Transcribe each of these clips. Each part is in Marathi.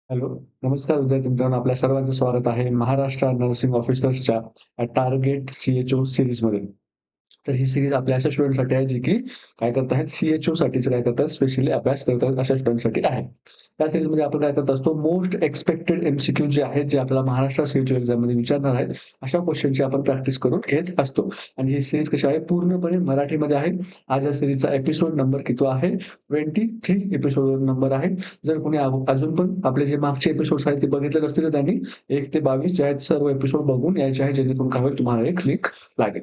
हॅलो, नमस्कार विद्यार्थी मित्रांनो, आपल्या सर्वांचं स्वागत आहे महाराष्ट्र नर्सिंग ऑफिसर्सच्या टार्गेट सीएचओ सीरीजमध्ये. तर ही सीरीज आपल्या अशा स्टुडंटसाठी आहे, जे की काय करत आहेत, सीएचओ साठीच काय करतात, स्पेशली अभ्यास करतात अशा स्टुडंटसाठी आहे. त्या सीरीजमध्ये आपण काय करत असतो, मोस्ट एक्सपेक्टेड एमसीक्यू जे आहेत, जे आपल्याला महाराष्ट्र सीएचओ एक्झाममध्ये विचारणार आहेत, अशा क्वेश्चनची आपण प्रॅक्टिस करून घेत असतो. आणि ही सीरीज कशी आहे, पूर्णपणे मराठीमध्ये आहे. आज या सीरीजचा एपिसोड नंबर किती आहे? 23 एपिसोड नंबर आहे. जर कोणी अजून पण आपले जे मागचे एपिसोड्स आहेत ते बघितले नसतील, तर त्यांनी 1 ते 22 जे आहेत सर्व एपिसोड बघून यायचे आहे, जेणेकरून काय होईल, तुम्हाला एक क्लिक लागेल.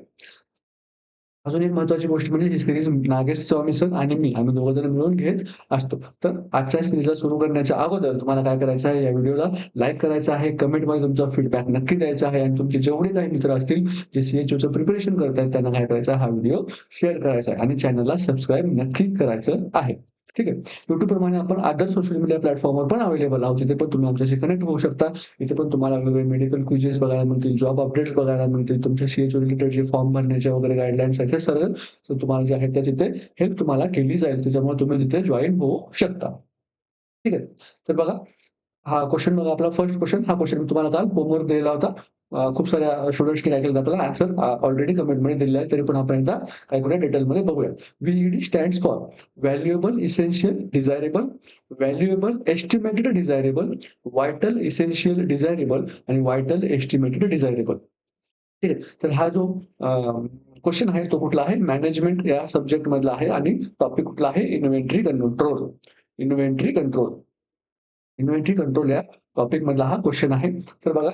अजून एक महत्त्वाची गोष्ट म्हणजे ही सीरीज नागेश स्वामी सर आणि मी आम्ही दोघं जण मिळून घेत असतो. तर आजच्या सीरीजला सुरू करण्याच्या अगोदर तुम्हाला काय करायचं आहे, या व्हिडिओला लाईक करायचं आहे, कमेंटमध्ये तुमचा फीडबॅक नक्की द्यायचा आहे आणि तुमचे जेवढे काही मित्र असतील जे सीएचओचं प्रिपरेशन करत आहेत, त्यांना काय करायचं आहे, हा व्हिडिओ शेअर करायचा आहे आणि चॅनलला सबस्क्राईब नक्की करायचं आहे. ठीक आहे. YouTube प्रमाणे आपण अदर सोशल मीडिया प्लॅटफॉर्मवर पण अवेलेबल आहोत. तिथे पण तुम्ही आमच्याशी कनेक्ट होऊ शकता. इथे पण तुम्हाला वेगवेगळे मेडिकल क्विझेस बघायला मिळतील, जॉब अपडेट्स बघायला मिळतील, तुमच्या सीएचओ रिलेटेड जे फॉर्म भरण्याच्या वगैरे गाईडलाईन्स आहेत, हे सर्व तुम्हाला जे आहेत त्या तिथे हेल्प तुम्हाला केली जाईल. त्याच्यामुळे तुम्ही तिथे जॉइन होऊ शकता. ठीक आहे. तर बघा, हा क्वेशन बघा, आपला फर्स्ट क्वेशन. हा क्वेशन मी तुम्हाला काल होमवर्क दिलेला होता. खूप साऱ्या स्टुडंट्सनी काय केलं, आपल्याला आन्सर ऑलरेडी कमेंटमध्ये दिलेला आहे. तरी पण आपण एकदा काय करूया, डिटेलमध्ये बघूया. V-E-D stands for valuable essential desirable, valuable estimated desirable, vital essential desirable आणि व्हायटल एस्टिमेटेड डिझायरेबल. ठीक आहे. तर हा जो क्वेशन आहे तो कुठला आहे? मॅनेजमेंट या सब्जेक्ट मधला आहे आणि टॉपिक कुठला आहे? Inventory control. Inventory control. Inventory control या टॉपिक मधला हा क्वेशन आहे. तर बघा,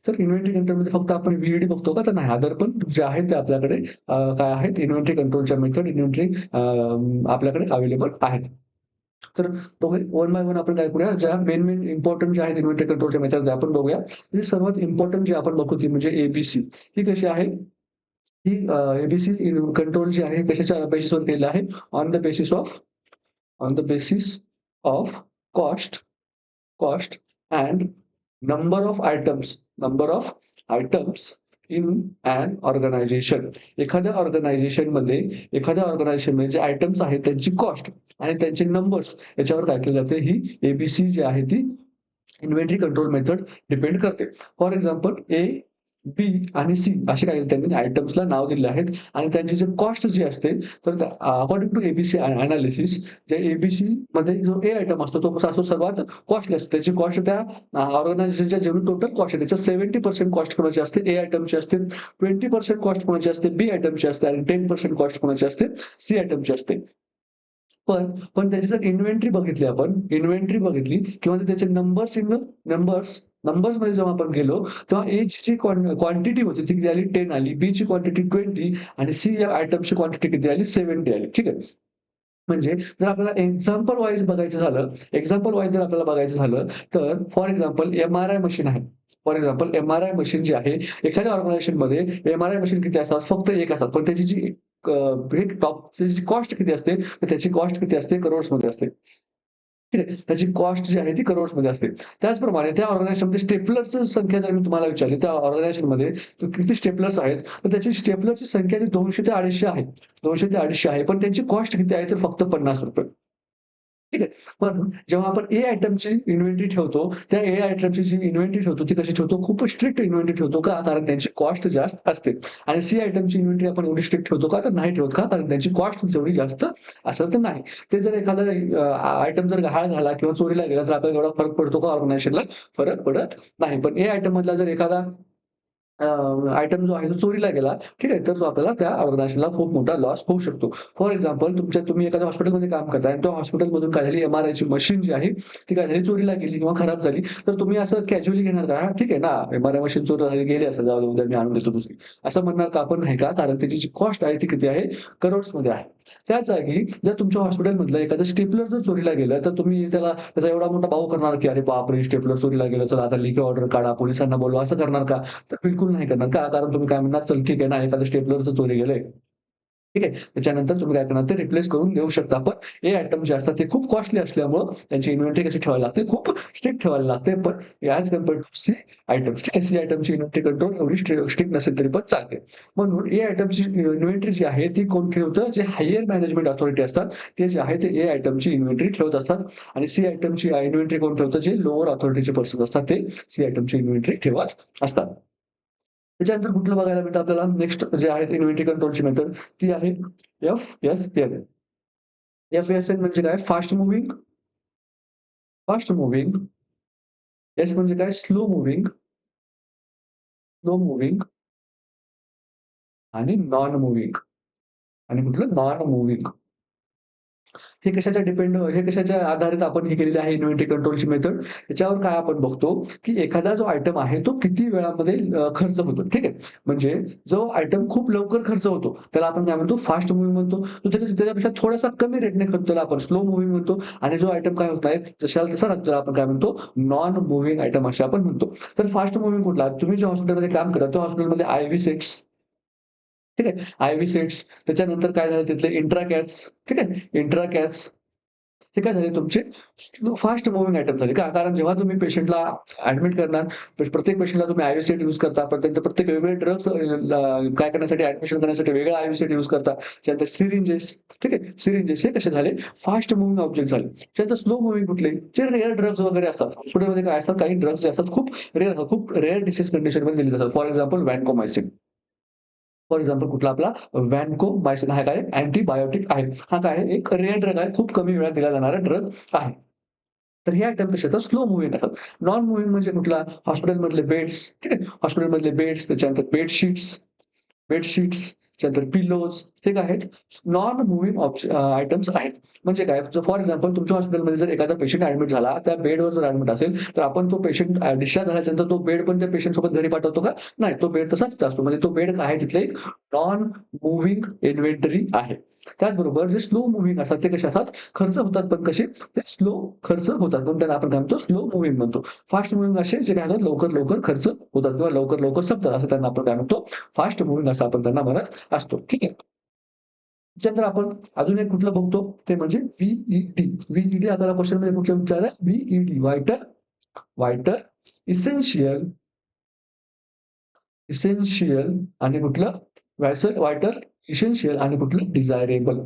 तर इन्व्हेंटरी कंट्रोलमध्ये फक्त आपण व्ही बघतो का? तर नाही. अदर पण जे आहेत ते आपल्याकडे काय आहेत, इन्व्हेंटरी कंट्रोलच्या मेथड इन्व्हेंटरी आपल्याकडे अवेलेबल आहेत. तर बघूया वन बाय वन आपण काय करूया, ज्या मेन इम्पोर्टंट जे आहेत इन्व्हेंटरी कंट्रोलच्या मेथड आपण बघूया. म्हणजे सर्वात इम्पोर्टंट जे आपण बघू ती म्हणजे एबीसी. ही कशी आहे? ही एबीसी कंट्रोल जी आहे कशाच्या बेसिसवर केलेलं आहे? On the basis of on the basis of cost cost and number of items number of items in an organization. एखाद्या ऑर्गनायझेशनमध्ये जे आयटम्स आहेत त्यांची कॉस्ट आणि त्यांचे नंबर्स याच्यावर काय केलं जाते, ही एबीसी जी आहे ती इन्व्हेंटरी कंट्रोल मेथड डिपेंड करते. फॉर एक्झाम्पल ए, बी आणि सी असे काही त्यांनी आयटम्सला नाव दिले आहेत आणि त्यांची जी कॉस्ट जी असते, तर अकॉर्डिंग टू एबीसी एनालिसिस, जे एबीसीमध्ये जो ए आयटम असतो तो कसा असतो, सर्वात कॉस्टली असतो. त्याची कॉस्ट त्या ऑर्गनायझेशनच्या जेवढी टोटल कॉस्ट आहे त्याच्या 70% कॉस्ट कोणाची असते? ए आयटमची असते. 20% कॉस्ट कोणाची असते? बी आयटमची असते आणि 10% कॉस्ट कोणाची असते? सी आयटमची असते. पण त्याची जर इन्व्हेंटरी बघितली किंवा त्याचे नंबर्स इन द नंबर्स नंबर्समध्ये जेव्हा आपण गेलो, तेव्हा एची क्वांटिटी होती ती किती आली? 10 आली. बीची क्वांटिटी 20 आणि सी या आयटमची क्वांटिटी किती आली? 70 आली. ठीक आहे. म्हणजे जर आपल्याला एक्झाम्पल वाईज जर आपल्याला बघायचं झालं, तर फॉर एक्झाम्पल एम-आर-आय मशीन आहे. फॉर एक्झाम्पल एम-आर-आय मशीन जी आहे, एखाद्या ऑर्गनायझेशनमध्ये एम-आर-आय मशीन किती असतात? फक्त 1 असतात. पण त्याची जी टॉपची कॉस्ट किती असते? तर त्याची कॉस्ट किती असते? करोड्समध्ये असते. ठीक आहे. त्याची कॉस्ट जी आहे ती करोड्समध्ये असते. त्याचप्रमाणे त्या ऑर्गनायझेशनमध्ये स्टेपलरची संख्या जर मी तुम्हाला विचारली, त्या ऑर्गनायझेशनमध्ये किती स्टेपलर्स आहेत? तर त्याची स्टेपलरची संख्या ती 200 ते 250 आहे. 200 ते 250 आहे. पण त्यांची कॉस्ट किती आहे? तर फक्त ₹50. ठीक आहे. पण जेव्हा आपण ए आयटमची इन्व्हेंटरी ठेवतो, त्या ए आयटमची जी इन्व्हेंटरी ठेवतो ती कशी ठेवतो? खूप स्ट्रिक्ट इन्व्हेंटरी ठेवतो. का? कारण त्यांची कॉस्ट जास्त असते. आणि सी आयटमची इन्व्हेंटरी आपण एवढी स्ट्रिक्ट ठेवतो का? तर नाही ठेवत. का? कारण त्यांची कॉस्ट तेवढी जास्त असत नाही. ते जर एखादा आयटम जर गहाळ झाला किंवा चोरीला गेला, तर आपल्याला एवढा फरक पडतो का? ऑर्गनायझेशनला फरक पडत नाही. पण ए आयटम मधला जर एखादा आयटम जो आहे तो चोरीला गेला, ठीक आहे, तर तो आपल्याला त्या ऑर्गनायझेशनला खूप मोठा लॉस होऊ शकतो. फॉर एक्झाम्पल तुम्ही एखाद्या हॉस्पिटलमध्ये काम करताय आणि त्या हॉस्पिटलमधून काय झाली, एम-आर-आयची मशीन जी आहे, ती काय झाली, चोरीला गेली किंवा खराब झाली, तर तुम्ही असं कॅज्युअली घेणार का? हां, ठीक आहे ना, एम-आर-आय मशीन चोरीला झाली, गेली असेल, जाऊ दे, उद्या मी आणून देतो दुसरी. असं म्हणणार का? आपण नाही का? कारण त्याची जी कॉस्ट आहे ती किती आहे? करोड्समध्ये आहे. त्याच जागी जर तुमच्या हॉस्पिटलमधलं एखादं स्टेपलर जर चोरीला गेलं, तर तुम्ही त्याचा एवढा मोठा भाऊ करणार, की "अरे बापरे! स्टेपलर चोरीला गेलं, चला आता लेखी ऑर्डर काढा, पोलिसांना बोलवा." असं करणार का? तर बिलकुल नाही करणार. का? कारण तुम्ही काय म्हणणार, "चल ठीक आहे ना, एखादं स्टेपलरचं चोरी गेलंय. ठीक आहे. त्याच्यानंतर तुम्ही काय करणार ते रिप्लेस करून देऊ शकता. पण ए आयटम जे असतात ते खूप कॉस्टली असल्यामुळं त्यांची इन्व्हेंटरी कशी ठेवायला लागते, खूप स्ट्रिक्ट ठेवायला लागते. पण as compared to C items, ठीक आहे. सी आयटमची इन्व्हेंटरी कंट्रोल एवढी स्ट्रिक्ट नसेल तरी पण चालते. म्हणून ए आयटमची इन्व्हेंटरी जी आहे ती कोण ठेवतं? जे हायर मॅनेजमेंट अथॉरिटी असतात, ते जे आहे ते ए आयटमची इन्व्हेंटरी ठेवत असतात आणि सी आयटमची इन्व्हेंटरी कोण ठेवतं? जे लोअर अथॉरिटीचे पर्सन असतात ते सी आयटमची इन्व्हेंटरी ठेवत असतात. त्याच्यानंतर कुठलं बघायला मिळतं आपल्याला नेक्स्ट जे आहे इन्व्हेंटरी कंट्रोलची मेथड ती आहे एफ-एस-एल. एफ-एस-एल म्हणजे काय? Fast moving. एस म्हणजे काय? स्लो मूव्हिंग आणि नॉन मूव्हिंग आणि कुठलं? Non moving. हे कशाच्या आधारित आपण हे केलेले आहे इन्व्हेंटरी कंट्रोलची मेथड. याच्यावर काय आपण बघतो, की एखादा जो आयटम आहे तो किती वेळामध्ये खर्च होतो. ठीक आहे. म्हणजे जो आयटम खूप लवकर खर्च होतो, त्याला आपण काय म्हणतो? फास्ट मूव्हिंग म्हणतो. तो त्याच्यापेक्षा थोडासा कमी रेटने खर्च त्याला आपण स्लो मूव्हिंग म्हणतो आणि जो आयटम काय होत आहे, जशाला तसा राहतो त्याला आपण काय म्हणतो? नॉन मूव्हिंग आयटम असे आपण म्हणतो. तर फास्ट मूव्हिंग कुठला? तुम्ही ज्या हॉस्पिटलमध्ये काम करता, त्या हॉस्पिटलमध्ये आय-व्ही सेट्स, ठीक आहे. आय-व्ही सेट्स त्याच्यानंतर काय झालं तिथले इंट्राकॅथ्स, ठीक आहे. इंट्राकॅथ्स हे काय झाले तुमचे फास्ट मूव्हिंग आयटम झाले का? कारण जेव्हा तुम्ही पेशंटला ॲडमिट करणार, प्रत्येक पेशंटला तुम्ही आय-व्ही सेट यूज करता. पण त्यांचे प्रत्येक वेगवेगळे ड्रग्स काय करण्यासाठी ॲडमिशन करण्यासाठी वेगळा आय-व्ही सेट यूज करता. त्यानंतर सिरिंजेस, ठीक आहे. सिरिंजेस हे कसे झाले? फास्ट मूव्हिंग ऑब्जेक्ट झाले. त्यानंतर स्लो मूव्हिंग कुठले? जे रेअर ड्रग्स वगैरे असतात. हॉस्पिटलमध्ये काय असतात? काही ड्रग्स जे असतात खूप रेअर डिसीज कंडिशनमध्ये दिले जातात. For example vancomycin. For example कुठला आपला व्हॅन्कोमायसिन हा काय अँटिबायोटिक आहे. हा काय आहे? एक रेअर ड्रग आहे. खूप कमी वेळात दिला जाणारा ड्रग आहे. तर हे आयटम कसे असतात? स्लो मूव्हिंग असतात. नॉन मूव्हिंग म्हणजे कुठला? हॉस्पिटलमधले बेड्स, ठीक आहे. हॉस्पिटलमधले बेड्स, त्याच्यानंतर बेडशीट्स, त्याच्यानंतर पिलोज हे काय आहेत? नॉन मूव्हिंग आयटम्स आहेत. म्हणजे काय? फॉर एक्झाम्पल तुमच्या हॉस्पिटलमध्ये जर एखादा पेशंट ॲडमिट झाला, त्या बेडवर जर ॲडमिट असेल, तर आपण तो पेशंट डिस्चार्ज झाल्यानंतर तो बेड पण त्या पेशंटसोबत घरी पाठवतो का? नाही. तो बेड तसाच असतो. म्हणजे तो बेड काय आहे तिथले एक नॉन मूव्हिंग इन्व्हेंटरी आहे. त्याचबरोबर जे स्लो मूव्हिंग असतात ते कसे असतात? खर्च होतात पण कसे? ते स्लो खर्च होतात. म्हणून त्यांना आपण काय म्हणतो? स्लो मूव्हिंग म्हणतो. फास्ट मूव्हिंग असे जे काय होतात लवकर खर्च होतात किंवा लवकर संपतात असं त्यांना आपण काय म्हणतो? फास्ट मूव्हिंग असं आपण त्यांना म्हणत असतो. ठीक आहे. त्याच्यानंतर आपण अजून एक कुठलं बघतो ते म्हणजे व्ही-ई-डी. व्ही-ई-डी आपल्याला क्वेशनमध्ये कुठलं विचारलंय? व्ही-ई-डी व्हायटल इसेन्शियल इसेन्शियल आणि कुठलं? व्हायटल इसेन्शियल आणि कुठलं? डिझायरेबल.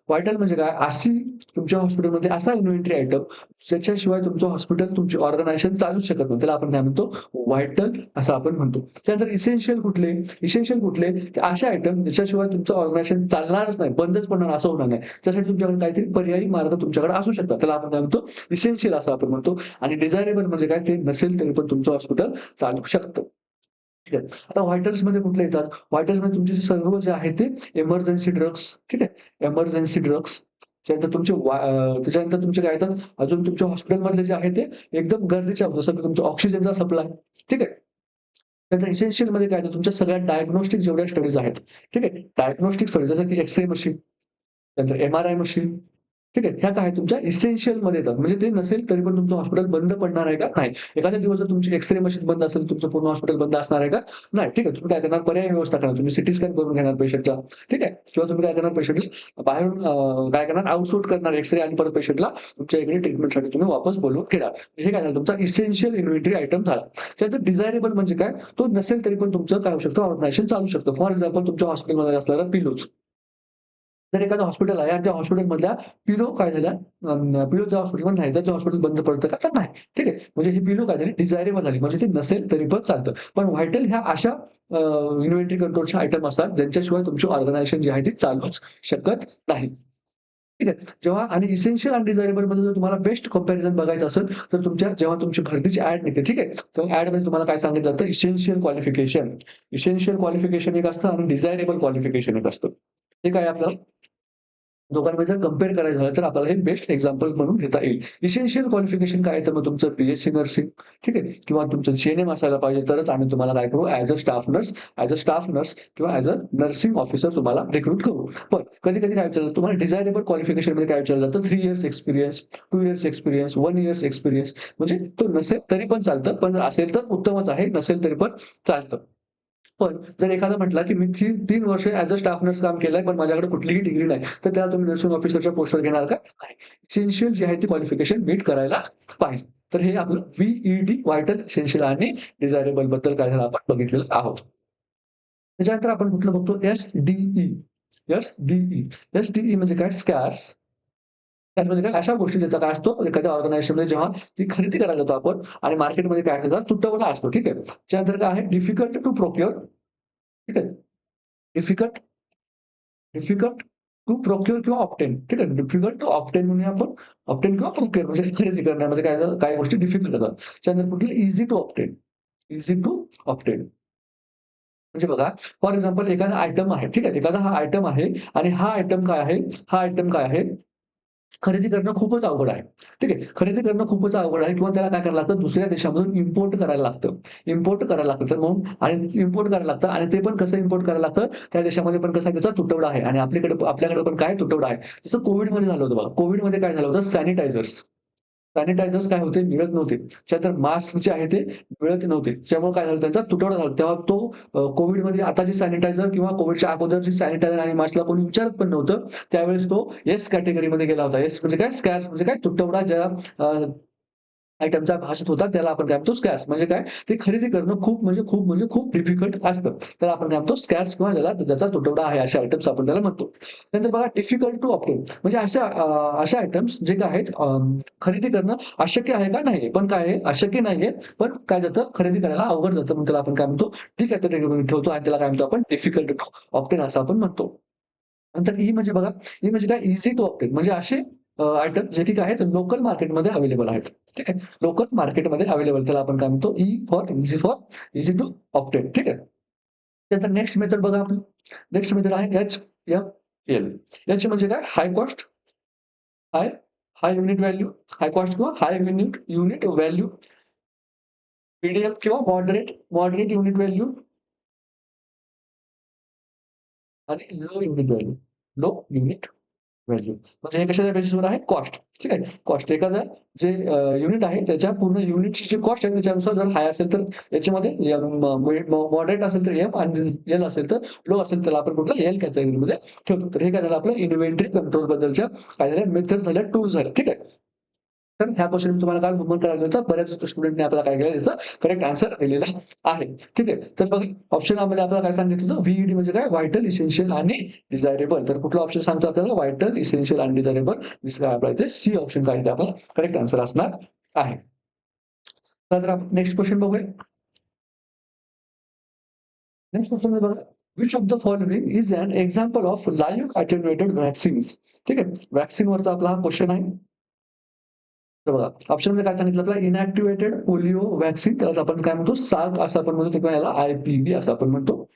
व्हायटल म्हणजे काय? अशी तुमच्या हॉस्पिटलमध्ये असा इन्व्हेंटरी आयटम ज्याच्याशिवाय तुमचं हॉस्पिटल, तुमची ऑर्गनायझेशन चालूच शकत नाही. त्याला आपण काय म्हणतो? व्हायटल असं आपण म्हणतो. त्यानंतर इसेन्शियल कुठले? ते असे आयटम ज्याच्याशिवाय तुमचं ऑर्गनायझेशन चालणारच नाही, बंदच पडणार असं होणार नाही. त्यासाठी तुमच्याकडे काहीतरी पर्यायी मार्ग तुमच्याकडे असू शकतात. त्याला आपण काय म्हणतो? इसेन्शियल असं आपण म्हणतो आणि डिझायरेबल म्हणजे काय? ते नसेल तरी पण तुमचं हॉस्पिटल चालू शकतं. ठीक आहे. आता व्हायटल्समध्ये कुठले येतात? व्हायटल्समध्ये तुमचे जे सर्व जे आहे ते एमर्जन्सी ड्रग्स, ठीक आहे. एमर्जन्सी ड्रग्स त्याच्यानंतर तुमचे काय येतात? अजून तुमच्या हॉस्पिटलमधले जे आहे ते एकदम गरजेचे आहेत. जसं की तुमचा ऑक्सिजनचा सप्लाय, ठीक आहे. त्यानंतर इसेन्शियलमध्ये काय येतं? तुमच्या सगळ्या डायग्नोस्टिक जेवढ्या स्टडीज आहेत, ठीक आहे. डायग्नोस्टिक स्टडी जसं की एक्स-रे मशीन, त्यानंतर एम-आर-आय मशीन, ठीक आहे. ह्या काय तुमच्या इसेन्शियलमध्ये येतात. म्हणजे ते नसेल तरी पण तुमचं हॉस्पिटल बंद पडणार आहे का? नाही. एखाद्या दिवस जर तुमची एक्स-रे मशीन बंद असेल, तुमचं पूर्ण हॉस्पिटल बंद असणार आहे का? नाही. ठीक आहे. तुम्ही काय करणार? पर्यायी व्यवस्था करणार. तुम्ही सीटी स्कॅन करून घेणार पेशंटचा, ठीक आहे. किंवा तुम्ही काय करणार? पेशंटला बाहेरून काय करणार? आउटसोर्ट करणार एक्स-रे आणि परत पेशंटला तुमच्या इकडे ट्रीटमेंटसाठी तुम्ही वापस बोलवून घेणार. हे काय झालं? तुमचा इसेन्शियल इन्व्हेंटरी आयटम झाला. त्यानंतर डिझायरेबल म्हणजे काय? तो नसेल तरी पण तुमचं काय होऊ शकतं? ऑर्गनायझेशन चालू शकतं. फॉर एक्झाम्पल तुमच्या हॉस्पिटलमध्ये असणारा पिलोज. जर एखादं हॉस्पिटल आहे आणि त्या हॉस्पिटलमधल्या पिलो काय झाल्या पिलो त्या हॉस्पिटलमध्ये नाही, तर ते हॉस्पिटल बंद पडतं का? तर नाही. ठीक आहे. म्हणजे ही पिलो काय झाली? डिझायरेबल झाली. म्हणजे ते नसेल तरी पण चालतं. पण व्हायटल ह्या अशा इन्व्हेंटरी कंट्रोलचे आयटम असतात, ज्यांच्याशिवाय तुमची ऑर्गनायझेशन जी आहे ती चालूच शकत नाही. ठीक आहे. जेव्हा आणि इसेन्शियल आणि डिझायरेबलमध्ये जर तुम्हाला बेस्ट कंपॅरिझन बघायचं असेल, तर जेव्हा तुमची भरतीची ॲड निघते, ठीक आहे. तेव्हा ॲडमध्ये तुम्हाला काय सांगितलं जातं? इसेन्शियल क्वालिफिकेशन एक असतं आणि डिझायरेबल क्वालिफिकेशन एक असतं. हे काय आपल्याला दोघांमध्ये जर कंपेअर करायचं झालं, तर आपल्याला हे बेस्ट एक्झाम्पल म्हणून घेता येईल. इसेन्शियल क्वालिफिकेशन काय आहे, तर मग तुमचं बी-एससी नर्सिंग, ठीक आहे, किंवा तुमचं जी-एन-एम असायला पाहिजे, तरच आम्ही तुम्हाला काय करू, ॲज अ स्टाफ नर्स किंवा ॲज अ नर्सिंग ऑफिसर तुम्हाला रिक्रूट करू. पण कधी-कधी काय विचारलं तुम्हाला डिझायरेबल क्वालिफिकेशनमध्ये काय विचारलं जातं, 3 years experience, 2 years experience, 1 years experience म्हणजे तो नसेल तरी पण चालतं, पण जर असेल तर उत्तमच आहे, नसेल तरी पण चालतं. पण जर एखादा म्हटला, की मी 3 वर्ष ॲज अ स्टाफ नर्स काम केलंय, पण माझ्याकडे कुठलीही डिग्री नाही, तर त्याला तुम्ही नर्सिंग ऑफिसरच्या पोस्टवर घेणार का? नाही. इसेन्शियल जी आहे ती क्वालिफिकेशन मीट करायलाच पाहिजे. तर हे आपलं व्ही-ई-डी व्हायटल, इसेन्शियल आणि डिझायरेबल बद्दल काय झालं आपण बघितलेलं आहोत. त्याच्यानंतर आपण कुठलं बघतो एस-डी-ई. एस-डी-ई. एस-डी-ई म्हणजे काय? स्कार्स. स्कार्स म्हणजे काय? अशा गोष्टी ज्याचा काय असतो एखाद्या ऑर्गनायझेशनमध्ये जेव्हा ती खरेदी करायला जातो आपण आणि मार्केटमध्ये काय त्याचा तुटवडा असतो. ठीक आहे. त्यानंतर काय आहे डिफिकल्ट टू प्रोक्युअर. ठीक आहे. डिफिकल्ट डिफिकल्ट टू प्रोक्युअर किंवा ऑब्टेन. ठीक आहे. डिफिकल्ट टू ऑब्टेन म्हणूया आपण. ऑब्टेन किंवा प्रोक्युअर म्हणजे खरेदी करण्यामध्ये काय झालं काही गोष्टी डिफिकल्ट होतात. त्यानंतर कुठली easy to obtain. Easy to obtain. म्हणजे बघा, फॉर एक्झाम्पल एखादा आयटम आहे, ठीक आहे. एखादा हा आयटम आहे आणि हा आयटम काय आहे? हा आयटम काय आहे? खरेदी करणं खूपच अवघड आहे. ठीक आहे. खरेदी करणं खूपच अवघड आहे किंवा त्याला काय करायला लागतं दुसऱ्या देशामधून इम्पोर्ट करायला लागतं. इम्पोर्ट करायला लागतं. तर मग आणि इम्पोर्ट करायला लागतं आणि ते पण कसं इम्पोर्ट करायला लागतं, त्या देशामध्ये पण कसा त्याचा तुटवडा आहे आणि आपल्याकडे पण काय तुटवडा आहे. जसं कोव्हिडमध्ये झालं होतं बघा. कोव्हिडमध्ये काय झालं होतं सॅनिटायझर्स. सॅनिटायझर्स काय होते? मिळत नव्हते. त्यानंतर मास्क जे आहे ते मिळत नव्हते. त्यामुळे काय झालं त्यांचा तुटवडा झाला. तेव्हा तो कोव्हिडमध्ये आता जे सॅनिटायझर किंवा कोव्हिडच्या अगोदर जे सॅनिटायझर आणि मास्कला कोणी विचारत पण नव्हतं. त्यावेळेस तो येस कॅटेगरीमध्ये गेला होता. येस म्हणजे काय? स्कॅर्स म्हणजे काय? तुटवडा ज्या आयटमच्या भाषेत होता त्याला आपण काय म्हणतो स्कॅर्स म्हणजे काय? ते खरेदी करणं खूप डिफिकल्ट असतं. तर आपण काय म्हणतो स्कॅर्स किंवा ज्याचा तुटवडा आहे असे आयटम्स आपण त्याला म्हणतो. नंतर बघा डिफिकल्ट टू ऑब्टेन म्हणजे अशा आयटम्स जे काय आहेत खरेदी करणं अशक्य आहे का? नाही. पण काय आहे अशक्य नाहीये. पण काय जातं खरेदी करायला अवघड जातं. म्हणून त्याला आपण काय म्हणतो ती कॅटेगरीमध्ये ठेवतो आणि त्याला काय म्हणतो आपण डिफिकल्ट टू ऑब्टेन असं आपण म्हणतो. नंतर ई म्हणजे बघा, ई म्हणजे काय ईझी टू ऑब्टेन म्हणजे असे आयटम जे की काय आहेत लोकल मार्केटमध्ये अवेलेबल आहेत. ठीक आहे. लोकल मार्केटमध्ये अवेलेबल त्याला आपण काय म्हणतो फॉर ईझी टू ऑब्टेन. ठीक आहे. त्यानंतर नेक्स्ट मेथड बघा आपली. नेक्स्ट मेथड आहे एच-एफ-एल. एच म्हणजे काय हाय कॉस्ट, हाय हाय युनिट व्हॅल्यू, हाय कॉस्ट किंवा हाय युनिट व्हॅल्यू, मीडियम किंवा मॉडरेट युनिट व्हॅल्यू आणि low unit value. Low unit value. म्हणजे हे कशाच्या बेसिसवर आहे? कॉस्ट. ठीक आहे. कॉस्ट एखादं जे युनिट आहे त्याच्या पूर्ण युनिटची जी कॉस्ट आहे त्याच्यानुसार जर हाय असेल तर याच्यामध्ये मॉडरेट असेल तर एम आणि एल असेल तर लो असेल तर आपण कुठलं एल कॅटेगरीमध्ये ठेवतो. तर हे काय झालं आपलं इन्व्हेंटरी कंट्रोल बद्दलच्या काय झाल्या मेथड झाल्या, टूल्स झाल्या. ठीक आहे. तर ह्या क्वेशन तुम्हाला काल होमवर्क करायचं होतं. बऱ्याच स्टुडंटने आपल्याला काय केलं याचं करेक्ट आन्सर दिलेला आहे. ठीक आहे. तर बघा ऑप्शन मध्ये आपल्याला काय सांगितलं होतं व्ही-ई-डी म्हणजे काय व्हायटल, इसेन्शियल आणि डिझायरेबल. तर कुठला ऑप्शन सांगतो आपल्याला व्हायटल, इसेन्शियल आणि डिझायरेबल. काय आपला इथे सी ऑप्शन काय ते आपला करेक्ट आन्सर असणार आहे. तर आपण नेक्स्ट क्वेशन बघूया. नेक्स्ट क्वेशन बघा. Which of the following is an example of live attenuated vaccines. ठीक आहे. व्हॅक्सिन वरचा आपला हा क्वेशन आहे. तर बघा, ऑप्शनमध्ये काय सांगितलं आपल्याला इनॅक्टिव्हेटेड पोलिओ व्हॅक्सीन त्यालाच आपण काय म्हणतो साग असं आपण म्हणतो किंवा याला आय-पी-व्ही असं आपण म्हणतो.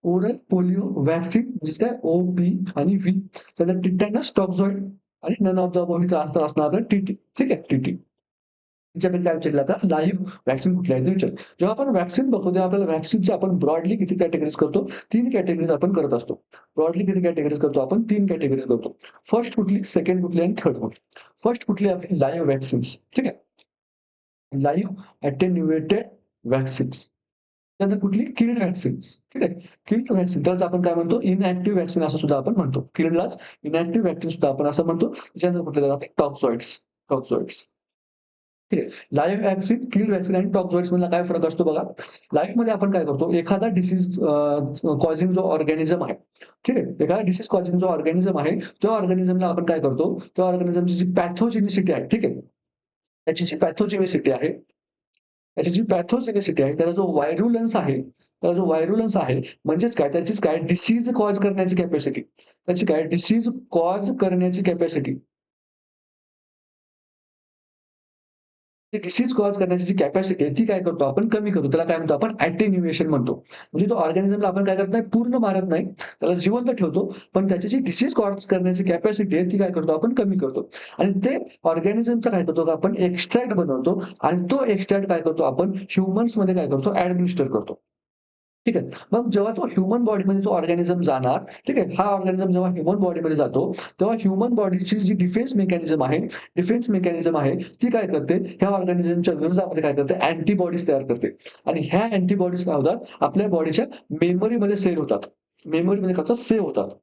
ओरल पोलिओ व्हॅक्सीन म्हणजे काय ओ-पी आणि व्ही. त्यानंतर टिटॅनस टॉक्सॉइड आणि नन ऑफ द अबोव्ह इथं आन्सर असणार आपलं टी-टी. ठीक आहे, टी-टी. त्याच्यापैकी काय विचारलं आता लाईव्ह व्हॅक्सीन कुठली आहे ते विचार. जेव्हा आपण व्हॅक्सीन बघतो तेव्हा आपल्याला व्हॅक्सीनच्या आपण ब्रॉडली किती कॅटेगरीज करतो? 3 कॅटेगरीज आपण करत असतो. ब्रॉडली किती कॅटेगरीज करतो आपण? 3 कॅटेगरीज करतो. फर्स्ट कुठली, सेकंड कुठली आणि थर्ड कुठली? फर्स्ट कुठली आपली लाईव्ह व्हॅक्सीन्स. ठीक आहे. Live attenuated vaccines. त्यानंतर कुठली किल्ड व्हॅक्सीन्स. ठीक आहे. किल्ड व्हॅक्सीन त्यालाच आपण काय म्हणतो इनॅक्टिव्ह व्हॅक्सीन असं सुद्धा आपण म्हणतो. किल्डलाच इनॅक्टिव्ह व्हॅक्सीन सुद्धा आपण असं म्हणतो. त्याच्यानंतर कुठले जातात टॉक्सॉइड्स. टॉक्सॉइड्स. ठीक आहे. लाईव्ह व्हॅक्सीन, किल्ड व्हॅक्सीन आणि टॉक्सॉइड्स मधला काय फरक असतो बघा. लाईव्हमध्ये आपण काय करतो एखादा डिसीज कॉझिंग जो ऑर्गॅनिझम आहे. ठीक आहे. एखादा डिसीज कॉझिंग जो ऑर्गॅनिझम आहे, त्या ऑर्गॅनिझमला आपण काय करतो, त्या ऑर्गॅनिझमची जी पॅथोजेनिसिटी आहे, ठीक आहे. त्याची जी पॅथोजेनिसिटी आहे, त्याची जी पॅथोजेनिसिटी आहे, त्याचा जो व्हायरुलन्स आहे, त्याचा जो व्हायरुलन्स आहे, म्हणजेच काय त्याचीच काय डिसीज कॉज करण्याची कॅपॅसिटी. त्याची काय डिसीज कॉज करण्याची कॅपॅसिटी. ती डिसीज कॉज करण्याची जी कॅपॅसिटी आहे, ती काय करतो आपण कमी करतो. त्याला काय म्हणतो आपण अटेन्युएशन म्हणतो. म्हणजे तो ऑर्गॅनिझमला आपण काय करत नाही, पूर्ण मारत नाही. त्याला जिवंत ठेवतो. पण त्याची जी डिसीज कॉज करण्याची कॅपॅसिटी आहे, ती काय करतो आपण कमी करतो. आणि ते ऑर्गॅनिझमचा काय करतो आपण एक्स्ट्रॅक्ट बनवतो आणि तो एक्स्ट्रॅक्ट काय करतो आपण ह्युमन्समध्ये काय करतो ॲडमिनिस्टर करतो. ठीक आहे. मग जेव्हा तो ह्युमन बॉडीमध्ये तो ऑर्गॅनिझम जाणार, ठीक आहे. हा ऑर्गॅनिझम जेव्हा ह्युमन बॉडीमध्ये जातो, तेव्हा ह्युमन बॉडीची जी डिफेन्स मेकॅनिझम आहे, ती काय करते, ह्या ऑर्गॅनिझमच्या विरोधामध्ये काय करते, अँटिबॉडीज तयार करते. आणि ह्या अँटिबॉडीज काय होतात, आपल्या बॉडीच्या मेमरीमध्ये सेव्ह होतात. मेमरीमध्ये काय होतात, सेव्ह होतात.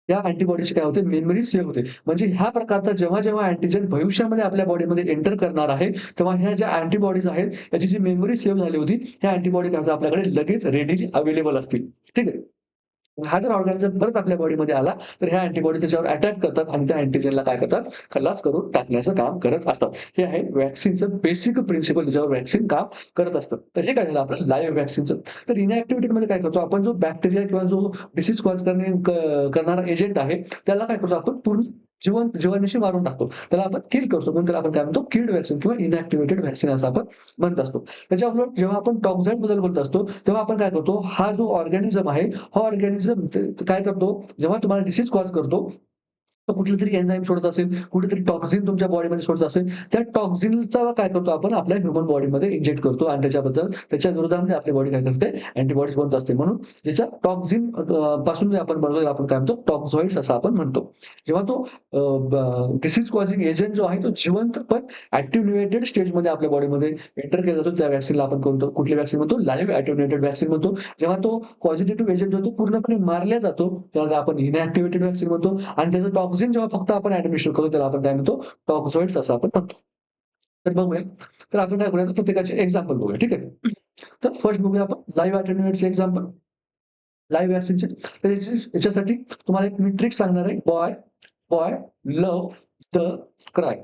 या अँटिबॉडीची काय होते, मेमरी सेव्ह होते. म्हणजे ह्या प्रकारचा जेव्हा अँटिजेन भविष्यामध्ये आपल्या बॉडीमध्ये एंटर करणार आहे, तेव्हा ह्या ज्या अँटिबॉडीज आहेत, याची जी मेमरी सेव्ह झाली होती, ह्या अँटिबॉडी काय होतात आपल्याकडे लगेच रेडी अवेलेबल असतील. ठीक आहे. हा जर ऑर्गॅनिझम परत आपल्या बॉडीमध्ये आला, तर ह्या अँटिबॉडी त्याच्यावर अटॅक करतात आणि त्या अँटिजेनला काय करतात, खल्लास करून टाकण्याचं काम करत असतात. हे आहे व्हॅक्सिनचं बेसिक प्रिन्सिपल, ज्याच्यावर व्हॅक्सिन काम करत असतं. तर हे काय झालं आपलं लाईव्ह व्हॅक्सिनचं. तर इनॅक्टिव्हिटीमध्ये काय करतो आपण, जो बॅक्टेरिया किंवा जो डिसीज कॉज करणारा एजंट आहे, त्याला काय करतो आपण पूर्ण जीवाणूशी मारून टाकतो. त्याला आपण किल करतो. म्हणून त्याला आपण काय म्हणतो, किल्ड व्हॅक्सिन किंवा इनॅक्टिव्हेटेड व्हॅक्सिन असं आपण म्हणत असतो. त्याच्या उलट जेव्हा आपण टॉक्साइडबद्दल बोलत असतो, तेव्हा आपण काय करतो, हा जो ऑर्गॅनिझम आहे, हा ऑर्गॅनिझम काय करतो, जेव्हा तुम्हाला डिसीज कॉज करतो, तो कुठलीतरी एन्झाइम सोडत असेल, कुठेतरी टॉक्सिन तुमच्या बॉडीमध्ये सोडत असेल, त्या टॉक्सिनचा काय करतो आपण आपल्या ह्युमन बॉडीमध्ये इंजेक्ट करतो आणि त्याच्या विरोधामध्ये आपली बॉडी काय करते, अँटिबॉडीज बनत असते. म्हणून ज्याच्या टॉक्सिन पासून जे आपण बनवलेलं आपण काय म्हणतो, टॉक्झॉइड्स असं आपण म्हणतो. जेव्हा तो डिसीज कॉझिंग एजंट जो आहे, तो जिवंत पण ॲटिन्युएटेड स्टेजमध्ये आपल्या बॉडीमध्ये एंटर केला जातो, त्या व्हॅक्सिनला आपण कोणतं कुठली व्हॅक्सिन म्हणतो, लाईव्ह ॲटिन्युएटेड व्हॅक्सिन म्हणतो. जेव्हा तो पॉझिटिव्ह एजंट जो तो पूर्णपणे मारला जातो, त्याला आपण इनॅक्टिव्हेटेड व्हॅक्सिन म्हणतो आणि त्याचं टॉक्सिन जेव्हा फक्त आपण ॲडमिनिस्ट्रेट करतो, त्याला आपण काय म्हणतो, टॉक्झॉइड्स असं आपण म्हणतो. तर बघूया. तर आपण काय करूया, प्रत्येकाचे एक्झाम्पल बघूया. ठीक आहे. तर फर्स्ट बघूया आपण लाईव्ह ॲटेन्युएटचे एक्झाम्पल. लाईव्ह व्हॅक्सिनचे. तर याच्यासाठी तुम्हाला एक मी ट्रिक सांगणार आहे. Boy boy love the cry.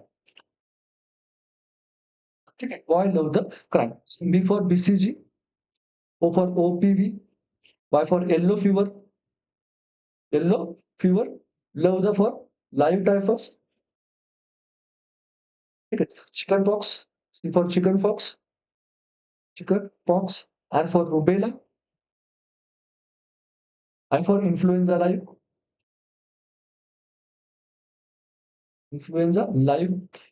ठीक आहे. Boy love the cry. B for BCG, O for OPV, Y for yellow fever, love the for live typhus. ठीक आहे. Chicken pox, C for chicken pox, R for rubella, I for influenza live,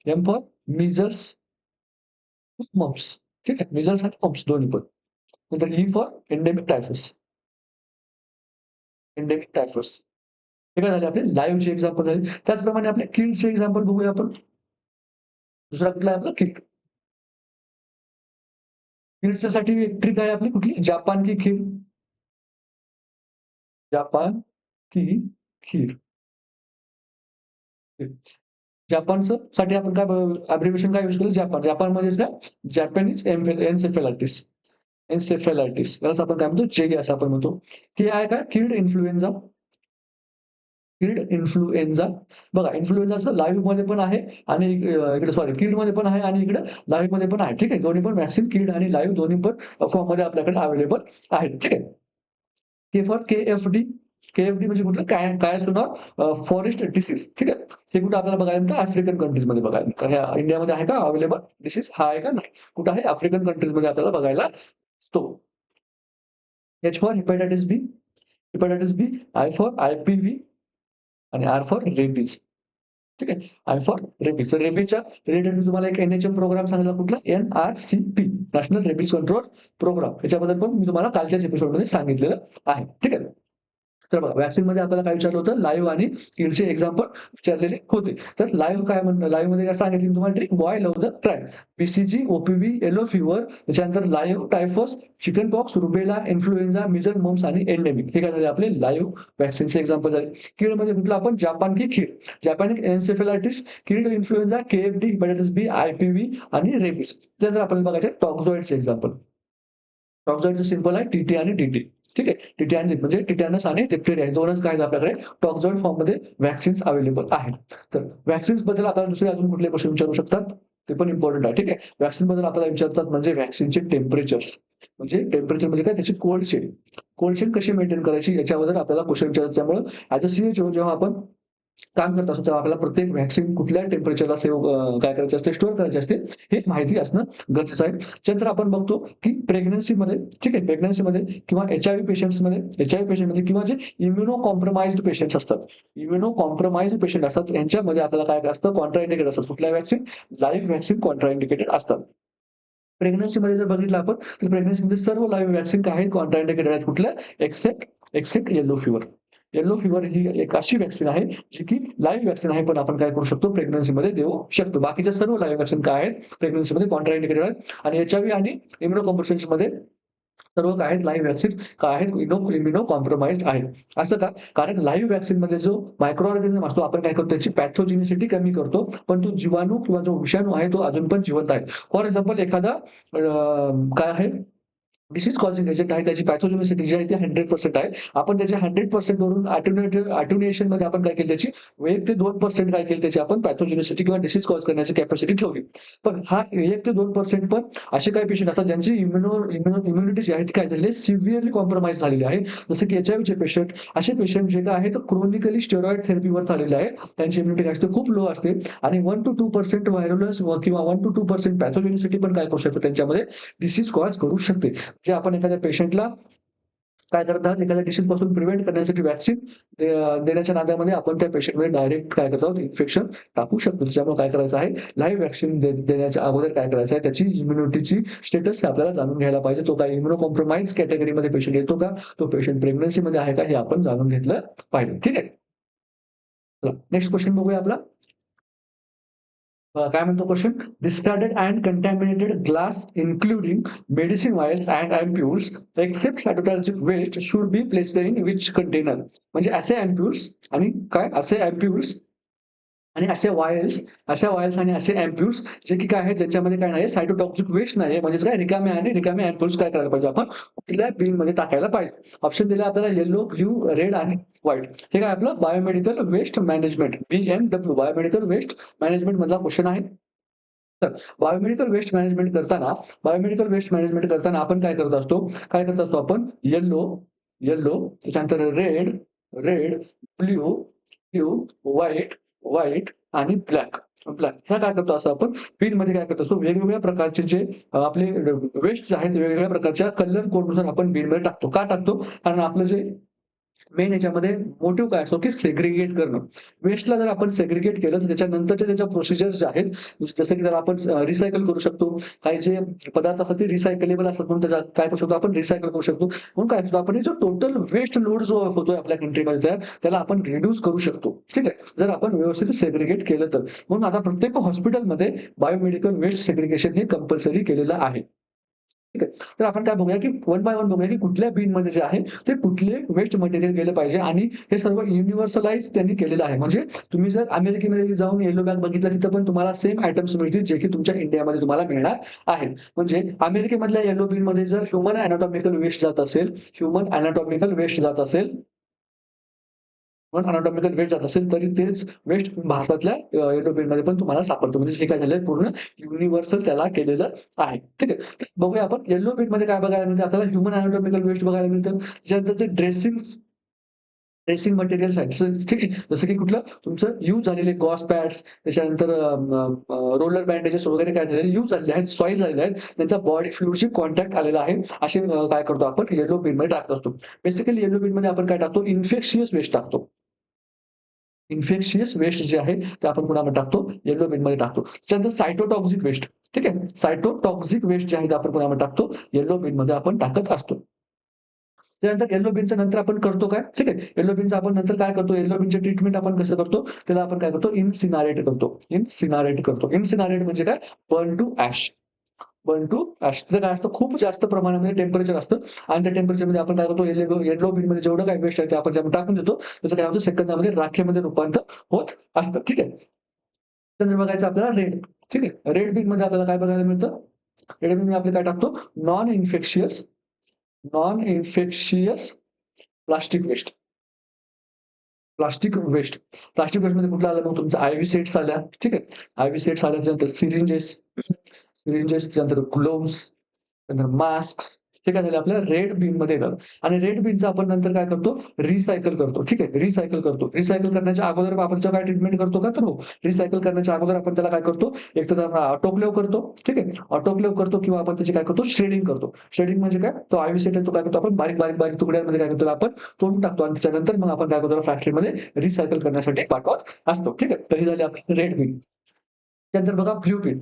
M for measles, mumps. ठीक आहे. मीजल्स आणि मम्प्स दोन्ही पण. नंतर ई फॉर एंडेमिक टायफस. हे काय झाले आपले लाईव्हचे एक्झाम्पल झाले. त्याचप्रमाणे आपले किडचे एक्झाम्पल बघूया आपण. दुसरा कुठला आहे आपला किड. किड्ससाठी एक ट्रिक आहे आपली कुठली? जापान की खीर. जापान की खीर. जपानचं साठी आपण काय अब्रिव्हिएशन काय यूज केलं? जापान. जापान म्हणजेच काय? जॅपनीज एन्सेफॅलायटिस. एन्सेफॅलायटिस. यालाच आपण काय म्हणतो? जेई असं आपण म्हणतो. हे आहे काय? किड इन्फ्लुएन्झा. बघा इन्फ्लुएन्झाचं लाईव्हमध्ये पण आहे आणि इकडे सॉरी किडमध्ये पण आहे आणि इकडे लाईव्हमध्ये पण आहे. ठीक आहे. दोन्ही पण व्हॅक्सिन किड आणि लाईव्ह दोन्ही पण फॉर्ममध्ये आपल्याकडे अवेलेबल आहेत. ठीक आहे. के फॉर केएफडी. केएफडी म्हणजे कुठलं? Forest disease. ठीक आहे. हे कुठे आपल्याला बघायला मिळतं? आफ्रिकन कंट्रीजमध्ये बघायला मिळतं. ह्या इंडियामध्ये आहे का अवेलेबल डिसीज? हा आहे का? नाही. कुठे आहे? आफ्रिकन कंट्रीजमध्ये आपल्याला बघायला मिळतो. H for hepatitis B. Hepatitis B. I for IPV आणि आर फॉर रेबीज. ठीक आहे. I for rabies. तर रेबीजच्या रिलेटेड मी तुम्हाला एक एनएचएम प्रोग्राम सांगितला कुठला? NRCP. National rabies control program. याच्याबद्दल पण मी तुम्हाला कालच्याच एपिसोडमध्ये सांगितलेलं आहे. ठीक आहे. तर बघा व्हॅक्सिनमध्ये आपल्याला काय विचारलं होतं? लाईव्ह आणि किडचे एक्झाम्पल विचारलेले होते. तर लाईव्ह काय म्हणलं? लाईव्हमध्ये काय सांगितली मी तुम्हाला trick? Boy love the try. BCG, OPV, yellow fever, त्याच्यानंतर live typhus, chicken pox, rubella, influenza, measles, mumps आणि एंडेमिक. हे काय झाले आपले लाईव्ह व्हॅक्सिनचे एक्झाम्पल झाले. कीडमध्ये कुठलं आपण? जापान की कीड. जॅपॅनिक एन्सेफेलायटिस, कीड इन्फ्लुएन्झा, केएफडी, हेपॅटायटिस बी, आयपीव्ही आणि रेबीज. त्यानंतर आपल्याला बघायचे टॉक्झॉइडचे एक्झाम्पल. टॉक्झॉइडचं सिम्पल आहे टीटी आणि डीटी. ठीक आहे. टीटी आणि म्हणजे टिटॅनस आणि डिप्थेरिया हे दोनच काय आहेत आपल्याकडे टॉक्झॉइड फॉर्ममध्ये व्हॅक्सिन्स अवेलेबल आहेत. तर व्हॅक्सिन्स बद्दल आता दुसरे अजून कुठले क्वेश्चन विचारू शकतात? ते पण इम्पॉर्टंट आहे. ठीक आहे. व्हॅक्सिन बद्दल आपल्याला विचारतात म्हणजे व्हॅक्सिनचे टेम्परेचर्स. म्हणजे टेम्परेचर म्हणजे काय? त्याची कोल्ड चेन. कोल्ड चेन कशी मेंटेन करायची याच्याबद्दल आपल्याला क्वेश्चन विचारतात. त्यामुळे ॲज अ सीएचओ जेव्हा आपण काम करत असतो तेव्हा आपल्याला प्रत्येक व्हॅक्सिन कुठल्या टेम्परेचरला काय करायचे असते, स्टोअर करायचे असते, हे माहिती असणं गरजेचं आहे. त्यानंतर आपण बघतो की प्रेग्नन्सीमध्ये ठीक आहे, प्रेग्नन्सीमध्ये किंवा एच-आय-व्ही पेशंटमध्ये किंवा जे इम्युनो कॉम्प्रोमाइज्ड पेशंट्स असतात, इम्युनो कॉम्प्रोमाइज्ड पेशंट असतात यांच्यामध्ये आपल्याला काय असतं कॉन्ट्राइंडिकेट असतात. कुठल्या व्हॅक्सिन? लाईव्ह व्हॅक्सिन कॉन्ट्राइंडिकेटेड असतात. प्रेग्नन्सीमध्ये जर बघितलं आपण, तर प्रेग्नन्सीमध्ये सर्व लाईव्ह व्हॅक्सिन काय आहेत कॉन्ट्रा इंडिकेटेड आहेत. कुठल्या? Except yellow fever. Yellow fever ही एक अशी व्हॅक्सिन आहे, जी की लाईव्ह व्हॅक्सिन आहे, पण आपण काय करू शकतो प्रेग्नन्सीमध्ये देऊ शकतो. बाकीच्या सर्व लाईव्ह व्हॅक्सिन काय आहेत प्रेग्नन्सीमध्ये कॉन्ट्रा इंडिकेटेड आहेत आणि एचआयव्ही आणि इम्युनोकॉम्प्रेशन्समध्ये सर्व काय आहेत लाईव्ह व्हॅक्सिन काय आहेत इम्युनो कॉम्प्रोमाइज्ड आहेत. असं का? कारण लाईव्ह व्हॅक्सिनमध्ये जो मायक्रो ऑर्गॅनिझम असतो आपण काय करतो त्याची पॅथोजेनिसिटी कमी करतो, पण तो जीवाणू किंवा जो विषाणू आहे तो अजून पण जिवंत आहे. फॉर एक्झाम्पल एखादा काय आहे डिसीज कॉझिंग एजंट आहे, त्याची पॅथोजेनिसिटी जी आहे ती 100% आहे. आपण त्याच्या 100% वरून अटेन्युएशनमध्ये आपण काय केली त्याची 1 ते 2% काय केली त्याची आपण पॅथोजेनिसिटी किंवा डिसीज कॉज करण्याची कॅपॅसिटी ठेवली. पण हा 1 ते 2% पण असे काही पेशंट असतात ज्यांची इम्युनिटी जी आहे ती काय झालेली आहे सिव्हिअरली कॉम्प्रोमाइज झालेली आहे. जसं की एचआयव्हीचे पेशंट, असे पेशंट जे काय आहेत क्रोनिकली स्टेरॉइड थेरपीवर चाललेले आहे. त्यांची इम्युनिटी असते खूप लो असते आणि 1 to 2% व्हायरलस किंवा 1 to 2% पॅथोजेनिसिटी पण काय करू शकते त्यांच्यामध्ये डिसीज कॉज करू शकते. जे आपण एखाद्या पेशंटला काय करतात, एखाद्या डिसीज पासून प्रिव्हेंट करण्यासाठी व्हॅक्सिन देण्याच्या नादामध्ये आपण त्या पेशंटमध्ये डायरेक्ट काय करतो इन्फेक्शन टाकू शकतो. त्याच्यामुळे काय करायचं आहे, लाईव्ह व्हॅक्सिन देण्याच्या अगोदर काय करायचं आहे, त्याची इम्युनिटीची स्टेटस हे आपल्याला जाणून घ्यायला पाहिजे. तो काय इम्युनो कॉम्प्रोमाइज कॅटेगरीमध्ये पेशंट येतो का? तो पेशंट प्रेग्नन्सीमध्ये आहे का? हे आपण जाणून घेतलं पाहिजे. ठीक आहे. चला नेक्स्ट क्वेश्चन बघूया आपला. काय म्हणतो question? Discarded and contaminated glass including medicine vials and ampoules except cytotoxic waste should be placed in which container. म्हणजे असे अँप्युल्स आणि काय असे अँप्युल्स आणि अशा वायल्स आणि असे अँप्युल्स जे की काय आहे ज्याच्यामध्ये काय नाही सायटोटॉक्सिक वेस्ट नाही म्हणजेच काय रिकामे अँप्युल्स काय करायला पाहिजे आपण कुठल्या बिनमध्ये टाकायला पाहिजे. ऑप्शन दिले आपल्याला येलो, ब्ल्यू, रेड आणि व्हाईट. हे काय आपलं biomedical waste management BMW biomedical waste management मधला क्वेश्चन आहे. तर बायोमेडिकल वेस्ट मॅनेजमेंट करताना आपण काय करत असतो? काय करत असतो आपण येलो, त्याच्यानंतर रेड, ब्लू, व्हाईट आणि ह्या काय करतो असं आपण बिनमध्ये काय करत असतो वेगवेगळ्या प्रकारचे जे आपले वेस्ट जे आहेत वेगवेगळ्या प्रकारच्या कलर कोडनुसार आपण बिनमध्ये टाकतो. का टाकतो? कारण आपलं जे मेन याच्यामध्ये मोटिव्ह काय असतो, की सेग्रिगेट करणं. वेस्टला जर आपण सेग्रिगेट केलं, तर त्याच्यानंतरच्या त्याच्या प्रोसिजर्स ज्या आहेत, जसं की जर आपण रिसायकल करू शकतो. काही जे पदार्थ असतात ते रिसायकलेबल असतात म्हणून त्याचा काय करू शकतो आपण रिसायकल करू शकतो. म्हणून काय करतो आपण जो टोटल वेस्ट लोड जो होतोय आपल्या कंट्रीमध्ये त्याला आपण रिड्यूस करू शकतो. ठीक आहे. जर आपण व्यवस्थित सेग्रिगेट केलं तर. म्हणून आता प्रत्येक हॉस्पिटलमध्ये बायोमेडिकल वेस्ट सेग्रिगेशन हे कंपल्सरी केलेलं आहे. ठीक आहे. तर आपण काय बघूया, की वन बाय वन बघूया, की कुठल्या बिनमध्ये जे आहे ते कुठले वेस्ट मटेरियल गेलं पाहिजे आणि हे सर्व युनिव्हर्सलाइज त्यांनी केलेलं आहे. म्हणजे तुम्ही जर अमेरिकेमध्ये जाऊन येलो बॅग बघितला तिथं पण तुम्हाला सेम आयटम्स मिळतील जे की तुमच्या इंडियामध्ये तुम्हाला मिळणार आहेत. म्हणजे अमेरिकेमधल्या येलो बिनमध्ये जर ह्यूमन अॅनाटॉमिकल वेस्ट जात असेल पण अनाटॉमिकल वेस्ट जात असेल तरी तेच वेस्ट भारतातल्या येलो बिनमध्ये पण तुम्हाला सापडतं. म्हणजे हे काय झालंय पूर्ण युनिव्हर्सल त्याला केलेलं आहे. ठीक आहे. तर बघूया आपण येलो बिनमध्ये काय बघायला मिळतं आपल्याला ह्यूमन अनाटॉमिकल वेस्ट बघायला मिळतं. त्याच्यानंतर जे ड्रेसिंग मटेरियल्स आहेत. ठीक आहे. जसं की कुठलं तुमचं यूज झालेले गॉस पॅड्स त्याच्यानंतर रोलर बँडेजेस वगैरे काय झालेले यूज झालेले आहेत, सॉईल झालेले आहेत. त्यांचा बॉडी फ्लुइडशी कॉन्टॅक्ट आलेला आहे. असे काय करतो आपण येलो बिनमध्ये टाकत असतो. बेसिकली येलो बिनमध्ये आपण काय टाकतो इन्फेक्शियस वेस्ट टाकतो. इन्फेक्शियस वेस्ट जे आहे ते आपण कुणामध्ये टाकतो येलो बिनमध्ये टाकतो. त्याच्यानंतर सायटोटॉक्सिक वेस्ट ठीक आहे. सायटोटॉक्सिक वेस्ट जे आहे ते आपण कुणामध्ये टाकतो येलो बिनमध्ये आपण टाकत असतो. त्यानंतर येलो बीनचं नंतर आपण करतो काय? ठीक आहे. येलो बीनचं आपण नंतर काय करतो? येलो बीनचे ट्रीटमेंट आपण कसं करतो? त्याला आपण काय करतो? इन्सिनरेट म्हणजे काय? Burn to ash. त्याचं काय असतं खूप जास्त प्रमाणामध्ये टेम्परेचर असतं आणि त्या टेम्परेचरमध्ये आपण काय करतो येलो बीनमध्ये जेवढं काही वेस्ट आहे ते आपण ज्यामध्ये टाकून देतो. त्याचं काय होतं सेकंदामध्ये राखेमध्ये रूपांतर होत असतं. ठीक आहे. त्यानंतर बघायचं आपल्याला रेड. ठीक आहे. रेड बीनमध्ये आपल्याला काय बघायला मिळतं? रेड बीनमध्ये आपण काय टाकतो? Non infectious non infectious plastic waste. Plastic वेस्टमध्ये कुठलं आलं मग तुमचं आय-व्ही सेट्स आल्या. ठीक आहे. आय-व्ही सेट्स आल्याच्यानंतर त्याच्यानंतर ग्लोव्हज, त्यानंतर मास्क्स हे काय झालं आपल्या रेड बिनमध्ये येतात आणि रेड बिनचं आपण नंतर काय करतो? रिसायकल करतो. ठीक आहे. रिसायकल करण्याच्या अगोदर आपण जेव्हा काय ट्रीटमेंट करतो का? तर हो. रिसायकल करण्याच्या अगोदर आपण त्याला काय करतो? एक तर आपण ऑटोक्लेव्ह करतो. ठीक आहे. ऑटोक्लेव्ह करतो किंवा आपण त्याची काय करतो? श्रेडिंग करतो. श्रेडिंग म्हणजे काय? तो आय-व्ही सेट आहे तो काय करतो आपण बारीक तुकड्यांमध्ये काय करतो आपण तोडून टाकतो आणि त्याच्यानंतर मग आपण काय करतो फॅक्टरीमध्ये रिसायकल करण्यासाठी पाठवत असतो. ठीक आहे. तर ही झाली आपली रेड बिन. त्यानंतर बघा ब्लू बिन.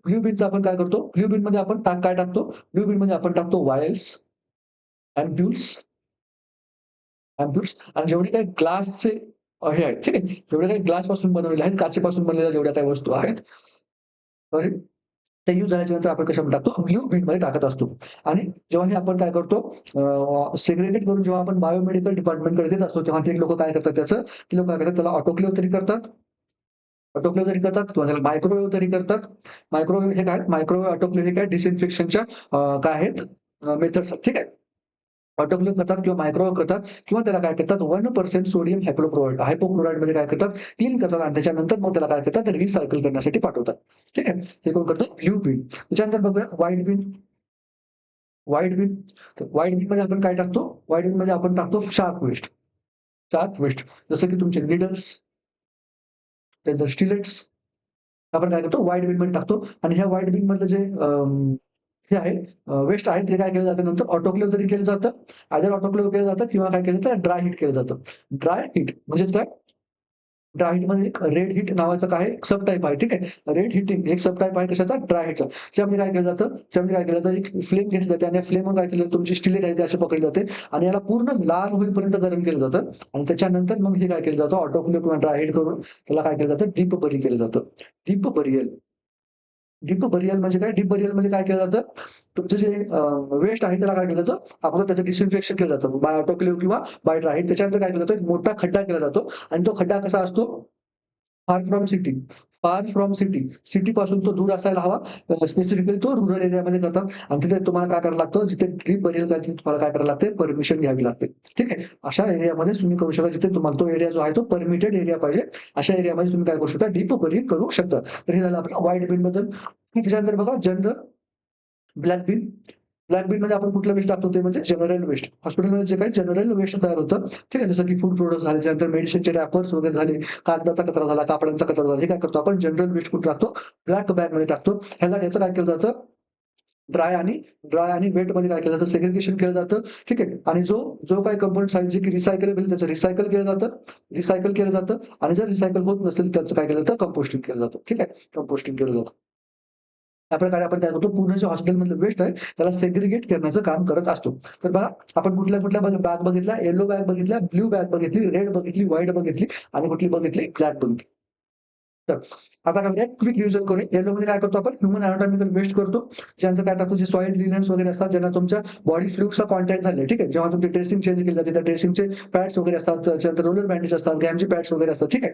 ब्लू बिनचं आपण काय करतो? ब्लू बिनमध्ये आपण काय टाकतो? ब्लू बिनमध्ये आपण टाकतो वायल्स, अँप्युल्स, अँप्युल्स आणि जेवढे काही ग्लासचे हे आहेत, ठीक आहे. जेवढे काही ग्लासपासून बनवलेले आहेत, काचेपासून बनवलेल्या जेवढ्या काही वस्तू आहेत, तर ते यूज झाल्याच्या नंतर आपण कशामध्ये टाकतो? ब्लू बिनमध्ये टाकत असतो. आणि जेव्हा हे आपण काय करतो? सेग्रिगेट करून जेव्हा आपण बायोमेडिकल डिपार्टमेंटकडे देत असतो, तेव्हा ते लोकं काय करतात त्याचं? ती लोकं काय करतात? त्याला ऑटोक्लेव्ह तरी करतात. ऑटोक्लेव्ह तरी करतात किंवा त्याला मायक्रोवेव्ह तरी करतात. मायक्रोवेव्ह हे काय? मायक्रोवेव्ह, ऑटोक्लेव्ह हे काय डिसइन्फेक्शनच्या काय आहेत? मेथड्स आहेत. ठीक आहे. ऑटोक्लेव्ह करतात किंवा मायक्रोवेव्ह करतात किंवा त्याला काय करतात 1% सोडियम हायपोक्लोराईडमध्ये काय करतात? क्लीन करतात आणि त्याच्यानंतर मग त्याला काय करतात? रिसायकल करण्यासाठी पाठवतात. ठीक आहे. हे कोण करतं? ब्लू बिन. त्याच्यानंतर बघूया व्हाईट बिन. व्हाईट बिन. तर व्हाईट बिनमध्ये आपण काय टाकतो? व्हाईट बिनमध्ये आपण टाकतो शार्प वेस्ट. शार्प वेस्ट जसं की तुमचे नीडल्स, त्यानंतर स्टिलेट्स आपण काय करतो? व्हाईट बिनमध्ये टाकतो आणि ह्या व्हाईट बिनमधलं जे हे आहे वेस्ट आहे ते काय केलं जातं नंतर ऑटोक्लेव्ह तरी केलं जातं. आयदर ऑटोक्लेव्ह केलं जातं किंवा काय केलं जातं ड्राय हीट केलं जातं. ड्राय हीट म्हणजेच काय? ड्राय हीटमध्ये एक रेड हीट नावाचा काय सब टाइप आहे. ठीक आहे. रेड हीटिंग एक सब टाइप आहे कशाचा? ड्राय हीटचा. त्याच्यामध्ये काय केलं जातं? त्याच्यामध्ये काय केलं जातं? एक फ्लेम घेतली जाते आणि फ्लेमवर काय केलं तुमची स्टिलेट आहे ती अशी पकडली जाते आणि याला पूर्ण लाल होईपर्यंत गरम केलं जातं आणि त्याच्यानंतर मग हे काय केलं जातं ऑटोक्लेव्ह किंवा ड्राय हीट करून त्याला काय केलं जातं? डीप बरी केलं जातं. Deep burial. डीप बरियल म्हणजे काय? डीप बरियलमध्ये काय केलं जातं? तुमचं जे वेस्ट आहे त्याला काय केलं जातं? अगोदर त्याचं डिसइन्फेक्शन केलं जातं. बाय ऑटोक्लेव्ह किंवा बाय ड्राय हीट. त्याच्यानंतर काय केलं जातं? एक मोठा खड्डा केला जातो आणि तो खड्डा कसा असतो? Far from city. Far from city. सिटीपासून तो दूर असायला हवा. स्पेसिफिकली तो रुरल एरियामध्ये करतात आणि तिथे तुम्हाला काय करावं लागतं? जिथे ड्रीप बरियल करायची तुम्हाला काय करावं लागते? परमिशन घ्यावी लागते. ठीक आहे. अशा एरियामध्ये तुम्ही करू शकता जिथे तुम्हाला तो एरिया जो आहे तो परमिटेड एरिया पाहिजे. अशा एरियामध्ये तुम्ही काय करू शकता? डीप बरियल करू शकता. तर हे झालं आपलं व्हाईट बिनबद्दल. त्याच्यानंतर बघा जनरल ब्लॅक बिन. ब्लॅक बिनमध्ये आपण कुठलं वेस्ट टाकतो ते म्हणजे जनरल वेस्ट. हॉस्पिटलमध्ये जे काही जनरल वेस्ट तयार होतं, ठीक आहे. जसं की फूड प्रॉडक्ट्स झाले, त्यानंतर मेडिसिनचे रॅपर्स वगैरे झाले, कागदाचा कचरा झाला, कापडांचा कचरा झाला. हे काय करतो आपण जनरल वेस्ट कुठे टाकतो? ब्लॅक बॅगमध्ये टाकतो. याचं काय केलं जातं? ड्राय आणि वेटमध्ये काय केलं जातं? सेग्रिगेशन केलं जातं. ठीक आहे. आणि जो जो काही कंपोनंट्स आहेत जे की रिसायकलेबल त्याचं रिसायकल केलं जातं. रिसायकल केलं जातं आणि जर रिसायकल होत नसेल त्याचं काय केलं जातं? कंपोस्टिंग केलं जातं. ठीक आहे. कंपोस्टिंग केलं जातं. त्याप्रकारे आपण काय करतो पूर्ण जे हॉस्पिटलमधलं वेस्ट आहे त्याला सेग्रिगेट करण्याचं काम करत असतो. तर बघा आपण कुठल्या बॅग बघितल्या, येलो बॅग बघितल्या, ब्लू बॅग बघितली, रेड बघितली, व्हाईट बघितली आणि कुठली बघितली? ब्लॅक बघितली. तर आता काय करूया क्विक रिव्हिजन करूया. येलोमध्ये काय करतो आपण? ह्यूमन एनाटॉमिकल वेस्ट करतो. त्यानंतर काय टाकतो? जे सॉइल रिलेशन्स वगैरे असतात ज्यांना तुमच्या बॉडी फ्लुइड्सचा कॉन्टॅक्ट झाले. ठीक आहे. जेव्हा तुमची ड्रेसिंग चेंज केली जाते त्या ड्रेसिंगचे पॅड्स वगैरे असतात, त्याच्यानंतर रोलर बँडेज असतात, गॅमची पॅड्स वगैरे असतात. ठीक आहे.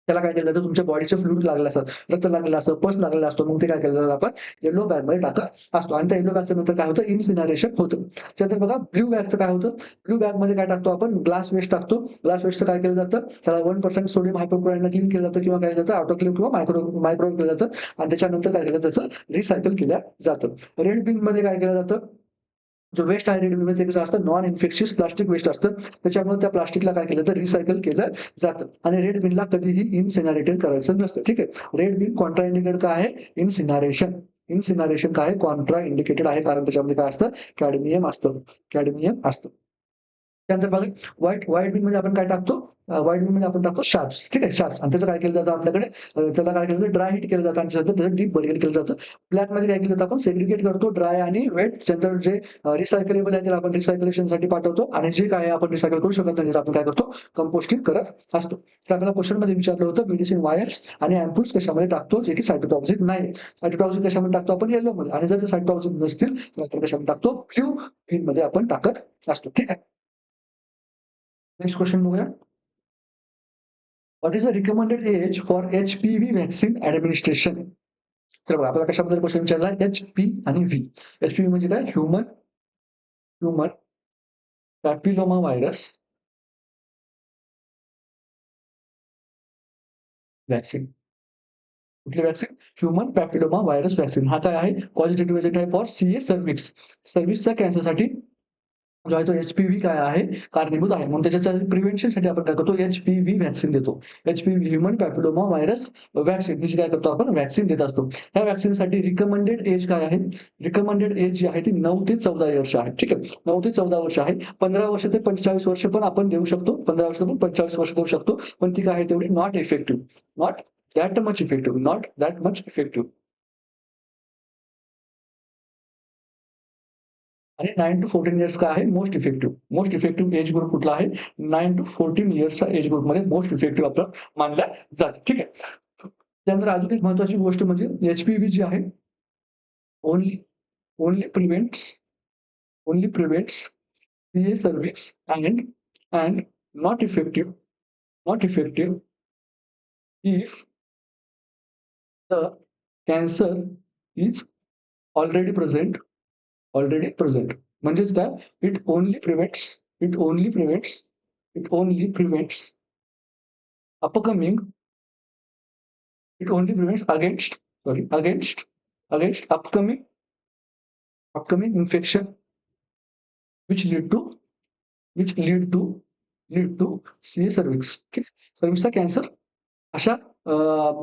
त्याला काय केलं जातं? तुमच्या बॉडीचे फ्लुइड लागलेलं असतात, रक्त लागलेलं असतं, पस लागलेला असतो. मग ते काय केलं जातं आपण येलो बॅगमध्ये टाकत असतो आणि त्या येलो बॅगच्या नंतर काय होतं? इन्सिनरेशन होतं. त्यानंतर बघा ब्लू बॅगचं काय होतं? ब्लू बॅगमध्ये काय टाकतो आपण? ग्लास वेस्ट टाकतो. ग्लास वेस्टचं काय केलं जातं? त्याला 1% सोडियम हायपोक्लोराईडनं क्लीन केलं जातं किंवा काय केलं जातं? ऑटोक्लेव्ह किंवा मायक्रोवेव्ह केलं जातं आणि त्याच्यानंतर काय केलं त्याचं रिसायकल केलं जातं. रेड बिनमध्ये काय केलं जातं? जो वेस्ट आहे रेड बिनमध्ये ते कसं असतं? नॉन इन्फेक्शियस प्लास्टिक वेस्ट असतं. त्याच्यामुळे त्या प्लास्टिकला काय केलं तर रिसायकल केलं जातं आणि रेड बिनला कधीही इन्सिनरेटेड करायचं नसतं. ठीक आहे. रेड बिन कॉन्ट्रा इंडिकेटेड काय आहे? इन्सिनरेशन. इन्सिनरेशन काय आहे? कॉन्ट्रा इंडिकेटेड आहे कारण त्याच्यामध्ये काय असतं? कॅडमियम असतं. कॅडमियम असतं. त्यानंतर बघा व्हाईट व्हाईट बिनमध्ये आपण काय टाकतो? व्हाईट बिनमध्ये आपण टाकतो शार्प्स. ठीक आहे. शार्प्स आणि त्याचं काय केलं जातं आपल्याकडे त्याला काय केलं जातं? ड्राय हीट केलं जातं आणि त्याच्यानंतर त्याचं डीप बरियल केलं जातं. ब्लॅकमध्ये काय केलं जातं? आपण सेग्रिगेट करतो ड्राय आणि वेट. त्यानंतर जे रिसायकलेबल आहे त्याला आपण रिसायकलेशनसाठी पाठवतो आणि जे काय आहे आपण रिसायकल करू शकत नाही त्याचं आपण काय करतो? कंपोस्टिंग करत असतो. तर आपल्याला क्वेश्चनमध्ये विचारलं होतं मेडिसिन वायर्स आणि अँप्यूल्स कशामध्ये टाकतो जे की सायटोटॉक्सिक नाही. सायटोटॉक्सिक कशामध्ये टाकतो आपण? येलोमध्ये आणि जर सायटोटॉक्सिक नसतील तर कशामध्ये टाकतो? ब्लू बिनमध्ये आपण टाकत असतो. ठीक आहे. नेक्स्ट क्वेश्चन बघूया. What is the recommended age for HPV vaccine administration? तर बघा आपल्याला कशाबद्दल क्वेश्चन विचारला एच-पी आणि व्ही. एच-पी-व्ही म्हणजे काय? Human human papilloma virus vaccine. कुठली vaccine? Human papilloma virus vaccine. हा काय आहे? पॉझिटिव्ह एजंट आहे फॉर सीए सर्व्हिक्स. सर्व्हिसच्या कॅन्सरसाठी जो आहे तो एच-पी-व्ही काय आहे? कारणीभूत आहे. म्हणून त्याच्यासाठी प्रिव्हेन्शनसाठी आपण काय करतो? एच-पी-व्ही व्हॅक्सिन देतो. HPV human papilloma virus vaccine ही जी काय करतो आपण व्हॅक्सिन देत असतो. ह्या व्हॅक्सिनसाठी रिकमेंडेड एज काय आहे? रिकमेंडेड एज जी आहे ती 9 ते 14 वर्ष आहे. ठीक आहे. 9 ते 14 वर्ष आहे. 15 वर्ष ते 45 वर्ष पण आपण देऊ शकतो. 15 वर्ष ते 45 वर्ष देऊ शकतो. पण ती काय आहे तेवढी not effective. Not that much effective, not that much effective. आणि 9 टू 14 इयर्स का आहे most effective. Most effective age group कुठला आहे? 9 टू 14 इयर्सचा एज ग्रुपमध्ये मोस्ट इफेक्टिव्ह आपलं मानल्या जाते. ठीक आहे. त्यानंतर अजून एक महत्त्वाची गोष्ट म्हणजे एच-पी-व्ही जी आहे only only prevents only prevents CA service and not effective if the cancer is already present already present. म्हणजेच काय? It only prevents it only prevents it only prevents upcoming it only prevents against upcoming infection which lead to which lead to CA cervix. ठीक आहे. सर्व्हिसचा कॅन्सर अशा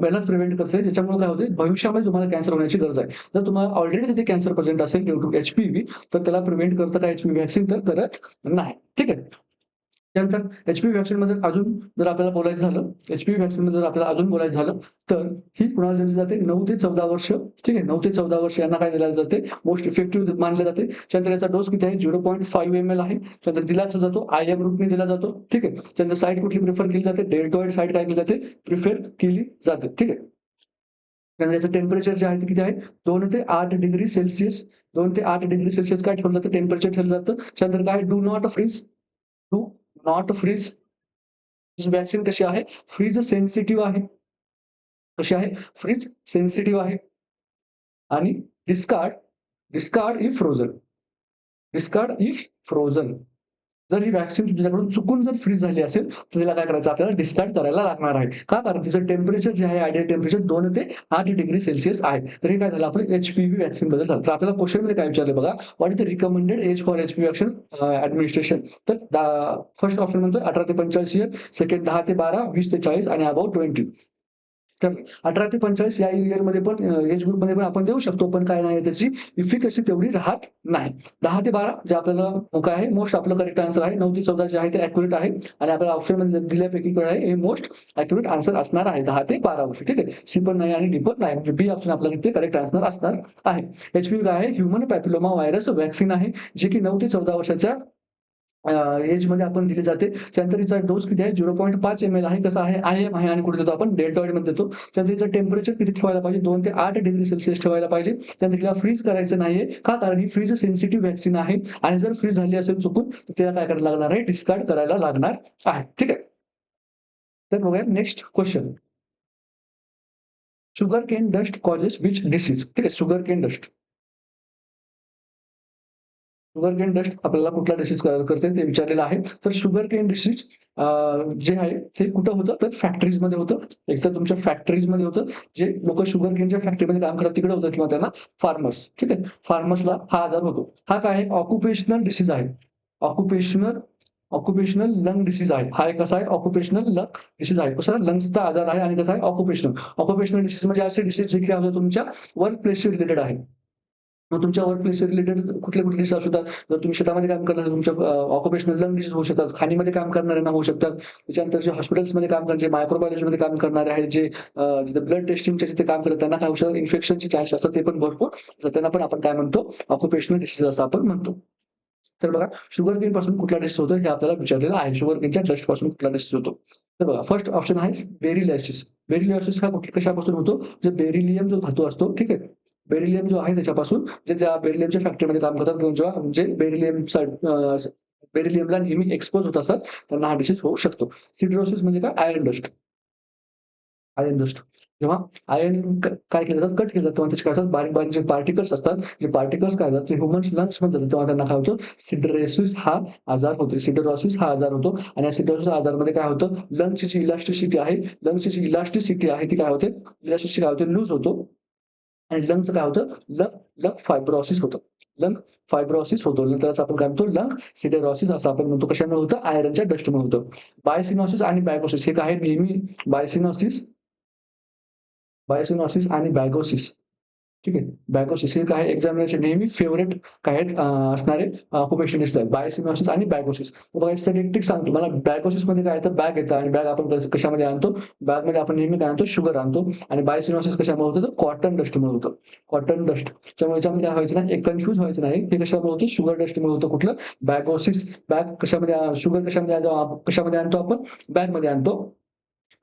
यालाच प्रिव्हेंट करते. ज्याच्यामुळे काय होते भविष्यामध्ये तुम्हाला कॅन्सर होण्याची गरज आहे. जर तुम्हाला ऑलरेडी तिथे कॅन्सर प्रेझेंट असेल ड्यू टू एच-पी-व्ही तर त्याला प्रिव्हेंट करतं का एच-पी-व्ही व्हॅक्सिन? तर करत नाही. ठीक आहे. त्यानंतर एच-पी-व्ही व्हॅक्सिनमध्ये अजून जर आपल्याला बोलायचं झालं, एच-पी-व्ही व्हॅक्सिनमध्ये जर आपल्याला अजून बोलायचं झालं, तर ही कुणाला दिली जाते? 9 ते 14 वर्ष. ठीक आहे. 9 ते 14 वर्ष यांना काय दिलं जाते? मोस्ट इफेक्टिव्ह मानले जाते. त्यानंतर याचा डोस किती आहे? 0.5 ml आहे. त्यानंतर दिला कसा जातो? आयएम ग्रुपने दिला जातो. ठीक आहे. त्यानंतर साइट कुठली प्रिफर केली जाते? डेल्टॉइड साइट काय केली जाते? प्रिफर केली जाते. ठीक आहे. त्यानंतर याचं टेम्परेचर जे आहे ते किती आहे? 2 ते 8 डिग्री सेल्सियस 2 ते 8 डिग्री सेल्सियस काय ठेवलं जातं? टेम्परेचर ठेवलं जातं. त्यानंतर काय? Do not freeze. ही व्हॅक्सिन कशी आहे? फ्रीज सेन्सिटिव्ह आहे. कशी आहे? फ्रीज सेन्सिटिव्ह आहे. आणि discard discard if frozen. Discard if frozen. जर ही व्हॅक्सिन तुझ्याकडून चुकून जर फ्रीज झाली असेल, तर तिला काय करायचं? आपल्याला डिस्कार्ड करायला लागणार आहे. का? कारण तिचं टेम्परेचर जे आहे आयडियल टेम्परेचर 2 ते 8 डिग्री सेल्सियस आहे. तर हे काय झालं? आपलं एच-पी-व्ही व्हॅक्सिन बद्दल झालं. तर आपल्याला क्वेशनमध्ये काय विचारलं बघा, what is the recommended age for HPV vaccine administration? तर फर्स्ट ऑप्शन म्हणतोय 18 ते 45 इयर, सेकंड 10 ते 12, 20 ते 40 आणि अबाउट 20. तर 18 ते 45 या इयरमध्ये पण एज ग्रुपमध्ये पण आपण देऊ शकतो. पण काय नाही त्याची इफिकसी तेवढी राहत नाही. 10 ते 12 जे आपल्याला काय आहे मोस्ट आपलं करेक्ट आन्सर आहे. 9 ते 14 जे आहे ते ॲक्युरेट आहे आणि आपल्याला ऑप्शनमध्ये दिल्यापैकी काय आहे हे मोस्ट ॲक्युरेट आन्सर असणार आहे. 10 ते 12 वर्ष. ठीक आहे. सी पण नाही आणि डी पण नाही. म्हणजे बी ऑप्शन आपल्याला इथे करेक्ट आन्सर असणार आहे. एच-पी-व्ही काय आहे? ह्युमन पॅपिलोमा व्हायरस व्हॅक्सिन आहे, जे की 9 ते 14 वर्षाच्या एजमध्ये आपण दिली जाते. त्यानंतर हिचा डोस किती आहे? 0.5 ml आहे. कसा आहे? आयएम आहे आणि कुठे देतो आपण? डेल्टॉइडमध्ये देतो. त्यानंतर हिचं टेम्परेचर किती ठेवायला पाहिजे? 2 ते 8 डिग्री सेल्सियस ठेवायला पाहिजे. त्यानंतर हिला फ्रीज करायचं नाहीये. का? कारण ही फ्रीज सेन्सिटिव्ह व्हॅक्सिन आहे आणि जर फ्रीज झाली असेल चुकून, तर तिला काय करायला लागणार आहे? डिस्कार्ड करायला लागणार आहे. ठीक आहे. तर बघूया next question. Sugar cane dust causes which disease? ठीक आहे. Sugar cane dust. Sugar cane dust आपल्याला कुठला डिसीज करते ते विचारलेलं आहे. तर शुगर केन डिसीज जे आहे ते कुठं होतं? तर फॅक्टरीजमध्ये होतं. एकतर तुमच्या फॅक्टरीजमध्ये होतं. जे लोकं शुगर केनच्या फॅक्टरीमध्ये काम करतात तिकडे होतं किंवा त्यांना फार्मर्स. ठीक आहे. फार्मर्सला हा आजार होतो. हा काय आहे? ऑक्युपेशनल डिसीज आहे. ऑक्युपेशनल ऑक्युपेशनल लंग डिसीज आहे. हा एक कसा आहे? ऑक्युपेशनल लंग डिसीज आहे. कसा? लंग्सचा आजार आहे आणि कसा आहे? ऑक्युपेशनल. ऑक्युपेशनल डिसीज म्हणजे असे डिसीज जे की आपल्या तुमच्या वर्क प्लेसशी रिलेटेड आहे. मग तुमच्या वर्क प्लेसशी रिलेटेड कुठले-कुठले डिसीज असू शकतात. जर तुम्ही शेतामध्ये काम करत असाल तुमच्या ऑक्युपेशनल लंग डिसीज होऊ शकतात. खाणीमध्ये काम करणाऱ्यांना होऊ शकतात. त्याच्यानंतर जे हॉस्पिटल्समध्ये काम करणारे, जे मायक्रोबायोलॉजीमध्ये काम करणारे आहेत, जे जिथे ब्लड टेस्टिंगच्या जिथे काम करतात त्यांना काय होऊ शकतं? इन्फेक्शनचे चान्स असतात ते पण भरपूर. तर त्यांना पण आपण काय म्हणतो? ऑक्युपेशनल डिसीज असं आपण म्हणतो. तर बघा शुगर केन पासून कुठला डिसीज होतो हे आपल्याला विचारलेलं आहे. शुगर केनच्या डस्ट पासून कुठला डिसीज होतो? तर बघा फर्स्ट ऑप्शन आहे बेरिलियासिस. बेरिलियासिस हा कशापासून होतो? जे बेरिलियम जो धातू असतो, ठीक आहे. बेरिलियम जो आहे त्याच्यापासून जे त्या बेरिलियमच्या फॅक्टरीमध्ये काम करतात किंवा जेव्हा जे बेरिलियमला नेहमी एक्सपोज होत असतात, त्यांना हा डिसीज होऊ शकतो. सिडरोसिस म्हणजे काय? Iron dust. Iron dust. जेव्हा आयर्न काय केलं जातं? कट केलं जातं तेव्हा त्याचे काय असतात? बारीक-बारीक जे पार्टिकल्स असतात, जे पार्टिकल्स काय होतात? ते ह्युमन लंग्समध्ये जातात तेव्हा त्यांना काय होतं? सिडरोसिस हा आजार होतो. सिडरोसिस हा आजार होतो आणि या सिडरोसिस आजारमध्ये काय होतं? लंग्सची जी इलॅस्टिसिटी आहे, लंग्सची जी इलॅस्टिसिटी आहे ती काय होते? इलॅस्टिसिटी काय होते? लूज होतो आणि लंगचं काय होतं? लंग लंग फायब्रोसिस होतं. लंग फायब्रोसिस होतो. त्यालाच आपण काय म्हणतो? लंग सिडरोसिस असं आपण म्हणतो. कशामुळे होतं? आयर्नच्या डस्टमुळे होतं. बायसिनोसिस आणि बॅगोसिस हे काय आहे? नेहमी बायसिनोसिस बायसिनोसिस आणि बॅगोसिस ठीक आहे. बॅगोसिस हे काय एक्झामिनरचे नेहमी फेव्हरेट काय आहेत असणारे ऑक्युपेशनिस्ट आहेत. बायोसिनोसिस आणि बॅगोसिस. बघा याच्यासाठी एक ट्रिक सांगतो. मला बॅगोसिसमध्ये काय येतं, बॅग येतं आणि बॅग आपण कशामध्ये आणतो? बॅगमध्ये आपण नेहमी काय आणतो? शुगर आणतो आणि बायोसिनोसिस कशामुळे होतं? तर कॉटन डस्टमुळे होतं. Cotton dust. त्यामुळे याच्यामध्ये काय व्हायचं नाही, एक कन्फ्यूज व्हायचं नाही. हे कशामुळे होतं? शुगर डस्टमुळे होतं. कुठलं? बॅगोसिस. बॅग कशामध्ये शुगर कशामध्ये आणतो आपण? बॅगमध्ये आणतो.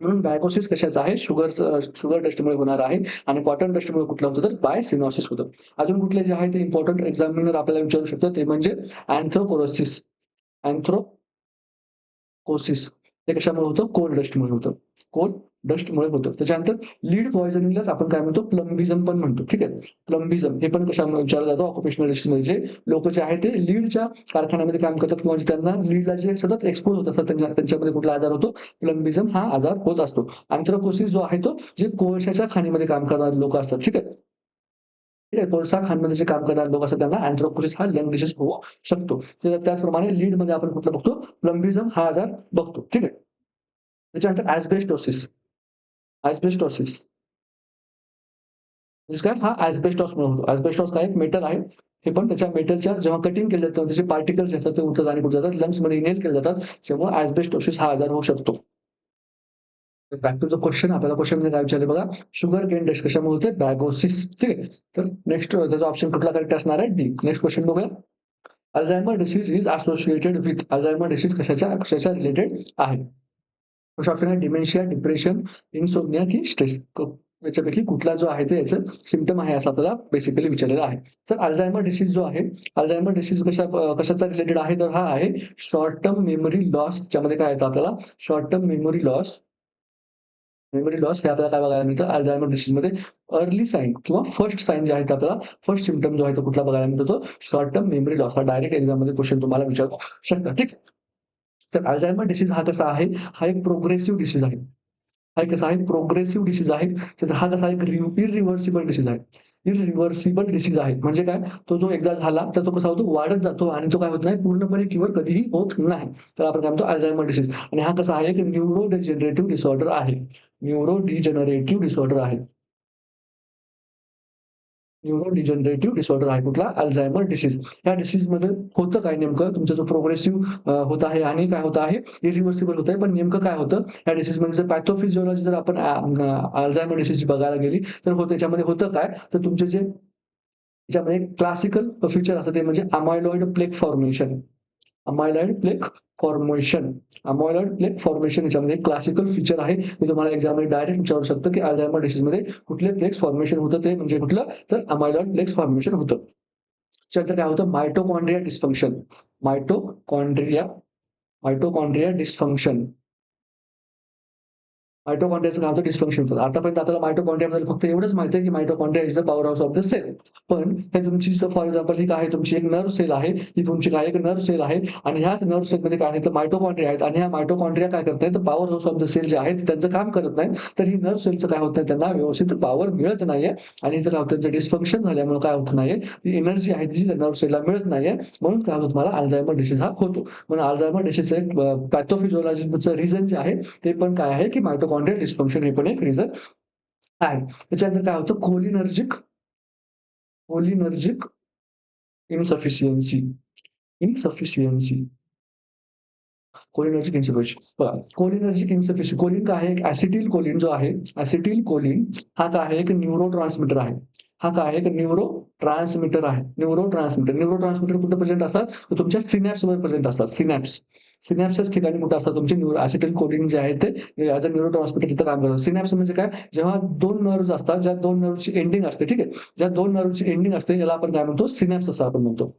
म्हणून डायग्नोसिस कशाचं आहे? शुगर डस्टमुळे होणार आहे आणि कॉटन डस्टमुळे कुठलं होतं? तर बायसिनोसिस होतं. अजून कुठले जे आहे ते इम्पोर्टंट एक्झामिनर आपल्याला विचारू शकतो ते म्हणजे अँथ्रोपोरोसिस. अँथ्रोकोसिस हे कशामुळे होतं? कोल डस्टमुळे होतं. कोल डस्टमुळे होतं. त्याच्यानंतर लीड पॉइझनिंगलाच आपण काय म्हणतो? प्लंबिझम पण म्हणतो. ठीक आहे. प्लंबिझम हे पण कशामुळे विचारलं जातं? ऑक्युपेशनल डिसीजमध्ये जे लोक जे आहेत ते लीडच्या कारखान्यामध्ये काम करतात किंवा त्यांना लीडला जे सतत एक्सपोज होत असतात त्यांच्यामध्ये कुठला आजार होतो? प्लंबिझम हा आजार होत असतो. अँथ्रोकोसिस जो आहे तो जे कोळशाच्या खाणीमध्ये काम करणारे लोक असतात. ठीक आहे. ठीक आहे. कोळसा खाणमध्ये जे काम करणारे लोक असतात त्यांना अँथ्रोकोसिस हा लंग डिसीज होऊ शकतो. त्याचप्रमाणे लीडमध्ये आपण कुठलं बघतो? प्लंबिझम हा आजार बघतो. ठीक आहे. त्याच्यानंतर ॲस्बेस्टोसिस. ॲस्बेस्टोसिस म्हणजे काय? हा ॲस्बेस्टॉसमुळे होतो. ॲस्बेस्टॉस काय एक मेटल आहे. हे पण त्याच्या मेटलच्या जेव्हा कटिंग केलं जातं त्याचे पार्टिकल्स असतात ते उडतात आणि कुठे जातात? लंग्समध्ये इनहेल केले जातात. त्यामुळे ॲस्बेस्टोसिस हा आजार होऊ शकतो. बॅक टू द क्वेश्चन आपल्याला क्वेश्चनमध्ये काय विचारले बघा? शुगर केन डिश कशामुळे होते? बॅगोसिस. ठीक आहे. तर नेक्स्ट त्याचा ऑप्शन कुठला करेक्ट असणार आहे? डी. नेक्स्ट क्वेश्चन बघूया. Alzheimer disease is associated with Alzheimer disease कशाच्या रिलेटेड आहे? फर्स्ट ऑप्शन आहे डिमेन्शिया, डिप्रेशन, इन्सोम्निया की स्ट्रेस. याच्यापैकी कुठला जो आहे ते याचं सिम्प्टम आहे असं आपल्याला बेसिकली विचारलेलं आहे. तर अल्झायमर डिसीज जो आहे, अल्झायमर डिसीज कशाचा रिलेटेड आहे? तर हा आहे शॉर्ट टर्म मेमरी लॉस. ज्यामध्ये काय येतं आपल्याला? शॉर्ट टर्म मेमरी लॉस हे आपल्याला काय बघायला मिळतं? अल्झायमर डिसीजमध्ये अर्ली साइन किंवा फर्स्ट साइन जे आहेत आपल्याला फर्स्ट सिम्प्टम जो आहे तो कुठला बघायला मिळतो? तो शॉर्ट टर्म मेमरी लॉस. हा डायरेक्ट एक्झाममध्ये क्वेश्चन तुम्हाला विचारू शकतात. ठीक आहे. तर अल्झायमर डिसीज हा कसा आहे? हा एक प्रोग्रेसिव्ह डिसीज आहे. हा एक कसा आहे? प्रोग्रेसिव्ह डिसीज आहे. तर हा कसा एक इरिव्हर्सिबल डिसीज आहे. इरिव्हर्सिबल डिसीज आहे. म्हणजे काय? तो जो एकदा झाला तर तो कसा होतो? वाढत जातो आणि तो काय होत नाही? पूर्णपणे क्युअर कधीही होत नाही. तर आपण काय म्हणतो? अल्झायमर डिसीज आणि हा कसा आहे? एक न्यूरोडिजनरेटिव्ह डिसऑर्डर आहे. न्यूरोडिजनरेटिव्ह डिसऑर्डर आहे. न्यूरोडिजनरेटिव्ह डिसऑर्डर आहे कुठला? Alzheimer disease. या डिसीजमध्ये होतं काय नेमकं? तुमचा जो प्रोग्रेसिव्ह होत आहे आणि काय होत आहे? इरिव्हर्सिबल होत आहे. पण नेमकं काय होतं? या डिसीजमध्ये जर पॅथोफिजिओलॉजी जर आपण अल्झायमर डिसीज बघायला गेली तर त्याच्यामध्ये होतं काय? तर तुमचे जे त्याच्यामध्ये क्लासिकल फीचर असतं ते म्हणजे amyloid plaque formation. Amyloid plaque formation. Amyloid plaque formation याच्यामध्ये क्लासिकल फीचर आहे. मी तुम्हाला एक्झाममध्ये डायरेक्ट विचारू शकतो, की अल्झायमर डिसीजमध्ये कुठले प्लेक्स फॉर्मेशन होतं ते म्हणजे कुठलं? तर अमायलॉइड प्लेक्स फॉर्मेशन होतं. त्याच्यानंतर काय होतं? Mitochondria dysfunction. Mitochondria mitochondria dysfunction. मायटोकॉन्ड्रियाचं काय होतं? डिस्फंक्शन होतं. आतापर्यंत आपल्याला मायटोकॉन्ड्रियाबद्दल फक्त एवढंच माहिती आहे, की mitochondria is the power house of the cell. पण हे तुमची फॉर एक्झाम्पल ही काय आहे? तुमची एक नर्व्ह सेल आहे. ही तुमची काय एक नर्व्ह सेल आहे आणि ह्याच नर्व्ह सेलमध्ये काय आहे? तर मायटोकॉन्ड्रिया आहेत आणि ह्या मायटोकॉन्ड्रिया काय करत नाहीत? तर power house of the cell जे आहे त्यांचं काम करत नाहीत. तर ही नर्व्ह सेलचं काय होत नाही? त्यांना व्यवस्थित पॉवर मिळत नाहीये आणि इथं काय होतं? त्यांचं डिस्फंक्शन झाल्यामुळे काय होत नाहीये? ती एनर्जी आहे जी नर्व्ह सेलला मिळत नाहीये. म्हणून काय होतं? तुम्हाला अल्झायमर डिसीज हा होतो. म्हणून अल्झायमर डिसीजचं एक पॅथोफिजिओलॉजीचं रिझन जे आहे ते पण काय आहे? की मायटोकॉन्ड्रियल डिस्फंक्शन हे पण एक रिझन आहे. त्याच्यानंतर काय होतं? कोलिनर्जिक इन्सफिशियन्सी. इन्सफिशियन्सी. कोलिनर्जिक इन्सफिशियन्सी. बघा, कोलिनर्जिक इन्सफिशियन्सी कोलिन काय आहे? एक ॲसिटिल कोलिन जो आहे, ॲसिटिल कोलिन हा काय आहे? एक न्यूरोट्रान्समीटर आहे. हा काय आहे? एक न्यूरोट्रान्समीटर आहे. न्यूरोट्रान्समीटर कुठे प्रेझेंट असतात? तर तुमच्या सिनॅप्सवर प्रेझेंट असतात. सिनॅप्सच्याच ठिकाणी कुठे असतात तुमचे ॲसिटिल कोलिन जे आहे ते ॲज अ न्यूरोट्रान्समीटर तिथं काम करतात. सिनॅप्स म्हणजे काय? जेव्हा 2 नर्व्हज असतात, ज्या 2 नर्व्हची एंडिंग असते, ठीक आहे. ज्या 2 नर्व्हची एंडिंग असते याला आपण काय म्हणतो? सिनॅप्स असं आपण म्हणतो.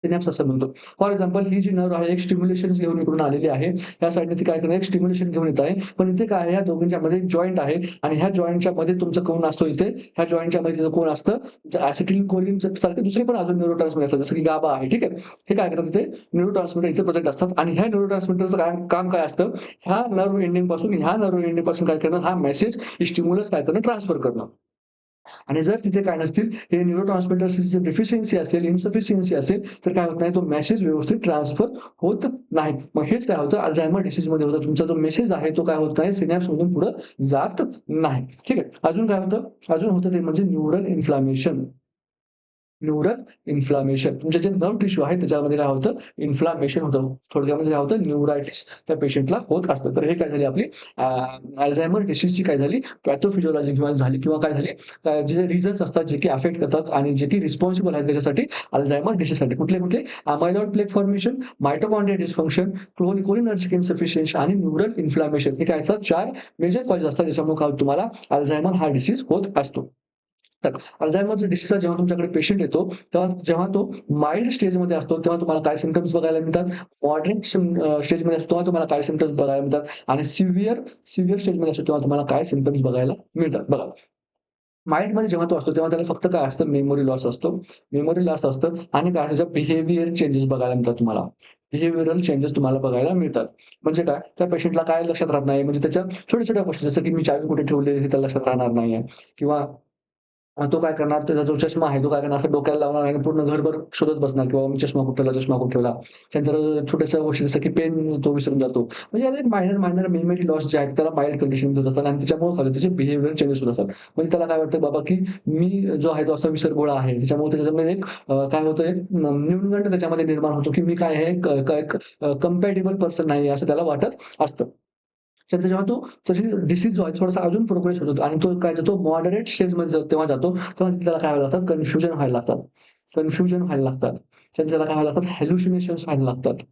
सिनॅप्स असं म्हणतो. फॉर एक्झाम्पल ही जी नर्व्ह आहे एक स्टिम्युलेशन्स घेऊन इकडून आलेली आहे. या साइडने ती काय करणार एक स्टिम्युलेशन घेऊन येत आहे. पण इथे काय आहे या दोघांच्यामध्ये एक जॉइंट आहे आणि ह्या जॉइंटच्या मध्ये तुमचं कोण असतो इथे? ह्या जॉइंटच्या मध्ये कोण असतं? ॲसिटिल्कोलीन सारखे दुसरे पण अजून न्यूरोट्रान्समीटर असतात जसं की गाबा आहे. ठीक आहे. हे काय करतात इथे न्यूरोट्रान्समीटर इथे प्रेझेंट असतात आणि ह्या न्यूरोट्रान्समीटरचं काम काय असतं? ह्या नर्व्ह एंडिंग पासून ह्या नर्व्ह एंडिंग पासून काय करणं हा मेसेज स्टिम्युलस काय करणं ट्रान्सफर करणं. आणि जर तिथे काय नसतील, हे न्यूरोट्रान्समीटर्सची डेफिशियन्सी असेल, इन्सफिशियन्सी असेल, तर काय होत नाही, तो मेसेज व्यवस्थित ट्रान्सफर होत नाही. मग हेच काय होतं अल्झायमर डिसीजमध्ये होतं. तुमचा जो मेसेज आहे तो काय होत नाही, सिनॅप्समधून पुढे जात नाही. ठीक आहे. अजून काय होतं? अजून होतं ते म्हणजे न्यूरल इन्फ्लामेशन. Neural inflammation. तुमचे जे नर्व्ह टिश्यू आहे त्याच्यामध्ये काय होतं? इन्फ्लामेशन होतं. थोडक्यामध्ये काय होतं? न्यूरायटिस त्या पेशंटला होत असतं. तर हे काय झाली आपली अल्झायमर डिसीजची काय झाली पॅथोफिजिओलॉजी किंवा झाली किंवा काय झाली जे रिझन्स असतात जे की अफेक्ट करतात आणि जे की रिस्पॉन्सिबल आहेत त्याच्यासाठी अल्झायमर डिसीजसाठी. कुठले? Amyloid plaque formation, mitochondria dysfunction, cholinergic insufficiency आणि न्यूरल इन्फ्लामेशन. हे काय असतात 4 मेजर कॉजेस असतात ज्याच्यामुळे काय तुम्हाला अल्झायमर हा डिसीज होत असतो. तर अल्झायमरचा डिसीजचा जेव्हा तुमच्याकडे पेशंट येतो, तेव्हा जेव्हा तो माईल्ड स्टेजमध्ये असतो, तेव्हा तुम्हाला काय सिम्प्टम्स बघायला मिळतात. मॉडरेट स्टेजमध्ये असतो, तेव्हा तुम्हाला काय सिम्प्टम्स बघायला मिळतात आणि सिव्हिअर स्टेजमध्ये असतो, तेव्हा तुम्हाला काय सिम्प्टम्स बघायला मिळतात. बघा, माइल्डमध्ये जेव्हा तो असतो, तेव्हा त्याला फक्त काय असतं, मेमरी लॉस असतो. मेमरी लॉस असतं आणि काय त्याच्या बिहेवियर चेंजेस बघायला मिळतात तुम्हाला. बिहेवियरल चेंजेस तुम्हाला बघायला मिळतात. म्हणजे काय, त्या पेशंटला काय लक्षात राहत नाही, म्हणजे त्याच्या छोट्या-छोट्या गोष्टी जसं की मी चावी कुठे ठेवली हे त्याला लक्षात राहणार नाहीये किंवा तो काय करणार, त्याचा जो चष्मा आहे, तो काय करणार, असं डोक्याला लावणार आणि पूर्ण घरभर शोधत बसणार, की बाबा मी चष्मा कुठे ठेवला, चष्मा कुठे ठेवला. त्यानंतर छोट्याशा गोष्टी जसं की पेन तो विसरून जातो. म्हणजे याला एक मायनर मेमरी लॉस जे आहे त्याला माईल्ड कंडिशन होत असतात आणि त्याच्यामुळे काय होतं, त्याचे बिहेवियर चेंजेस होत असतात. म्हणजे त्याला काय वाटतं बाबा, की मी जो आहे तो असा विसरगोळा आहे. त्याच्यामुळे त्याच्यामध्ये एक काय होतं, एक न्यूनगंड त्याच्यामध्ये निर्माण होतो, की मी काय आहे, एक कंपॅटिबल पर्सन नाही असं त्याला वाटत असतं. तर जेव्हा तो त्याची डिसीज जो आहे थोडासा अजून प्रोग्रेस होतो आणि तो काय जातो मॉडरेट स्टेजमध्ये तेव्हा जातो, तेव्हा त्याला काय व्हायला लागतात, कन्फ्युजन व्हायला लागतात. कन्फ्युजन व्हायला लागतात. त्यानंतर त्याला काय व्हायला लागतात, हॅल्युसिनेशन्स व्हायला लागतात.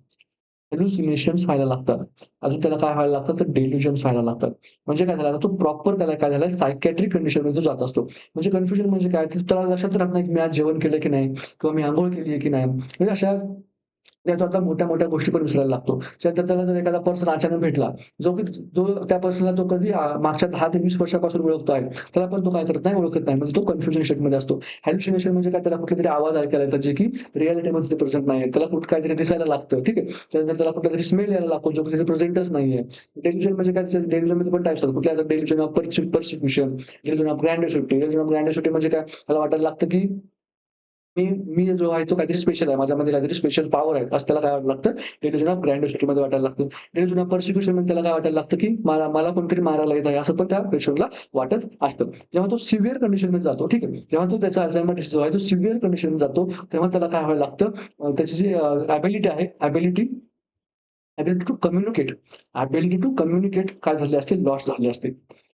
हॅल्युसिनेशन्स व्हायला लागतात. अजून त्याला काय व्हायला लागतं, तर डेल्युजन्स व्हायला लागतात. म्हणजे काय झालं, तो प्रॉपर त्याला काय झालंय सायकियाट्रिक कंडिशनमध्ये तो जात असतो. म्हणजे कन्फ्युजन म्हणजे काय, तर त्याला लक्षात राहत नाही, की मी आज जेवण केलं की नाही किंवा मी अंघोळ केली आहे की नाही. म्हणजे अशा त्यात आता मोठ्या-मोठ्या गोष्टी पण विसरायला लागतो. त्यानंतर त्याला जर एखादा पर्सन अचानक भेटला, जो त्या पर्सनला तो कधी मागच्या 10 ते 20 वर्षापासून ओळखतो आहे. त्याला पण तो काय करत नाही, ओळखत नाही. म्हणजे तो कन्फ्युजन स्टेटमध्ये असतो. हॅल्युसिनेशन म्हणजे काय, त्याला कुठलेतरी आवाज ऐकायला येतात, जे की रिअॅलिटीमध्ये प्रेझेंट नाहीये. त्याला काहीतरी दिसायला लागतं, ठीक आहे. त्यानंतर त्याला कुठलातरी स्मेल यायला लागतो, जो कधी प्रेझेंटच नाहीये. डेल्युजन म्हणजे काय, डेल्युजनमध्ये पण टाइप्स असतात. कुठल्या डेल्युजन ऑफ पर्सिक्युशन, डेल्युजन ऑफ ग्रँडिओसिटी. डेल्युजन ऑफ ग्रँडिओसिटी म्हणजे काय, त्याला वाटायला लागतं, की मी मी जो आहे तो काहीतरी स्पेशल आहे. माझ्यामध्ये काहीतरी स्पेशल पॉवर आहे. असं त्याला काय वाटायला लागतं, डेल्युजन ऑफ ग्रँडिओसिटीमध्ये वाटायला लागतं. डेल्युजन ऑफ पर्सिक्युशनमध्ये त्याला काय वाटायला लागतं, की मला मला कोणतरी मारायला येत आहे, असं पण त्या पेशंटला वाटत असतं. जेव्हा तो सिव्हिअर कंडिशनमध्ये जातो, ठीक आहे. जेव्हा तो त्याचा अल्झायमर डिसीज जो आहे तो सिव्हिअर कंडिशनमध्ये जातो, तेव्हा त्याला काय व्हायला लागतं, त्याची जी एबिलिटी आहे, एबिलिटी टू कम्युनिकेट काय झाली असते, लॉस झाली असते.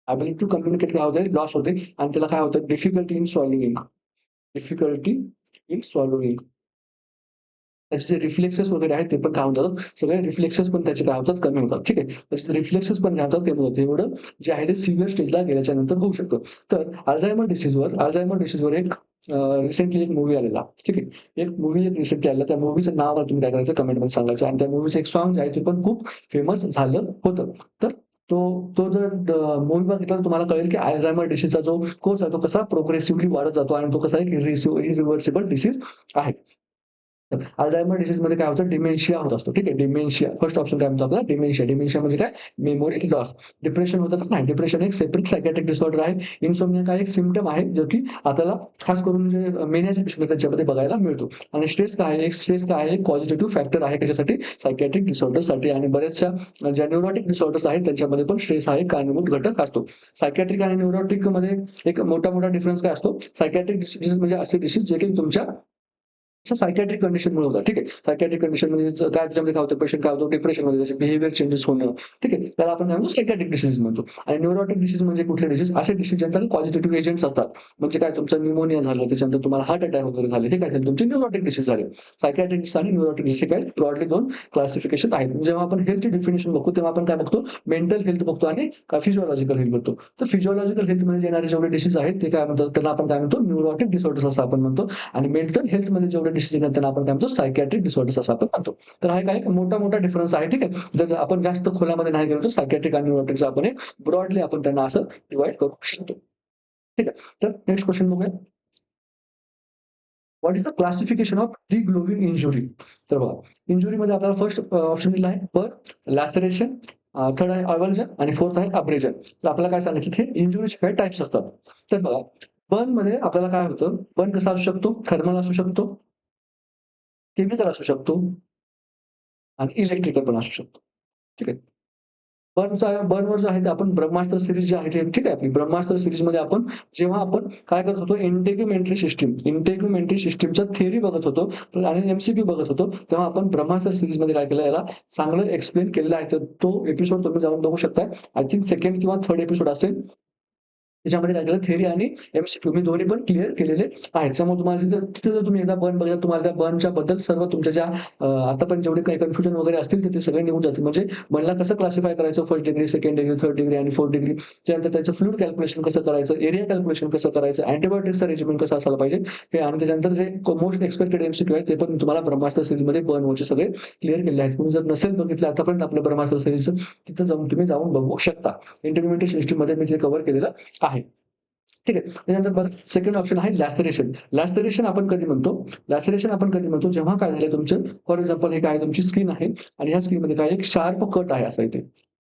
एबिलिटी टू कम्युनिकेट काय होते, लॉस होते आणि त्याला काय होतं, डिफिकल्टी इन स्वॉलोइंग. त्याचे जे रिफ्लेक्सेस वगैरे आहेत ते पण काय होऊन सगळे रिफ्लेक्सेस पण त्याचे काय होतात, कमी होतात. ठीक आहे. त्याचे रिफ्लेक्सेस पण काय होतात, कमी होतात. एवढं जे आहे ते सिव्हिअर स्टेजला गेल्याच्या नंतर होऊ शकतं. तर अल्झायमर डिसीजवर एक रिसेंटली एक मूव्ही आलेला. ठीक आहे. एक रिसेंटली आलेला. त्या मूव्हीचं नाव तुम्ही काय करायचं कमेंटमध्ये सांगायचं आणि त्या मूव्हीचं एक सॉन्ग आहे ते पण खूप फेमस झालं होतं. तर तो तो जर मूव्ही बघितला तर तुम्हाला कळेल की अल्झायमर डिसीजचा जो कोर्स आहे तो कसा प्रोग्रेसिव्हली वाढत जातो आणि तो कसा एक इरिव्हर्सिबल डिसीज आहे. अल्झायमर डिसीजमध्ये काय होतं, डिमेन्शिया होत असतो. ठीक आहे. डिमेन्शिया फर्स्ट ऑप्शन काय म्हणतो आपला, डिमेन्शिया. डिमेन्शिया म्हणजे काय, मेमरी लॉस. डिप्रेशन होतं का, नाही. डिप्रेशन एक सेपरेट सायकियाट्रिक डिसऑर्डर आहे. इन्सोम्निया हा एक सिम्प्टम आहे जो की आपल्याला खास करून जे मेनियाचे पेशंट त्याच्यामध्ये बघायला मिळतो. आणि स्ट्रेस काय आहे, एक पॉझिटिव्ह फॅक्टर आहे कशासाठी, सायकियाट्रिक डिसऑर्डरसाठी आणि बऱ्याचशा ज्या न्यूरोटिक डिसऑर्डर्स आहेत त्यांच्यामध्ये पण स्ट्रेस हा एक कारणीभूत घटक असतो. सायकियाट्रिक आणि न्यूरोटिकमध्ये एक मोठा डिफरन्स काय असतो, सायकियाट्रिक डिसीज म्हणजे असे डिसीज जे की तुमच्या सायकियाट्रिक कंडिशनमुळे होतात. ठीक आहे. सायकियाट्रिक कंडिशन म्हणजे काय त्याच्यामध्ये काय होतं, पेशंट काय होतो डिप्रेशनमध्ये त्याचे बिहेवियर चेंजेस होणं. ठीक आहे. त्याला आपण काय म्हणतो सायकियाट्रिक डिसीज म्हणतो. आणि न्यूरोटिक डिसीज म्हणजे कुठले डिसीज, असे डिसीज ज्यांचा पॉझिटिव्ह एजंट्स असतात. म्हणजे काय तुमचं न्यूमोनिया झालं, त्याच्यानंतर तुम्हाला हार्ट अटॅक वगैरे झाले. हे काय झाले तुमचे न्यूरोटिक डिसीज झाले. सायकियाट्रिक डिसीज आणि न्यूरोटिक डिसीज काय ब्रॉडली 2 क्लासिफिकेशन आहेत. जेव्हा आपण हेल्थची डेफिनिशन बघतो तेव्हा आपण काय बघतो, मेंटल हेल्थ बघतो आणि फिजिओलॉजिकल हेल्थ बघतो. तर फिजिओलॉजिकल हेल्थमध्ये येणारे जेवढे डिसीज आहेत ते काय म्हणतात, त्याला आपण काय म्हणतो न्यूरोटिक डिसऑर्डर्स असं आपण म्हणतो. आणि मेंटल हेल्थमध्ये जेवढे डिसीज आहेत त्यांना आपण काय म्हणतो सायकियाट्रिक डिसऑर्डर्स असं आपण म्हणतो. तर हा काय मोठा डिफरन्स आहे. ठीक आहे. जर आपण जास्त खोलामध्ये नाही गेलो तर सायकियाट्रिक आणि न्यूरोटिक्स आपण एक ब्रॉडली आपण त्यांना असं डिव्हाईड करू शकतो. ठीक आहे. तर नेक्स्ट क्वेश्चन बघूया. What is the classification of degloving injury? तर बघा, इंजुरीमध्ये आपल्याला फर्स्ट ऑप्शन दिला आहे बर्न, लॅसरेशन, थर्ड आहे अव्हर्जन आणि फोर्थ आहे अब्रेजन. तर आपल्याला काय सांगायचं, हे इंजुरीचे काही टाइप्स असतात. तर बघा, बर्नमध्ये आपल्याला काय होतं, बर्न कसा असू शकतो? थर्मल असू शकतो, केमिकल असू शकतो आणि इलेक्ट्रिकल पण असू शकतो. ठीक आहे. बर्नवर जो आहे ते आपण ब्रह्मास्त्र सीरीज जी आहे ती ठीक आहे आपली. ब्रह्मास्त्र सीरीजमध्ये आपण जेव्हा आपण काय करत होतो इंटिग्युमेंटरी सिस्टमच्या थिअरी बघत होतो आणि एम-सी-क्यू बघत होतो, तेव्हा आपण ब्रह्मास्त्र सीरीजमध्ये काय केलं याला चांगलं एक्सप्लेन केलेलं आहे. तर तो एपिसोड तुम्ही जाऊन बघू शकता. आय थिंक 2nd किंवा 3rd एपिसोड असेल. त्याच्यामध्ये काय केलं थिअरी आणि एम-सी-क्यू मी दोन्ही पण क्लिअर केलेले आहेत. त्यामुळे तुम्हाला तिथे जर तुम्ही एकदा बर्न बघितला तुम्हाला त्या बर्नच्या बद्दल सर्व तुमच्या ज्या आतापर्यंत जेवढे काही कन्फ्युजन वगैरे असतील तर ते सगळे निघून जातील. म्हणजे बर्नला कसं क्लासिफाय करायचं first degree, second degree, third degree आणि फोर्थ डिग्री. त्यानंतर त्याचं फ्लुइड कॅल्क्युलेशन कसं करायचं, एरिया कॅल्क्युलेशन कसं करायचं, अँटिबायोटिक्सचा रेजिमेंट कसा असायला पाहिजे हे आणि त्याच्यानंतर जे मोस्ट एक्सपेक्टेड एम-सी-क्यू आहे ते पण मी तुम्हाला ब्रह्मास्त्र सीरीजमध्ये बर्नवरचे सगळे क्लिअर केलेले आहेत. तुम्ही जर नसेल बघितलं आतापर्यंत आपलं ब्रह्मास्त्र सीरीजचं तिथं तुम्ही जाऊन बघू शकता. इंटिग्युमेंटरी सिस्टममध्ये मी ते कव्हर केलेलं आहे. ठीक आहे. त्यानंतर बघा सेकंड ऑप्शन आहे लॅसरेशन. लॅसरेशन आपण कधी म्हणतो? लॅसरेशन आपण कधी म्हणतो? जेव्हा काय झालं तुमचं फॉर एक्झाम्पल हे काय तुमची स्किन आहे आणि ह्या स्किनमध्ये काय एक शार्प कट आहे असा इथे.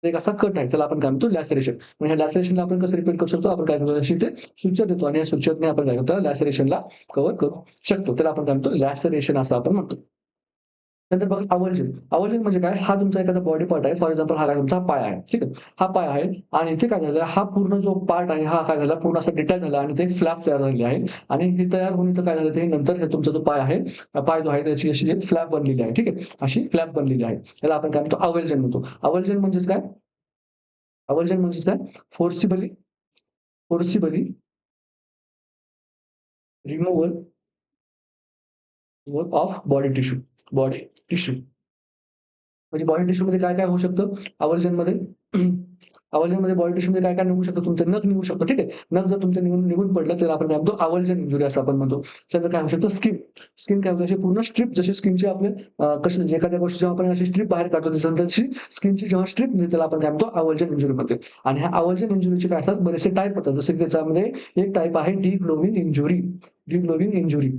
एक असा कट आहे त्याला आपण काय म्हणतो लॅसरेशन. मग ह्या लॅसरेशनला आपण कसं रिपेअर करू शकतो? आपण काय करतो अशी ते सुचर देतो आणि या सुचरने आपण काय करतो लॅसरेशनला कव्हर करू शकतो. त्याला आपण काय म्हणतो लॅसरेशन असं आपण म्हणतो. नंतर बघा आवर्जन. आवर्जन म्हणजे काय? हा तुमचा एखादा बॉडी पार्ट आहे. फॉर एक्झाम्पल हा काय तुमचा पाय आहे. ठीक आहे. हा पाय आहे आणि इथे काय झालं हा पूर्ण जो पार्ट आहे हा काय झाला पूर्ण असा डिटॅच झाला आणि ते फ्लॅप तयार झालेली आहे आणि हे तयार होऊन इथं काय झालं ते नंतर हे तुमचा जो पाय आहे, पाय जो आहे त्याची अशी फ्लॅप बनलेली आहे. ठीक आहे. अशी फ्लॅप बनलेली आहे. त्याला आपण काय म्हणतो आवर्जन म्हणतो. आवर्जन म्हणजेच काय? आवर्जन म्हणजेच काय? Forcibly forcibly removal of body tissue. Body tissue. म्हणजे बॉडी टिश्यूमध्ये काय-काय होऊ शकतं? आवर्जनमध्ये आवर्जनमध्ये बॉडी टिश्यूमध्ये काय-काय निघू शकतं? तुमचं नख निघू शकतं, ठीक आहे. नख जर तुमचं निघून निघून पडलं, त्याला आपण काय म्हणतो? आवर्जन इंजुरी असं आपण म्हणतो. त्यानंतर काय होऊ शकतं? स्किन. स्किन काय होतं? अशी पूर्ण स्ट्रिप जशी स्किनची आपले कशी एखाद्या गोष्टी जेव्हा आपण अशी स्ट्रिप बाहेर काढतो, त्याच्यानंतर अशी स्किनची जेव्हा स्ट्रिप निघते, त्याला आपण काय म्हणतो? आवर्जन इंजुरी म्हणतो. आणि ह्या आवर्जन इंजुरीचे काय असतात? बरेचसे टाइप होतात. जसं की त्याच्यामध्ये एक टाइप आहे डिग्लोविंग इंजुरी. डिग्लोविंग इंजुरी.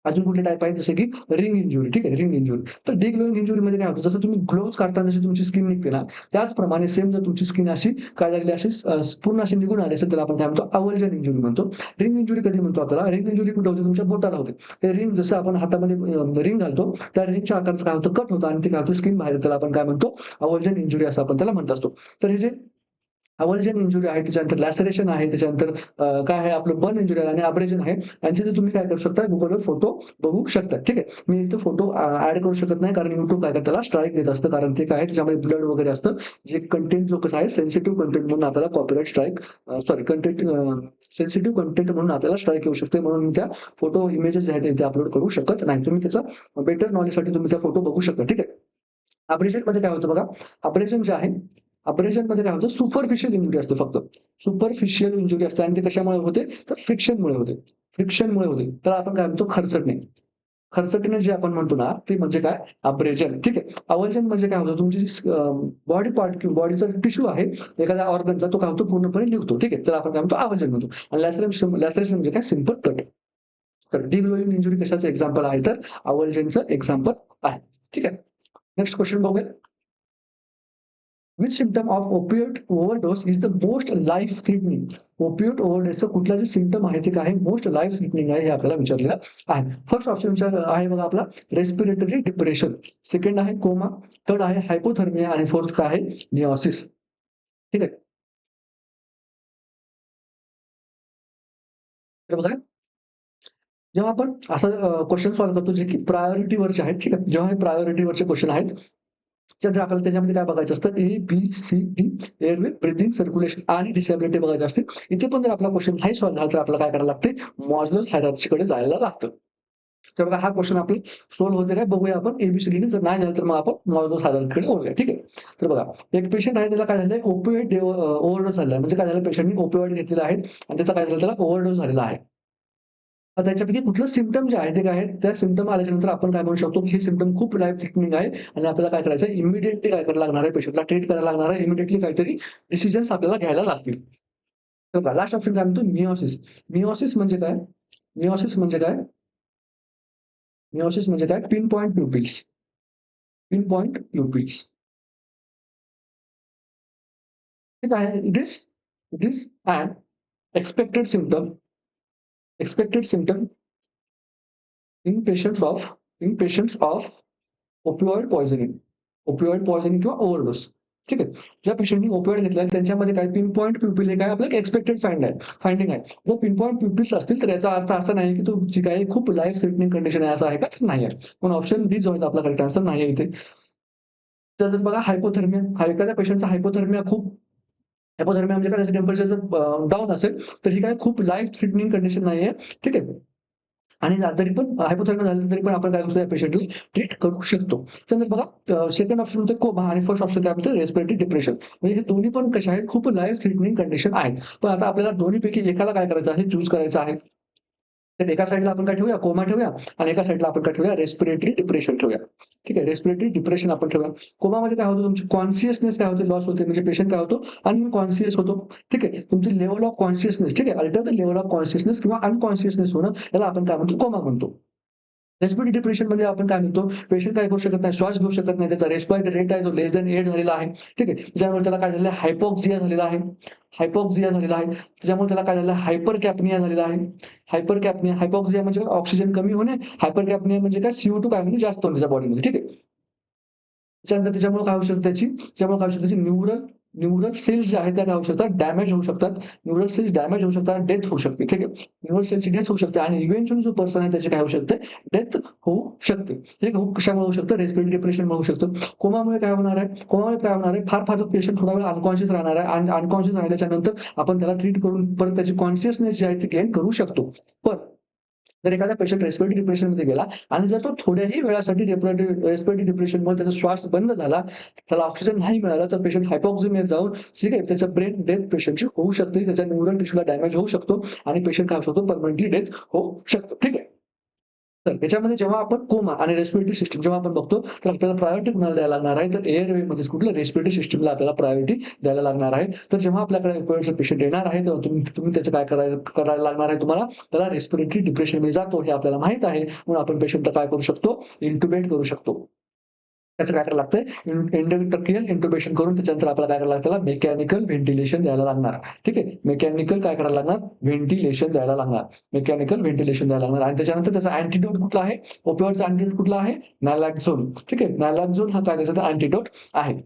अजून कुठले टाइप आहेत जसे की रिंग इंजुरी, ठीक आहे, रिंग इंजुरी. तर डिग्लोइंग इंजुरीमध्ये काय होतं, जसं तुम्ही ग्लोव्हज काढताना जशी तुमची स्किन निघते ना, त्याचप्रमाणे सेम जर तुमची स्किन अशी काय झालेली अशी पूर्ण अशी निघून आली असेल, त्याला आपण काय म्हणतो अवल्जन इंजुरी म्हणतो. रिंग इंजुरी कधी म्हणतो आपल्याला? रिंग इंजुरी कुठे होते? तुमच्या बोटाला होते. ते रिंग जसं आपण हातामध्ये रिंग घालतो, त्या रिंगच्या आकारचं काय होतं कट होतं आणि ते काय होतं स्किन बाहेर त्याला आपण काय म्हणतो अवल्जन इंजुरी असं आपण त्याला म्हणत असतो. तर हे जे अवल्जन इंजुरी आहे, त्याच्यानंतर लॅसरेशन आहे, त्याच्यानंतर काय आहे आपलं बर्न इंजुरी आहे आणि अब्रेजन आहे. यांचे ते तुम्ही काय करू शकता Googleवर फोटो बघू शकता. ठीक आहे. मी इथे फोटो ॲड करू शकत नाही कारण YouTube काय करतं त्याला स्ट्राईक देत असतं. कारण ते काय आहे त्याच्यामध्ये ब्लड वगैरे असतं. जे कंटेंट जो कसा आहे सेन्सिटिव्ह कंटेंट म्हणून आपल्याला copyright strike sorry content sensitive content म्हणून आपल्याला स्ट्राईक येऊ शकते. म्हणून मी त्या फोटो इमेजेस जे आहेत ते अपलोड करू शकत नाही. तुम्ही त्याचा बेटर नॉलेजसाठी तुम्ही त्या फोटो बघू शकता. ठीक आहे. अब्रेजनमध्ये काय होतं बघा, अब्रेजन जे आहे, अब्रेजनमध्ये काय होतं सुपरफिशियल इंजुरी असते फक्त. सुपरफिशियल इंजुरी असते आणि ते कशामुळे होते? तर फ्रिक्शनमुळे होते. फ्रिक्शनमुळे होते. त्याला आपण काय म्हणतो खरचटणे. खरचटणे जे आपण म्हणतो ना, ते म्हणजे काय? अब्रेजन. ठीक आहे. अवर्जन म्हणजे काय होतं तुमची जी बॉडी पार्ट किंवा बॉडीचा टिश्यू आहे, एखाद्या ऑर्गनचा तो काय होतो पूर्णपणे निघतो. ठीक आहे. त्याला आपण काय म्हणतो अवर्जन म्हणतो. आणि लॅसरेशन म्हणजे काय? Simple cut. तर डिग्लोइंग इंजुरी कशाचं एक्झाम्पल आहे? तर अवर्जनचं एक्झाम्पल आहे. ठीक आहे. नेक्स्ट क्वेश्चन बघूया. Which symptom of opioid overdose is the most life threatening? Opioid overdose कुठला जे सिम्प्टम आहे ते काय आहे मोस्ट लाईफ थ्रेटनिंग आहे हे आपल्याला विचारलेलं आहे. फर्स्ट ऑप्शन आहे बघा आपला रेस्पिरेटरी डिप्रेशन, सेकंड आहे कोमा, थर्ड आहे हायपोथर्मिया आणि फोर्थ काय आहे निओसिस. ठीक आहे. तर बघा जेव्हा आपण असं क्वेश्चन सॉल्व्ह करतो जे की प्रायोरिटीवरचे आहेत, ठीक आहे. जेव्हा हे प्रायोरिटीवरचे क्वेश्चन आहेत, तर आपल्याला त्याच्यामध्ये काय बघायचं असतं A, B, C, D airway, breathing, circulation आणि डिसेबिलिटी बघायची असते. इथे पण जर आपला क्वेश्चन नाही सॉल्व्ह झाला तर आपल्याला काय करायला लागते? मॉड्युलस हायरार्कीकडे जायला लागतं. तर बघा हा क्वेश्चन आपली सॉल्व्ह होते काय बघूया आपण ए जर नाही झालं तर मग आपण मॉड्युलस हायरार्कीकडे वळूया. ठीक आहे. तर बघा एक पेशंट आहे त्याला काय झालंय ओपिओइड ओव्हरडोस झालाय. म्हणजे काय झालं पेशंटने ओपिओइड घेतलेला आहे आणि त्याचा काय झालं त्याला ओव्हरडोस झालेला आहे. तर त्याच्यापैकी कुठलं सिम्प्टम जे आहे ते काय आहे? त्या सिम्प्टम आल्याच्यानंतर आपण काय म्हणू शकतो, की हे सिम्प्टम खूप लाईफ थ्रेटनिंग आहे आणि आपल्याला काय करायचं आहे, इमिडिएटली काय करायला लागणार आहे, पेशंटला ट्रीट करायला लागणार आहे. इमिडिएटली काहीतरी डिसिजन्स आपल्याला घ्यायला लागतील. तर बघा लास्ट ऑप्शन काय म्हणतो मिओसिस. मिओसिस म्हणजे काय? मिओसिस म्हणजे काय? मिओसिस म्हणजे काय? Pin point pupils. Pin point pupils. ठीक आहे. It is an expected symptom expected symptom in patients of opioid poisoning किंवा ओव्हरडोस. ठीक आहे. ज्या पेशंटनी ओपिओइड घेतलाय त्यांच्यामध्ये काय पिन पॉइंट प्युपिल हे काय आपलं एक्सपेक्टेड फाइंडिंग आहे. जर पिन पॉइंट प्युपिल्स असतील तर याचा अर्थ असा नाही की तुमची काही खूप लाईफ थ्रेटनिंग कंडिशन आहे, असं आहे का? तर नाही आहे. पण ऑप्शन डी जो आहे आपला करेक्ट आन्सर नाही आहे इथे. तर बघा हायपोथर्मिया, एखाद्या पेशंटचा हायपोथर्मिया म्हणजे काय, त्याचं टेम्परेचर जर डाऊन असेल तर ही काय खूप लाईफ थ्रेटनिंग कंडिशन नाहीये. ठीक आहे. आणि तरी पण हायपोथर्मिया झालं तरी पण आपण काय करू, या पेशंटला ट्रीट करू शकतो. त्यानंतर बघा सेकंड ऑप्शन होतं कोमा आणि फर्स्ट ऑप्शन काय म्हणतं रेस्पिरेटरी डिप्रेशन. म्हणजे हे दोन्ही पण कशा आहेत, खूप लाईफ थ्रेटनिंग कंडिशन आहेत. पण आता आपल्याला दोन्हीपैकी एकाला काय करायचं आहे, चूज करायचं आहे. तर एका साइडला आपण काय ठेवूया, कोमा ठेवूया आणि एका साइडला आपण काय ठेवूया, रेस्पिरेटरी डिप्रेशन ठेवूया. ठीक आहे. रेस्पिरेटरी डिप्रेशन आपण ठेवूया. कोमामध्ये काय होतं, तुमची कॉन्शियसनेस काय होते, लॉस होते. म्हणजे पेशंट काय होतो, अनकॉन्शियस होतो. ठीक आहे. तुमची लेव्हल ऑफ कॉन्शियसनेस, ठीक आहे, alter the level of consciousness किंवा अनकॉन्शियसनेस होणं, याला आपण काय म्हणतो, कोमा म्हणतो. रेस्पिरेटरी डिप्रेशनमध्ये आपण काय म्हणतो, पेशंट काय करू शकत नाही, श्वास घेऊ शकत नाही. त्याचा रेस्पिरेटरी रेट आहे तो लेस दॅन 8 झालेला आहे. ठीक आहे. त्याच्यामुळे त्याला काय झालेलं आहे, हायपॉक्सिया झालेला आहे. त्याच्यामुळे त्याला काय झालं, हायपर कॅपनिया झालेला आहे. हायपॉक्सिया म्हणजे ऑक्सिजन कमी होणे. हायपर कॅपनिया म्हणजे काय, CO2 काय म्हणजे जास्त होणे त्याच्या बॉडीमध्ये. ठीक आहे. त्याच्यानंतर त्याच्यामुळे काय होऊ शकतं त्याची न्यूरल न्यूरल सेल्स जे आहेत त्या काय होऊ शकतात, डॅमेज होऊ शकतात. न्यूरल सेल्स डॅमेज होऊ शकतात, डेथ होऊ शकते. ठीक आहे. न्यूरल सेल्सची डेथ होऊ शकते आणि इव्हेंच्युअली जो पर्सन आहे त्याची काय होऊ शकते, डेथ होऊ शकते. हे कशामुळे होऊ शकतं, रेस्पिरेटरी डिप्रेशनमुळे होऊ शकतं. कोमामुळे काय होणार आहे, फार पेशंट थोडा वेळ अनकॉन्शियस राहणार आहे आणि अनकॉन्शियस राहिल्याच्या नंतर आपण त्याला ट्रीट करून परत त्याची कॉन्शियसनेस जी आहे ती गेन करू शकतो. पण जर एखादा पेशंट रेस्पिरेटरी डिप्रेशनमध्ये गेला आणि जर तो थोड्याही वेळासाठी रेस्पिरेटरी डिप्रेशनमुळे त्याचा श्वास बंद झाला, त्याला ऑक्सिजन नाही मिळाला, तर पेशंट हायपॉक्सिमियात जाऊन, ठीक आहे, त्याच्या ब्रेन डेथ पेशंटची होऊ शकते. त्याच्या न्यूरल टिश्यूला डॅमेज होऊ शकतो आणि पेशंट काय होऊ शकतो, परमनंटली डेथ होऊ शकतो. ठीक आहे. तर याच्यामध्ये जेव्हा आपण कोमा आणि रेस्पिरेटरी सिस्टम जेव्हा आपण बघतो, तर आपल्याला प्रायोरिटी कुणाला द्यायला लागणार आहे, तर एअरवेमध्येच कुठलं, रेस्पिरेटरी सिस्टमला आपल्याला प्रायोरिटी द्यायला लागणार आहे. तर जेव्हा आपल्याकडे ओपिओइडचा पेशंट येणार आहे, तेव्हा तुम्ही त्याचं काय करायला लागणार आहे तुम्हाला, त्याला रेस्पिरेटरी डिप्रेशनमध्ये जातो हे आपल्याला माहीत आहे. म्हणून आपण पेशंटला काय करू शकतो, इंट्युबेट करू शकतो. त्याचं काय करायला लागतंय, इंडोट्रॅकियल इंट्युबेशन करून त्याच्यानंतर आपल्याला काय करायला लागतं, त्याला मेकॅनिकल व्हेंटिलेशन द्यायला लागणार. ठीक आहे. मेकॅनिकल काय करायला लागणार, व्हेंटिलेशन द्यायला लागणार. मेकॅनिकल व्हेंटिलेशन द्यायला लागणार आणि त्याच्यानंतर त्याचा अँटिडोट कुठला आहे, ओपिओइडचा अँटिडोट कुठला आहे, नॅलॅक्झोन. ठीक आहे. नॅलॅक्झोन हा काय त्याचा अँटिडोट आहे.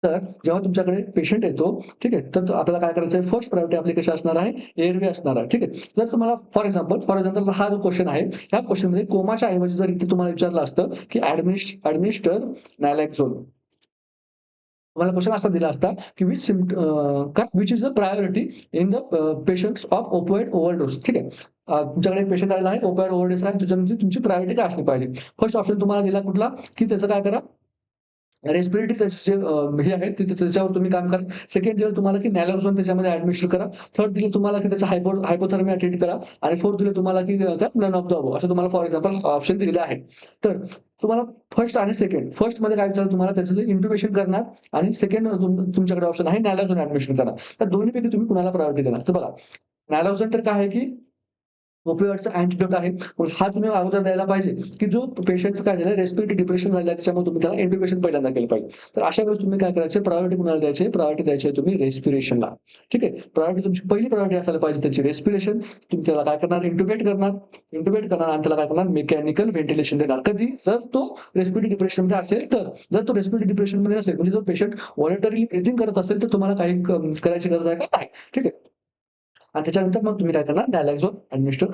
तर जेव्हा तुमच्याकडे पेशंट येतो, ठीक आहे, तर आपल्याला काय करायचं आहे, फर्स्ट प्रायोरिटी आपली कशी असणार आहे, एअरवे असणार आहे. ठीक आहे. जर तुम्हाला फॉर एक्झाम्पल हा जो क्वेश्चन आहे, ह्या क्वेश्चनमध्ये कोमाच्या ऐवजी जर इथे तुम्हाला विचारलं असतं की ॲडमिनिस्टर नॅलॅक्झोन, तुम्हाला क्वेश्चन असा दिला असता की which is the priority in the patients of opioid overdose. ठीक आहे. तुमच्याकडे एक पेशंट आलेला आहे, ओपिओइड ओव्हरडोस आहे, त्याच्यामध्ये तुमची प्रायोरिटी काय असली पाहिजे. फर्स्ट ऑप्शन तुम्हाला दिला कुठला, की त्याचं काय करा, रेस्पिरेटरी त्याचे हे आहेत त्याच्यावर तुम्ही काम करा. सेकंड दिलं तुम्हाला की नॅलॅक्झोन त्याच्यामध्ये ॲडमिशन करा. थर्ड दिलं तुम्हाला की त्याचा हायपोथर्मिया ट्रीट करा आणि फोर्थ दिलं तुम्हाला की नन ऑफ द अबोव्ह असं तुम्हाला फॉर एक्झाम्पल ऑप्शन दिलेले आहेत. तर तुम्हाला फर्स्ट आणि सेकंड, फर्स्टमध्ये काय विचारलं तुम्हाला, त्याचं इंट्युबेशन करणार आणि सेकंड तुमच्याकडे ऑप्शन आहे नॅलॅक्झोन ॲडमिशन करणार. तर दोन्हीपैकी तुम्ही कुणाला प्रायोरिटी देणार. तर बघा, नॅलॅक्झोन तर काय आहे की ओपिओइडचा अँटिडोट आहे. मग हा तुम्ही अगोदर द्यायला पाहिजे, की जो पेशंटचं काय झालं, रेस्पिरेटरी डिप्रेशन झालं त्याच्यामुळे तुम्ही त्याला इंट्युबेशन पहिल्यांदा केलं पाहिजे. तर अशा वेळेस तुम्ही काय करायचं, प्रायोरिटी कुणाला द्यायची, प्रायोरिटी द्यायची आहे तुम्ही रेस्पिरेशनला. ठीक आहे. प्रायोरिटी तुमची पहिली प्रायोरिटी असायला पाहिजे त्याची रेस्पिरेशन. तुम्ही त्याला काय करणार, इंट्युबेट करणार आणि त्याला काय करणार, मेकॅनिकल व्हेंटिलेशन देणार. कधी, जर तो रेस्पिरेटरी डिप्रेशनमध्ये असेल तर. जर तो रेस्पिरेटरी डिप्रेशनमध्ये नसेल, म्हणजे जो पेशंट व्हॉलंटरीली ब्रीथिंग करत असेल, तर तुम्हाला काही करायची गरज आहे का, नाही. ठीक आहे. आणि त्याच्यानंतर मग तुम्ही काय करणार, नॅलॅक्झोन ॲडमिनिस्टर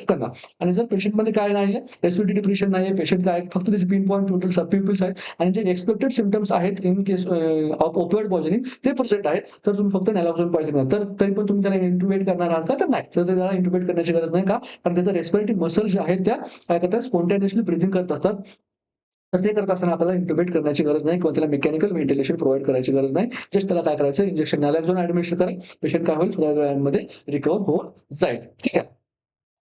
करणार. आणि जर पेशंटमध्ये काय नाहीये, रेस्पिरेटरी डिप्रेशन नाहीये, पेशंट काय फक्त त्याचे पिन पॉइंट टोटल सबप्युपिल्स आहेत आणि जे एक्सपेक्टेड सिम्प्टम्स आहेत in case of opioid poisoning ते प्रेझेंट आहेत, तर तुम्ही फक्त नॅलॅक्झोन पाहिजे नाही. तर तरी पण तुम्ही त्याला इंट्युबेट करणार आहात का, तर नाही. तर त्याला इंट्युबेट करण्याची गरज नाही. का? कारण त्याचा रेस्पिरेटरी मसल्स जे आहेत त्या काय करतात, स्पॉन्टेनियसली ब्रीथिंग करत असतात. तर ते करत असताना आपल्याला इंट्युबेट करण्याची गरज नाही किंवा त्याला मेकॅनिकल व्हेंटिलेशन प्रोव्हाईड करायची गरज नाही. जस्ट त्याला काय करायचं, इंजेक्शन नॅलॅक्झोन ॲडमिशन करा. पेशंट काय होईल, थोड्या वेळामध्ये रिकव्हर होऊन जाईल. ठीक आहे.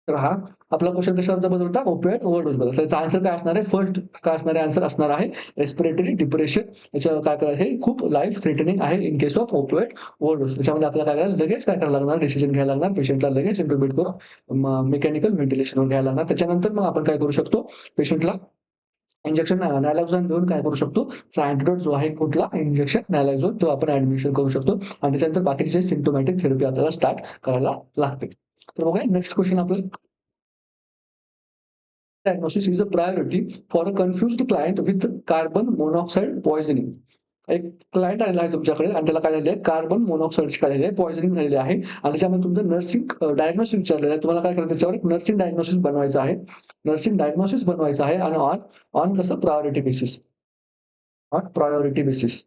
तर हा आपला क्वेश्चन कशाचा बद्दल होता, ओपिओइड ओव्हरडोस बद्दल. त्याचा आन्सर काय असणार आहे, फर्स्ट काय असणार आहे, आन्सर असणार आहे रेस्पिरेटरी डिप्रेशन. याच्यावर काय करायचं, हे खूप लाईफ थ्रेटनिंग आहे in case of opioid overdose. त्याच्यामध्ये आपल्याला काय करायला, लगेच काय करायला लागणार, डिसिजन घ्यायला लागणार, पेशंटला लगेच इंट्युबेट करून मेकॅनिकल व्हेंटिलेशनवर घ्यायला लागणार. त्याच्यानंतर मग आपण काय करू शकतो, पेशंटला इंजेक्शन नॅलॅक्झोन देऊन काय करू शकतो, अँटिडोट जो आहे कुठला, इंजेक्शन नॅलॅक्झोन, तो आपण ॲडमिशन करू शकतो आणि त्याच्यानंतर बाकीचे सिम्प्टोमॅटिक थेरपी आपल्याला स्टार्ट करायला लागते. तर बघा नेक्स्ट क्वेश्चन आपलं, diagnosis is a priority for a confused client with carbon monoxide poisoning. एक क्लायंट आलेला आहे तुमच्याकडे आणि त्याला काय झालेलं आहे, कार्बन मोनॉक्साईडची काय झालेली आहे, पॉइझनिंग झालेली आहे आणि त्याच्यामध्ये तुमचं नर्सिंग डायग्नोसिस विचारलेलं आहे. तुम्हाला काय करायचं, त्याच्यावर एक नर्सिंग डायग्नोसिस बनवायचं आहे. नर्सिंग डायग्नोसिस बनवायचं आहे आणि ऑन ऑन कसं, priority basis. On priority basis.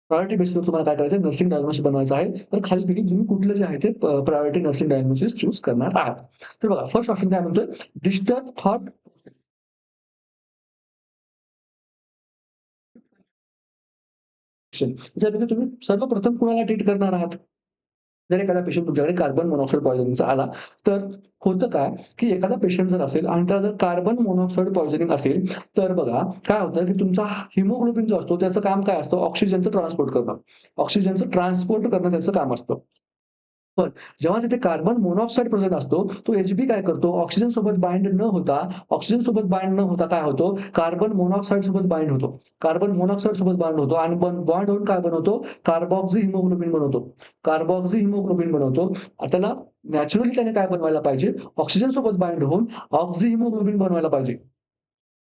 Priority बेसिसवर तुम्हाला काय करायचं, नर्सिंग डायग्नोसिस बनवायचं आहे. तर खालीलपैकी तुम्ही कुठलं जे आहे ते प्रायोरिटी नर्सिंग डायग्नोसिस चूज करणार आहात. तर बघा फर्स्ट ऑप्शन काय म्हणतोय, डिस्टर्ब थॉट. त्यापैकी तुम्ही सर्वप्रथम कुणाला ट्रीट करणार आहात? जर एखादा पेशंट तुमच्याकडे कार्बन मोनॉक्साईड पॉइझनिंगचा आला, तर होतं काय, की एखादा पेशंट जर असेल आणि त्याला जर कार्बन मोनॉक्साईड पॉइझनिंग असेल, तर बघा काय होतं, की तुमचा हिमोग्लोबिन जो असतो त्याचं काम काय असतं, ऑक्सिजनचं ट्रान्सपोर्ट करणं. ऑक्सिजनचं ट्रान्सपोर्ट करणं त्याचं काम असतं. पण जेव्हा तिथे कार्बन मोनॉक्साईड प्रेझेंट असतो, तो Hb काय करतो, ऑक्सिजन सोबत बाइंड न होता, ऑक्सिजन सोबत बाइंड न होता काय होतो, कार्बन मोनॉक्साईड सोबत बाइंड होतो. कार्बन मोनॉक्साईड सोबत बाइंड होतो आणि बॉन्ड होऊन काय बनवतो, कार्बॉक्सी हिमोग्लोबिन बनवतो. कार्बॉक्सी हिमोग्लोबिन बनवतो. त्याला नॅचरली त्याने काय बनवायला पाहिजे, ऑक्सिजन सोबत बाइंड होऊन ऑक्सी हिमोग्लोबिन बनवायला पाहिजे.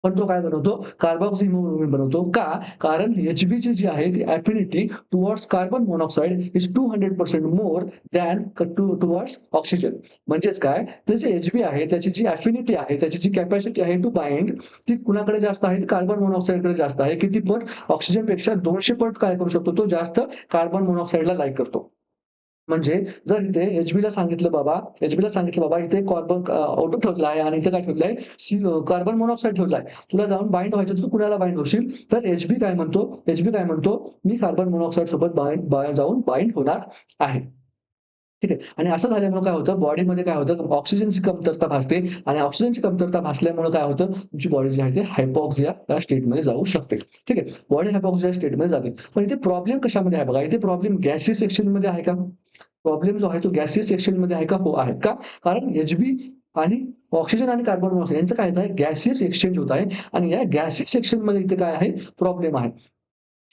पण तो काय बनवतो, कार्बॉक्सी हिमोग्लोबिन बनवतो. का? कारण Hbची जी आहे ती affinity towards carbon monoxide is 200% more than towards oxygen. म्हणजेच काय, तर जे Hb आहे त्याची जी अफिनिटी आहे, त्याची जी कॅपॅसिटी आहे टू बाइंड, ती कुणाकडे जास्त आहे, कार्बन मोनॉक्साईडकडे जास्त आहे. किती पट? ऑक्सिजनपेक्षा 200 पट काय करू शकतो, तो जास्त कार्बन मोनॉक्साईडला लाईक करतो. म्हणजे जर इथे एचबीला सांगितलं बाबा इथे कार्बन ऑटो ठेवला आहे आणि इथे काय ठेवलंय, कार्बन मोनॉक्साईड ठेवलाय. तुला जाऊन बाइंड व्हायचं तर तू कुणाला बाइंड होशील? तर एचबी काय म्हणतो, मी कार्बन मोनॉक्साईड सोबत जाऊन बाइंड होणार आहे. ठीक आहे. आणि असं झाल्यामुळे काय होतं, बॉडीमध्ये काय होतं, ऑक्सिजनची कमतरता भासते आणि ऑक्सिजनची कमतरता भासल्यामुळे काय होतं, तुमची बॉडी जी आहे ते हायपॉक्सिया या स्टेटमध्ये जाऊ शकते. ठीक आहे. बॉडी हायपॉक्सिया स्टेटमध्ये जाते. पण इथे प्रॉब्लेम कशामध्ये आहे बघा, इथे प्रॉब्लेम गॅसियस सेक्शनमध्ये आहे का? प्रॉब्लेम जो आहे तो गॅसियस सेक्शनमध्ये आहे का? हो आहे. का? कारण Hb आणि ऑक्सिजन आणि कार्बन मोनॉक्साईड यांचं काय आहे, गॅसियस एक्सचेंज होत आहे आणि या गॅसियस सेक्शनमध्ये इथे काय आहे, प्रॉब्लेम आहे.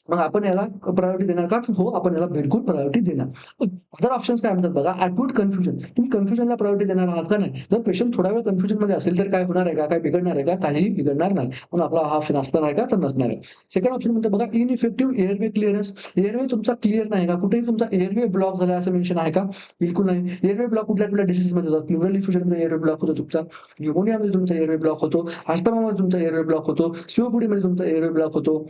मग आपण याला प्रायोरिटी देणार का? हो, आपण याला बिलकुल प्रायोरिटी देणार. अदर ऑप्शन्स काय म्हणतात बघा, ॲक्यूट कन्फ्युजन. तुम्ही कन्फ्युजनला प्रायोरिटी देणार आहात का नाही? जर पेशंट थोडा वेळ कन्फ्युजनमध्ये असेल तर काय होणार आहे का? काय बिघडणार आहे का? काहीही बिघडणार नाही. म्हणून आपला हा ऑप्शन असणार आहे का? तर नसणार आहे. सेकंड ऑप्शन म्हणतो बघा, इनइफेक्टिव्ह एअरवे क्लिअरन्स. एअरवे तुमचा क्लिअर नाही का? कुठेही तुमचा एअरवे ब्लॉक झाला असं मेन्शन आहे का? बिलकुल नाही. एअरवे ब्लॉक कुठल्या डिसीजमध्ये होतात? प्लुरल इन्फ्युजनमध्ये एअरवे ब्लॉक होतो तुमचा, न्यूमोनियामध्ये तुमचा एअरवे ब्लॉक होतो, अस्थमामध्ये तुमचा एअरवे ब्लॉक होतो, सीओपीडीमध्ये तुमचा एअरवे ब्लॉक होतो.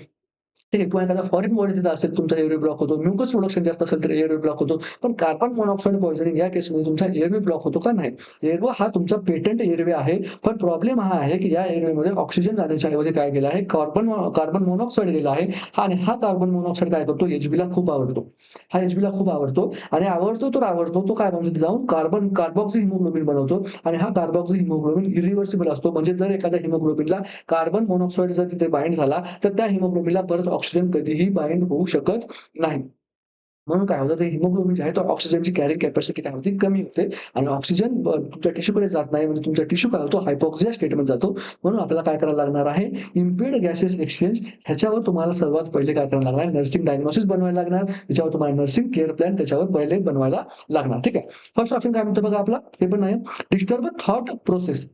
ठीक आहे. किंवा एखादा फॉरेन बॉडी तिथं असेल, तुमचा एअरवे ब्लॉक होतो. म्युकस प्रोडक्शन जास्त असेल तर एअरवे ब्लॉक होतो. पण कार्बन मोनॉक्साईड पॉइझनिंग या केसमध्ये तुमचा एअरवे ब्लॉक होतो का? नाही. एअरवे हा तुमचा पेटंट एअरवे आहे. पण प्रॉब्लेम हा आहे, की या एअरवेमध्ये ऑक्सिजन जाण्याच्या ऐवजी काय गेलं आहे, कार्बन मोनॉक्साईड गेला आहे. आणि हा कार्बन मोनॉक्साईड काय करतो, Hbला खूप आवडतो. हा Hbला खूप आवडतो आणि आवडतो तो काय बनवतो, जाऊन कार्बॉक्सी हिमोग्लोबिन बनवतो आणि हा कार्बॉक्सी हिमोग्लोबिन इरिव्हर्सिबल असतो. म्हणजे जर एखाद्या हिमोग्लोबिनला कार्बन मोनॉक्साईड जर तिथे बाइंड झाला, तर त्या हिमोग्लोबिनला परत ऑक्सिजन कधीही बाइंड होऊ शकत नाही. म्हणून काय होतं, ते हिमोग्लोबिन जे आहे, तो ऑक्सिजनची कॅरिंग कॅपॅसिटी काय होते, कमी होते आणि ऑक्सिजन तुमच्या टिश्यूकडे जात नाही. म्हणजे तुमचा टिश्यू काय होतो, हायपॉक्सिया स्टेटमध्ये जातो. म्हणून आपल्याला काय करायला लागणार आहे, इम्पेड गॅसेस एक्सचेंज. ह्याच्यावर तुम्हाला सर्वात पहिले काय करायला लागणार आहे, नर्सिंग डायग्नोसिस बनवायला लागणार. त्याच्यावर तुम्हाला नर्सिंग केअर प्लॅन त्याच्यावर पहिले बनवायला लागणार. ठीक आहे. फर्स्ट ऑप्शन काय म्हणतो बघा आपला, हे पण आहे, डिस्टर्ब थॉट प्रोसेस.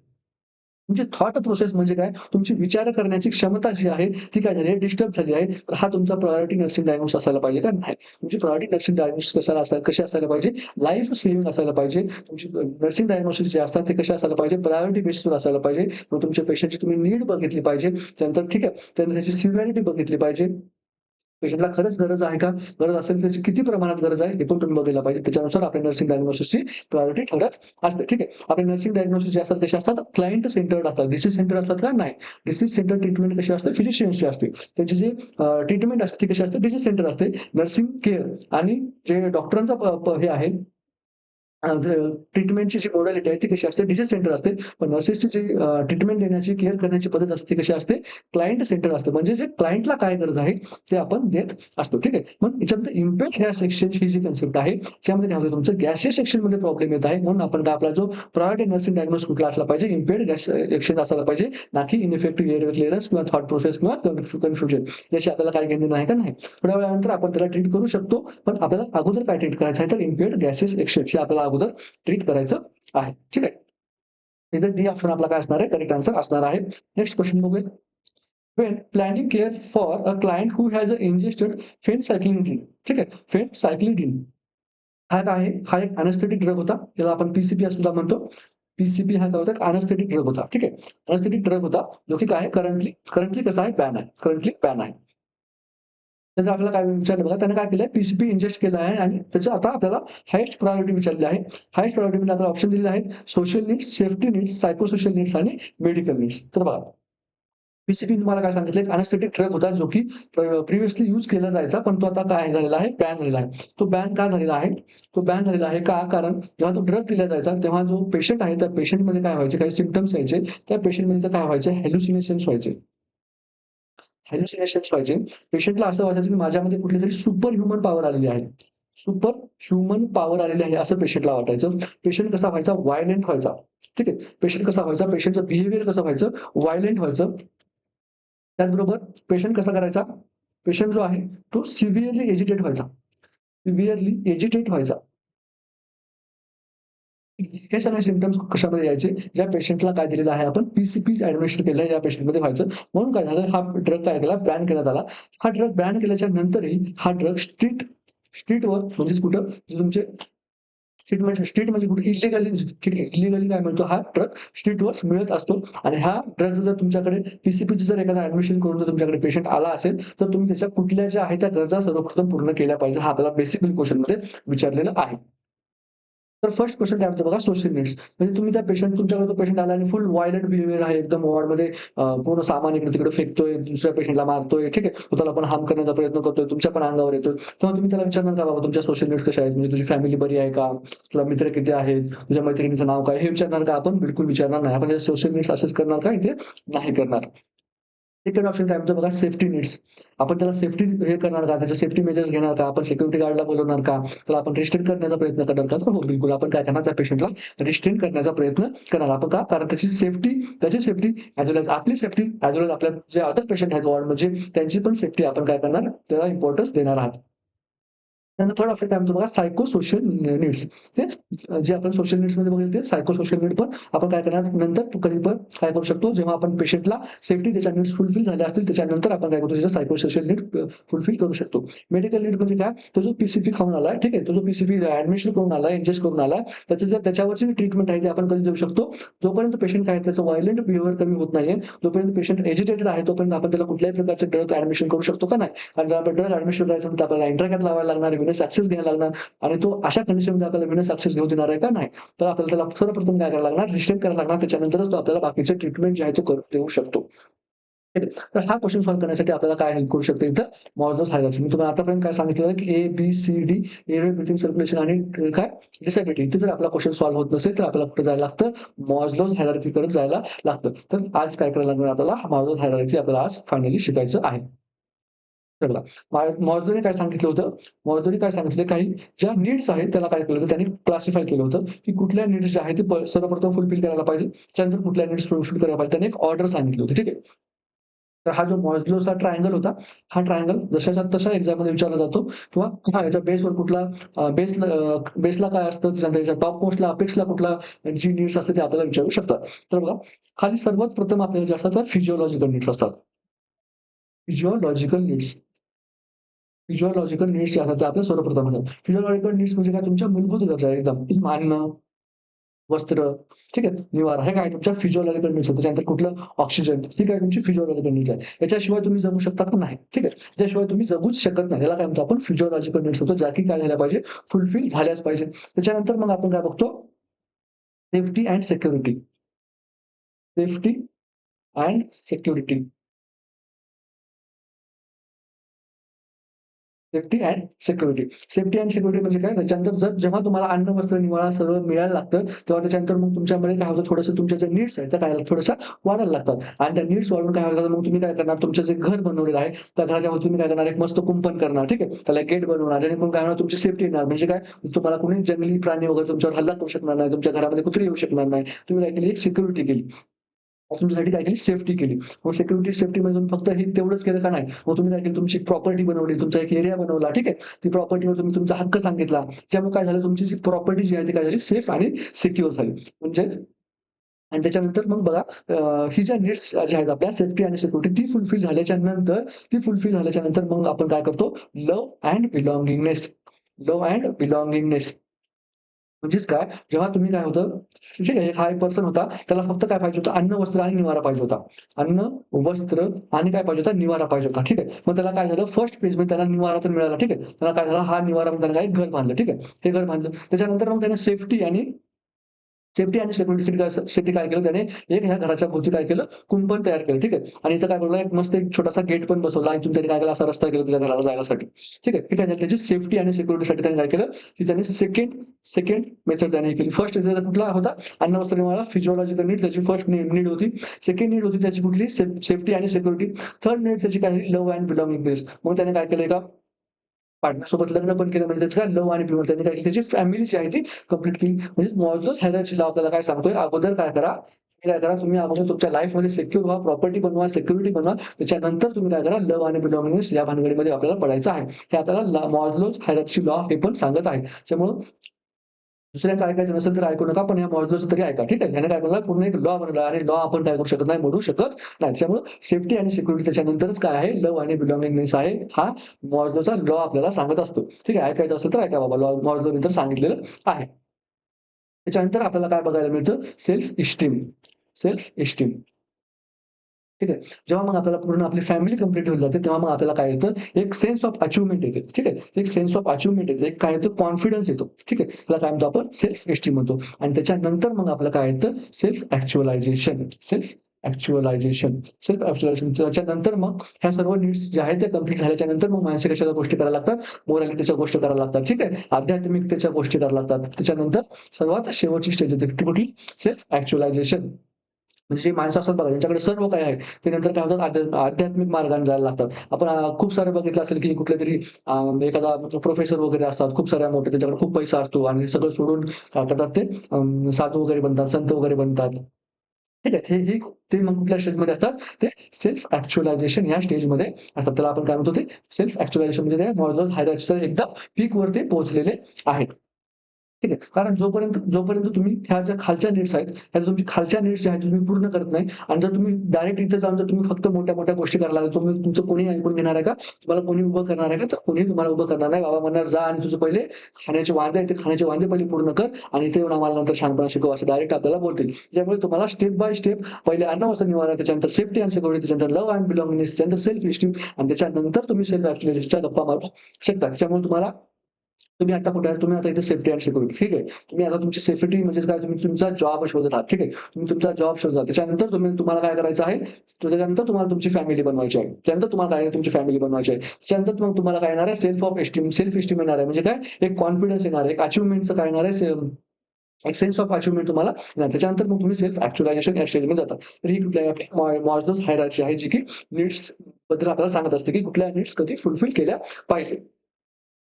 तुमची थॉट प्रोसेस म्हणजे काय? तुमची विचार करण्याची क्षमता जी आहे, ती काय झाली आहे, डिस्टर्ब झाली आहे. तर हा तुमचा प्रायोरिटी नर्सिंग डायग्नोसिस असायला पाहिजे का? नाही. तुमची प्रायोरिटी नर्सिंग डायग्नोसिस कशी असायला पाहिजे? लाईफ सेव्हिंग असायला पाहिजे. तुमची नर्सिंग डायग्नोसिस जे असतात ते कसे असायला पाहिजे? प्रायोरिटी बेसिसवर असायला पाहिजे. मग तुमच्या पेशंटची तुम्ही नीड बघितली पाहिजे. त्यानंतर ठीक आहे, त्यानंतर त्याची सिव्हिरिटी बघितली पाहिजे. पेशंटला खरंच गरज आहे का? गरज असेल तर त्याची किती प्रमाणात गरज आहे, हे पण तुम्ही बघायला पाहिजे. त्याच्यानुसार आपल्या नर्सिंग डायग्नोसिसची प्रायोरिटी ठरत असते. ठीक आहे. आपले नर्सिंग डायग्नोसिस जे असतात कसे असतात? क्लायंट सेंटर्ड असतात. डिसीज सेंटर असतात का? नाही. डिसीज सेंटर ट्रीटमेंट कशी असते? फिजिशियन्सची असते. त्यांची जी ट्रीटमेंट असते ती कशी असते? डिसीज सेंटर असते. नर्सिंग केअर आणि जे डॉक्टरांचा हे आहे, ट्रीटमेंटची जी मॉडॅलिटी आहे ती कशी असते? डिसीज सेंटर असते. पण नर्सेसची जी ट्रीटमेंट देण्याची, केअर करण्याची पद्धत असते ती कशी असते? क्लायंट सेंटर असते. म्हणजे जे क्लायंटला काय गरज आहे ते आपण देत असतो. ठीक आहे. मग याच्यानंतर इम्पॅक्ट गॅस एक्सचेंज ही जी कन्सेप्ट आहे, त्यामध्ये काय होतं, तुमचं गॅसेस सेक्शनमध्ये प्रॉब्लेम येत आहे. म्हणून आपण आपला जो प्रायोरिटी नर्सिंग डायग्नोसिस कुठला असला पाहिजे, इम्पेड गॅस एक्सचेंज असायला पाहिजे, ना की इनइफेक्टिव्ह एअरवे क्लिअरन्स किंवा थॉट प्रोसेस किंवा कन्फ्युजन. याची आपल्याला काय घेणं नाही का? नाही. थोड्या वेळानंतर आपण त्याला ट्रीट करू शकतो. पण आपल्याला अगोदर काय ट्रीट करायचं आहे, तर इम्पेड गॅसेस एक्सचेंज हे आपल्याला अगोदर ट्रीट करायचं आहे. ठीक आहे. इथे डी ऑप्शन आपला काय असणार आहे? करेक्ट आन्सर असणार आहे. नेक्स्ट क्वेश्चन बघूया. When planning care for a client who has ingested phencyclidine. ठीक आहे. फेनसायक्लिनिडीन हा काय आहे? हा एक अॅनेस्थेटिक ड्रग होता. त्याला आपण पी-सी-पी सुद्धा म्हणतो. पी-सी-पी हा काय होता? अॅनेस्थेटिक ड्रग होता. ठीक आहे. अॅनेस्थेटिक ड्रग होता, जो की काय आहे? करंटली कसा आहे? बॅन आहे. करंटली बॅन आहे. त्याचं आपल्याला काय विचारलं बघा, त्याने काय केलंय? पी-सी-पी इंजेस्ट केलं आहे आणि त्याचं आता आपल्याला हायेस्ट प्रायोरिटी विचारली आहे. हायेस्ट प्रायोरिटीमध्ये आपल्याला ऑप्शन दिलेले आहेत. Social needs, safety needs, psychosocial needs आणि मेडिकल नीड्स. तर बघा, पी-सी-पी तुम्हाला काय सांगितलं? एक अॅनेस्थेटिक ड्रग होता, जो की प्रिव्हियसली यूज केला जायचा, पण तो आता काय झालेला आहे? बॅन झालेला आहे. तो बॅन का झालेला आहे? तो बॅन झालेला आहे का? कारण जेव्हा तो ड्रग दिला जायचा, तेव्हा जो पेशंट आहे, त्या पेशंटमध्ये काय व्हायचे? काही सिम्प्टम्स यायचे. त्या पेशंटमध्ये काय व्हायचे? हॅल्युसिनेशन्स व्हायचे. हॅल्युसिनेशन्स व्हायचे. पेशंटला असं वाटायचं, की माझ्यामध्ये कुठलीतरी सुपर ह्युमन पॉवर आलेली आहे. सुपर ह्युमन पॉवर आलेली आहे, असं पेशंटला वाटायचं. पेशंट कसा व्हायचा? व्हायलेंट व्हायचा. ठीक आहे. पेशंट कसा व्हायचा? पेशंटचं बिहेवियर कसं व्हायचं? व्हायलेंट व्हायचं. त्याचबरोबर पेशंट कसा करायचा? पेशंट जो आहे, तो सिव्हिअरली एजिटेट व्हायचा. सिव्हिअरली एजिटेट व्हायचा. हे सगळे सिम्प्टम्स कशामध्ये यायचे? ज्या पेशंटला काय दिलेलं आहे आपण पी-सी-पी ॲडमिनिस्टर केलं आहे, या पेशंटमध्ये व्हायचं. म्हणून काय झालं? हा ड्रग काय केला? बॅन करण्यात आला. हा ड्रग बॅन केल्याच्या नंतरही हा ड्रग स्ट्रीटवर म्हणजेच कुठं? जे तुमचे स्ट्रीट म्हणजे कुठे? इल्लीगली. ठीक आहे. इल्लीगली काय म्हणतो? हा ड्रग स्ट्रीटवर मिळत असतो आणि हा ड्रग जर तुमच्याकडे पी-सी-पीचं जर एखादा ॲडमिशन करून जर तुमच्याकडे पेशंट आला असेल, तर तुम्ही त्याच्या कुठल्या ज्या आहेत त्या गरजा सर्वप्रथम पूर्ण केल्या पाहिजे. हा आपल्याला बेसिकली क्वेशनमध्ये विचारलेला आहे. तर फर्स्ट क्वेशन काय म्हणतो बघा, सोशल नीड्स. म्हणजे तुम्ही त्या पेशंट तुमच्याकडे तो पेशंट आला आणि फुल व्हायलंट बिहेवियर आहे. एकदम वॉर्डमध्ये पूर्ण सामान इकडे-तिकडे फेकतोय, दुसऱ्या पेशंटला मारतोय, ठीक आहे. स्वतःला पण हार्म करण्याचा प्रयत्न करतोय, तुमच्या पण अंगावर येतोय. तेव्हा तुम्ही त्याला विचारणार का, "बाबा तुमच्या सोशल नीड्स कशा आहेत? म्हणजे तुझी फॅमिली बरी आहे का? तुला मित्र किती आहेत? तुझ्या मैत्रिणीचं नाव काय?" हे विचारणार का आपण? बिलकुल विचारणार नाही. आपण सोशल नीड्स असेच करणार का? इथे नाही करणार. सेकंड ऑप्शन काय म्हणतो बघा, सेफ्टी नीड्स. आपण त्याला सेफ्टी हे करणार का? त्याच्या सेफ्टी मेजर्स घेणार का? आपण सिक्युरिटी गार्डला बोलवणार का? त्याला आपण रिस्ट्रेन करण्याचा प्रयत्न करणार का? तर हो, बिलकुल आपण काय करणार? त्या पेशंटला रिस्ट्रेन करण्याचा प्रयत्न करणार. आपण का? कारण त्याची सेफ्टी ॲज वेल एज आपली सेफ्टी, ॲज वेल एज आपल्या जे अदर पेशंट आहेत वॉर्डमध्ये त्यांची पण सेफ्टी आपण काय करणार? त्याला इम्पोर्टन्स देणार आहात. त्यानंतर थर्ड ऑप्शन काय म्हणतो बघा, सायको-सोशल नीड्स. तेच जे आपण सोशल नीड्समध्ये बघितलं तेच सायको-सोशल नीड पण आपण काय करणार? नंतर कधी पण काय करू शकतो? जेव्हा आपण पेशंटला सेफ्टी त्याच्या नीड्स फुलफिल झाल्या असतील, त्याच्यानंतर आपण काय करतो? त्याच्या सायको-सोशल नीड फुलफिल करू शकतो. मेडिकल नीड म्हणजे काय? तो जो पी-सी-पी खाऊन आलाय, ठीक आहे. तो जो पी-सी-पी ॲडमिशन करून आलाय, इंजेस्ट करून आलाय, त्याच्यावरची ट्रीटमेंट आहे ती आपण कधी देऊ शकतो? जोपर्यंत पेशंट काय आहे त्याचं व्हायलेंट बिहेवियर कमी होत नाहीये, जोपर्यंत पेशंट एजिटेटेड आहे, तोपर्यंत आपण त्याला कुठल्याही प्रकारचे ड्रग ॲडमिशन करू शकतो का नाही? आणि जर आपण ड्रग ॲडमिशन करायचं तर आपल्याला इंट्राकॅथ लावायला लागणार, व्हेनस ॲक्सेस घ्यायला लागणार आणि तो अशा कंडिशनमध्ये आपल्याला व्हेनस ॲक्सेस घेऊ देणार आहे का? नाही. तर आपल्याला त्याला सर्वप्रथम काय करायला लागणार? रिस्ट्रेन करायला लागणार. त्याच्यानंतरच तो आपल्याला बाकीचे ट्रीटमेंट जे आहे तो करून देऊ शकतो. ठीक आहे. तर हा क्वेशन सॉल्व्ह करण्यासाठी आपल्याला काय हेल्प करू शकतो इथं? मॉर्लोज हायरार्की. मी तुम्हाला आतापर्यंत काय सांगितलं की A, B, C, D, airway, breathing, circulation आणि काय? डिसॅबिलिटी. इथे जर आपला क्वेशन सॉल्व्ह होत नसेल, तर आपल्याला कुठे जायला लागतं? मॉर्लोज हायरार्कीकडे जायला लागतं. तर आज काय करायला लागणार आपल्याला? मॉर्लोज हायरार्की आपल्याला आज फायनली शिकायचं आहे. तर बघा, मॉर्लोने काय सांगितलं होतं? मॉर्लोने काय सांगितलं? काही ज्या नीड्स आहेत त्याला काय केलं होतं? त्यांनी क्लासिफाय केलं होतं, की कुठल्या नीड्स ज्या आहेत ते सर्वप्रथम फुलफिल करायला पाहिजे. त्यानंतर कुठल्या नीड्स फुलफिल करायला पाहिजे. त्याने एक ऑर्डर सांगितली होती. ठीक आहे. तर हा जो मॉझलोचा ट्रायंगल होता, हा ट्रायंगल जशाच्या तसा एक्झाममध्ये विचारला जातो किंवा हां, याच्या बेसवर कुठला बेसला काय असतं, त्याच्यानंतर याच्या टॉप मोस्टला, अपेक्सला कुठला जी नीड्स असते ते आपल्याला विचारू शकतात. तर बघा, खाली सर्वात प्रथम आपल्याला जे असतात त्या फिजिओलॉजिकल नीड्स असतात. Physiological needs. फिजिओलॉजिकल नीड्स जे असतात ते आपल्या सर्वप्रथम येतात. फिजिओलॉजिकल नीड्स म्हणजे काय तुमच्या मूलभूत गरजा आहे एकदम. अन्न, वस्त्र, ठीक आहे. निवारा हे काय तुमच्या फिजिओलॉजिकल नीड्स आहेत. त्याच्यानंतर कुठलं ऑक्सिजन, ठीक आहे तुमची फिजिओलॉजिकल नीड्स आहे. याच्याशिवाय तुम्ही जगू शकता का? नाही. ठीक आहे. त्याशिवाय तुम्ही जगूच शकत नाही. याला काय म्हणतो आपण? फिजिओलॉजिकल नीड्स होतो, ज्या की काय झाल्या पाहिजे? फुलफिल झाल्याच पाहिजे. त्याच्यानंतर मग आपण काय बघतो? Safety and security. Safety and security. Safety and security. Safety and security म्हणजे काय? त्याच्यानंतर जेव्हा तुम्हाला अन्न, वस्त्र, निवारा सर्व मिळायला लागतं, तेव्हा त्याच्यानंतर मग तुमच्यामध्ये काय होतं थोडंसं तुमच्या ज्या नीड्स आहेत त्या काय थोड्याशा वाढायला लागतात आणि त्या नीड्स वाढून काय होतं मग तुम्ही काय करणार तुमचं जे घर बनवलेलं आहे, त्या घराच्यावर तुम्ही काय करणार एक मस्त कुंपण करणार, ठीक आहे. त्याला गेट बनवणार जेणेकरून काय होणार तुमची सेफ्टी येणार म्हणजे काय तुम्हाला कोणी जंगली प्राणी वगैरे तुमच्यावर हल्ला करू शकणार नाही, तुमच्या घरामध्ये कुत्री येऊ शकणार नाही. तुम्ही काय केली एक सिक्युरिटी केली. तुमच्यासाठी काय केली, सेफ्टी केली. मग सिक्युरिटी सेफ्टीमध्ये तुम्ही फक्त हे तेवढंच केलं का नाही. मग तुम्ही काय केलं, तुमची प्रॉपर्टी बनवली, तुमचा एक एरिया बनवला, ठीक आहे. ती प्रॉपर्टीवर तुम्ही तुमचा हक्क सांगितला. त्यामुळे काय झालं, तुमची जी प्रॉपर्टी जी आहे ती काय झाली, सेफ आणि सिक्युअर झाली. म्हणजेच आणि त्याच्यानंतर मग बघा ही ज्या नीड्स ज्या आहेत आपल्या सेफ्टी आणि सिक्युरिटी ती फुलफिल झाल्याच्या नंतर मग आपण काय करतो, love and belongingness. Love and belongingness म्हणजेच काय, जेव्हा तुम्ही काय होतं, ठीक आहे, हा एक पर्सन होता. त्याला फक्त काय पाहिजे होतं, अन्न, वस्त्र आणि निवारा पाहिजे होता. अन्न, वस्त्र आणि काय पाहिजे होता, निवारा पाहिजे होता. ठीक आहे. मग त्याला काय झालं, फर्स्ट पेजमध्ये त्याला निवारा तर मिळाला. ठीक आहे. त्याला काय झालं, हा निवारा मग त्याने काय घर बांधलं. ठीक आहे. हे घर बांधलं. त्याच्यानंतर मग त्याने सेफ्टी आणि सिक्युरिटीसाठी काय केलं त्याने, एक ह्या घराच्या भोवती काय केलं, कुंपण तयार केलं. ठीक आहे. आणि इथं काय बनवलं, एक मस्त एक छोटासा गेट पण बसवला आणि इथून त्याने काय केलं, असा रस्ता केला त्याच्या घराला जाण्यासाठी. ठीक आहे. हे काय झालं, त्याची सेफ्टी आणि सिक्युरिटीसाठी त्याने काय केलं, की त्याने सेकंड मेथड त्याने केली. फर्स्ट कुठला होता, अन्न, वस्त्र, निवारा, फिजिओलॉजिकल नीड त्याची फर्स्ट नीड होती. सेकंड नीड होती त्याची कुठली, सेफ्टी आणि सिक्युरिटी. थर्ड नीड त्याची काय, लव्ह अँड बिलॉन्गिंगनेस. मग त्याने काय केलं, एका पार्टनरसोबत लग्न पण केलं, म्हणजे त्याचं काय लव्ह आणि प्रेम त्यांनी काय केली, त्याची फॅमिली जी आहे ती कंप्लीट केली. म्हणजे मॉर्गेज हायरार्की लॉ आपल्याला काय सांगतोय, अगोदर काय करा, तुम्ही अगोदर तुमच्या लाईफमध्ये सिक्युअर व्हा, प्रॉपर्टी बनवा, सिक्युरिटी बनवा. त्याच्यानंतर तुम्ही काय करा, लव्ह आणि बिलॉन्गिंगनेस या भानगडीमध्ये आपल्याला पडायचं आहे. हे आपल्याला मॉर्गेज हायरार्की लॉ हे पण सांगत आहे. त्यामुळं दुसऱ्यांचं ऐकायचं नसेल तर ऐकू नका, पण या मॉर्गेजचं तरी ऐका. ठीक आहे. याने काय बनवला, पूर्ण एक लॉ बनवला आणि लॉ आपण काय करू शकत नाही, मोडू शकत नाही. त्यामुळे सेफ्टी आणि सिक्युरिटी त्याच्यानंतरच काय आहे, लव्ह आणि बिलॉन्गिंगनेस आहे. हा मॉर्गेजचा लॉ आपल्याला सांगत असतो. ठीक आहे. ऐकायचं असेल तर ऐका बाबा, लॉ मॉर्गेज नंतर सांगितलेलं आहे. त्याच्यानंतर आपल्याला काय बघायला मिळतं, सेल्फ इस्टीम. Self esteem. ठीक आहे. जेव्हा मग आपल्याला पूर्ण आपली फॅमिली कंप्लीट होऊन जाते, तेव्हा मग आपल्याला काय येतं, एक सेन्स ऑफ अचिव्हमेंट येते. ठीक आहे. एक सेन्स ऑफ अचिव्हमेंट येते. एक काय येतं, कॉन्फिडन्स येतो. ठीक आहे. त्याला काय म्हणतो आपण, सेल्फ एस्टीम म्हणतो. आणि त्याच्यानंतर मग आपलं काय येतं, सेल्फ ॲक्चुअलायझेशन. सेल्फ ॲक्चुअलायझेशन. सेल्फ ॲक्चुअलायझेशन त्याच्यानंतर मग ह्या सर्व नीड्स ज्या आहेत त्या कंप्लीट झाल्याच्या नंतर मग मानसिक कशाच्या गोष्टी करायला लागतात, मोरॅलिटीच्या गोष्टी करायला लागतात. ठीक आहे. आध्यात्मिकतेच्या गोष्टी करायला लागतात. त्याच्यानंतर सर्वात शेवटची स्टेज येते ती कुठली, सेल्फ ॲक्चुअलायझेशन. म्हणजे जे माणसं असतात बघा, ज्यांच्याकडे सर्व काही आहे, ते नंतर काय म्हणतात, आध्यात्मिक मार्गाने जायला लागतात. आपण खूप सारं बघितलं असेल, की कुठलेतरी एखादा प्रोफेसर वगैरे असतात, खूप साऱ्या मोठे, त्यांच्याकडे खूप पैसा असतो आणि सगळं सोडून काय करतात ते, साधू वगैरे बनतात, संत वगैरे बनतात. ठीक आहे. ते मग कुठल्या स्टेजमध्ये असतात, ते सेल्फ ॲक्चुअलायझेशन या स्टेजमध्ये असतात. त्याला आपण काय म्हणतो, ते सेल्फ ॲक्चुअलायझेशन म्हणजे ते मॉर्गेज हायरार्कीच्या एकदम पीकवर ते पोहोचलेले आहेत. ठीक आहे. कारण जोपर्यंत तुम्ही ह्या ज्या खालच्या नीड्स आहेत, ह्या तुमची खालच्या नीड्स ज्या आहेत तुम्ही पूर्ण करत नाही आणि जर तुम्ही डायरेक्ट इथं जाऊन जर तुम्ही फक्त मोठ्या-मोठ्या गोष्टी करायला लागले, तुमचं कोणी ऐकून घेणार आहे का? तुम्हाला कोणी उभं करणार आहे का? तर कोणी तुम्हाला उभं करणार नाही. बाबा म्हणणार, "जा आणि तुझं पहिले खाण्याचे वांदे आहेत, ते खाण्याचे वांदे पहिले पूर्ण कर आणि इथे येऊन आम्हाला नंतर शहाणपणा शिकव." असं डायरेक्ट आपल्याला बोलतील. त्यामुळे तुम्हाला स्टेप बाय स्टेप पहिले अन्न, वस्त्र, निवारा, त्याच्यानंतर सेफ्टी अँड सिक्युरिटी, त्याच्यानंतर लव्ह अँड बिलॉन्गिंगनेस, त्याच्यानंतर सेल्फ इस्टीम आणि त्याच्यानंतर तुम्ही सेल्फ ॲक्चुअलायझेशनच्या गप्पा मारू शकता. त्याच्यामुळे तुम्ही आता कुठे आहे? तुम्ही आता इथे सेफ्टी अँड सिक्युरिटी. ठीक आहे. तुम्ही आता तुमची सेफ्टी म्हणजेच काय, तुम्ही तुमचा जॉब शोधत आहात. ठीक आहे. तुम्ही तुमचा जॉब शोधला. त्याच्यानंतर तुम्हाला काय करायचं आहे, त्याच्यानंतर तुम्हाला तुमची फॅमिली बनवायची आहे. त्यानंतर तुम्हाला काय आहे, तुमची फॅमिली बनवायची आहे. त्याच्यानंतर मग तुम्हाला काय येणार आहे, सेल्फ इस्टीम येणार आहे. म्हणजे काय, एक कॉन्फिडन्स येणार आहे, एक अचिव्हमेंटचं काय येणार आहे, एक सेन्स ऑफ अचिव्हमेंट तुम्हाला येणार. त्याच्यानंतर मग तुम्ही सेल्फ ॲक्चुअलायझेशन या स्टेजमध्ये जाता. तर ही कुठली आहे, आपली मॉर्गेज हायरार्की आहे, जी की नीड्स बद्दल आपल्याला सांगत असते, की कुठल्या नीड्स कधी फुलफिल केल्या पाहिजे.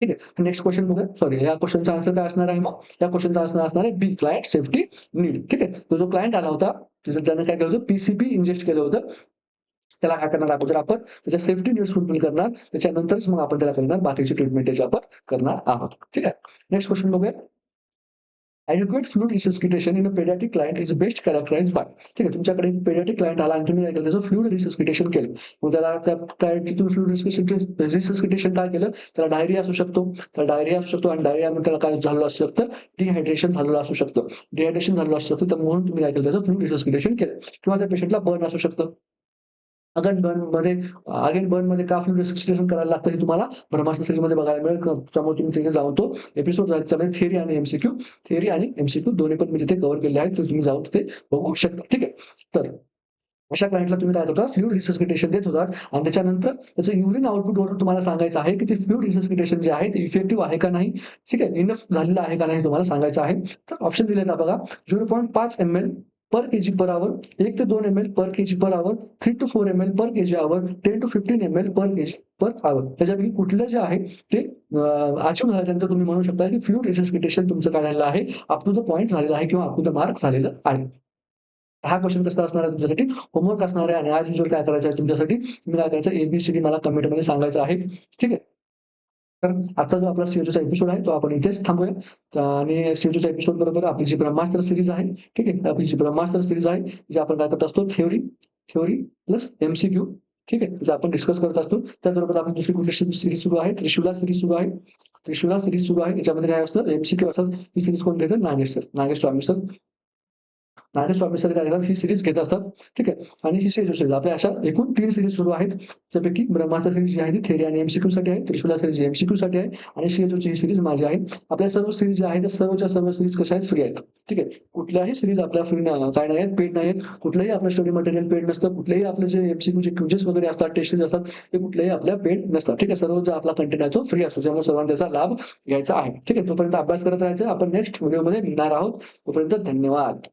ठीक आहे. नेक्स्ट क्वेश्चन बघूया. सॉरी, या क्वेश्चनचा आन्सर काय असणार आहे मग? या क्वेश्चनचा आन्सर असणार आहे बी, क्लायंट सेफ्टी नीड. ठीक आहे. तो जो क्लायंट आला होता, ज्याने काय केलं होतं, पी इंजेस्ट केलं होतं. त्याला काय करणार, अगोदर आपण त्याच्या सेफ्टी नीड्स फुलफिल करणार. त्याच्यानंतरच मग आपण त्याला करणार बाकीची ट्रीटमेंट त्याची आपण करणार आहोत. ठीक आहे. नेक्स्ट क्वेश्चन बघूया. Adequate fluid resuscitation in a paediatric client is best characterised by. ठीक आहे. तुमच्याकडे एक पेडियाट्रिक क्लायंट आला आणि तुम्ही काय केलं, त्याचं फ्लूइड रिसस्किटेशन केलं. मग त्याला त्या क्लायंटची तुम्ही फ्लूइड रिसस्किटेशन काय केलं, त्याला डायरिया असू शकतो. आणि डायरियामध्ये त्याला काय झालेलं असू शकतं, डिहायड्रेशन झालेलं असू शकतं. डिहायड्रेशन झालेलं असू शकतं. तर म्हणून तुम्ही काय केलं, त्याचं फ्लूइड रिसस्किटेशन केलं. किंवा त्या पेशंटला बर्न असू शकतं. अगेन बर्नमध्ये का फ्लूइड रिसस्किटेशन करायला लागतं हे तुम्हाला ब्रह्मास्त्र सीरीजमध्ये बघायला मिळेल. त्यामुळे तुम्ही तिथे जाऊन तो एपिसोड झाला, त्याच्यामध्ये थिअरी आणि एम-सी-क्यू दोन्ही पण मी तिथे कव्हर केले आहेत. तर तुम्ही जाऊन तिथे बघू शकता. ठीक आहे. तर अशा क्लायंटला तुम्ही काय करता, फ्लूइड रिसस्किटेशन देत होतात आणि त्याच्यानंतर त्याचं युरिन आउटपुटवरून तुम्हाला सांगायचं आहे, की ते फ्लूइड रिसस्किटेशन जे आहे ते इफेक्टिव्ह आहे का नाही? ठीक आहे. इनफ झालेलं आहे का नाही तुम्हाला सांगायचं आहे. तर ऑप्शन दिलेत बघा. 0.5 ml per KG per our, 1 ते 2 ml per KG per our, 3 to 4 ml per KG our, 10 to 15 ml per KG per our. त्याच्यापैकी कुठलं जे आहे ते अचीव्ह झाल्यानंतर तुम्ही म्हणू शकता, की फ्लूइड रिसस्किटेशन तुमचं काय झालेलं आहे, अप टू द पॉइंट झालेलं आहे किंवा अप टू द मार्क झालेलं आहे. हा क्वेश्चन कसा असणार आहे तुमच्यासाठी होमवर्क असणार आहे आणि आज युजुअल काय करायचं आहे तुमच्यासाठी तुम्ही काय करायचं एबीसीडी मला कमेंटमध्ये सांगायचं आहे. ठीक आहे. तर आजचा जो आपला सीओचा एपिसोड आहे तो आपण इथेच थांबूया आणि सीओचा एपिसोड बरोबर आपली जी ब्रह्मास्त्र सीरीज आहे. ठीक आहे. आपली जी ब्रह्मास्त्र सीरीज आहे जी आपण काय करत असतो थ्योरी प्लस एमसीक्यू. ठीक आहे. जे आपण डिस्कस करत असतो त्याचबरोबर आपली दुसरी कुठली सीरीज सुरू आहे त्रिशूला सीरीज सुरू आहे. त्रिशूला सीरीज सुरू आहे याच्यामध्ये काय असतं एमसीक्यू असतात. ही सीरीज कोण घेतं नागेश स्वामी सर. नागेश स्वामी सर काय करतात ही सीरीज घेत असतात. ठीक आहे. आणि ही सीरीज आपल्या अशा एकूण 3 सीरीज सुरू आहेत. त्यापैकी ब्रह्मास्त्र सीरीज जी आहे ती थेरी आणि एमसीक्यू साठी आहे. त्रिशूला सीरीज एमसीक्यू साठी आहे आणि सीएचओची ही सीरीज माझी आहे. आपल्या सर्व सीरीज ज्या आहेत त्या सर्वच्या सर्व सीरीज कशा आहेत फ्री आहेत. ठीक आहे. कुठल्याही सीरीज आपल्या फ्री काय नाही आहेत, पेड नाही आहेत. कुठलंही आपलं स्टडी मटेरियल पेड नसतं. कुठलेही आपलं जे एमसीक्यूचे क्विजेस वगैरे असतात, टेस्ट असतात ते कुठलेही आपल्या पेड नसतात. ठीक आहे. सर्व जो आपला कंटेंट आहे तो फ्री असतो. त्यामुळे सर्वांना त्याचा लाभ घ्यायचा आहे. ठीक आहे. तोपर्यंत अभ्यास करत राहायचा. आपण नेक्स्ट व्हिडिओमध्ये भेटणार आहोत. तोपर्यंत धन्यवाद.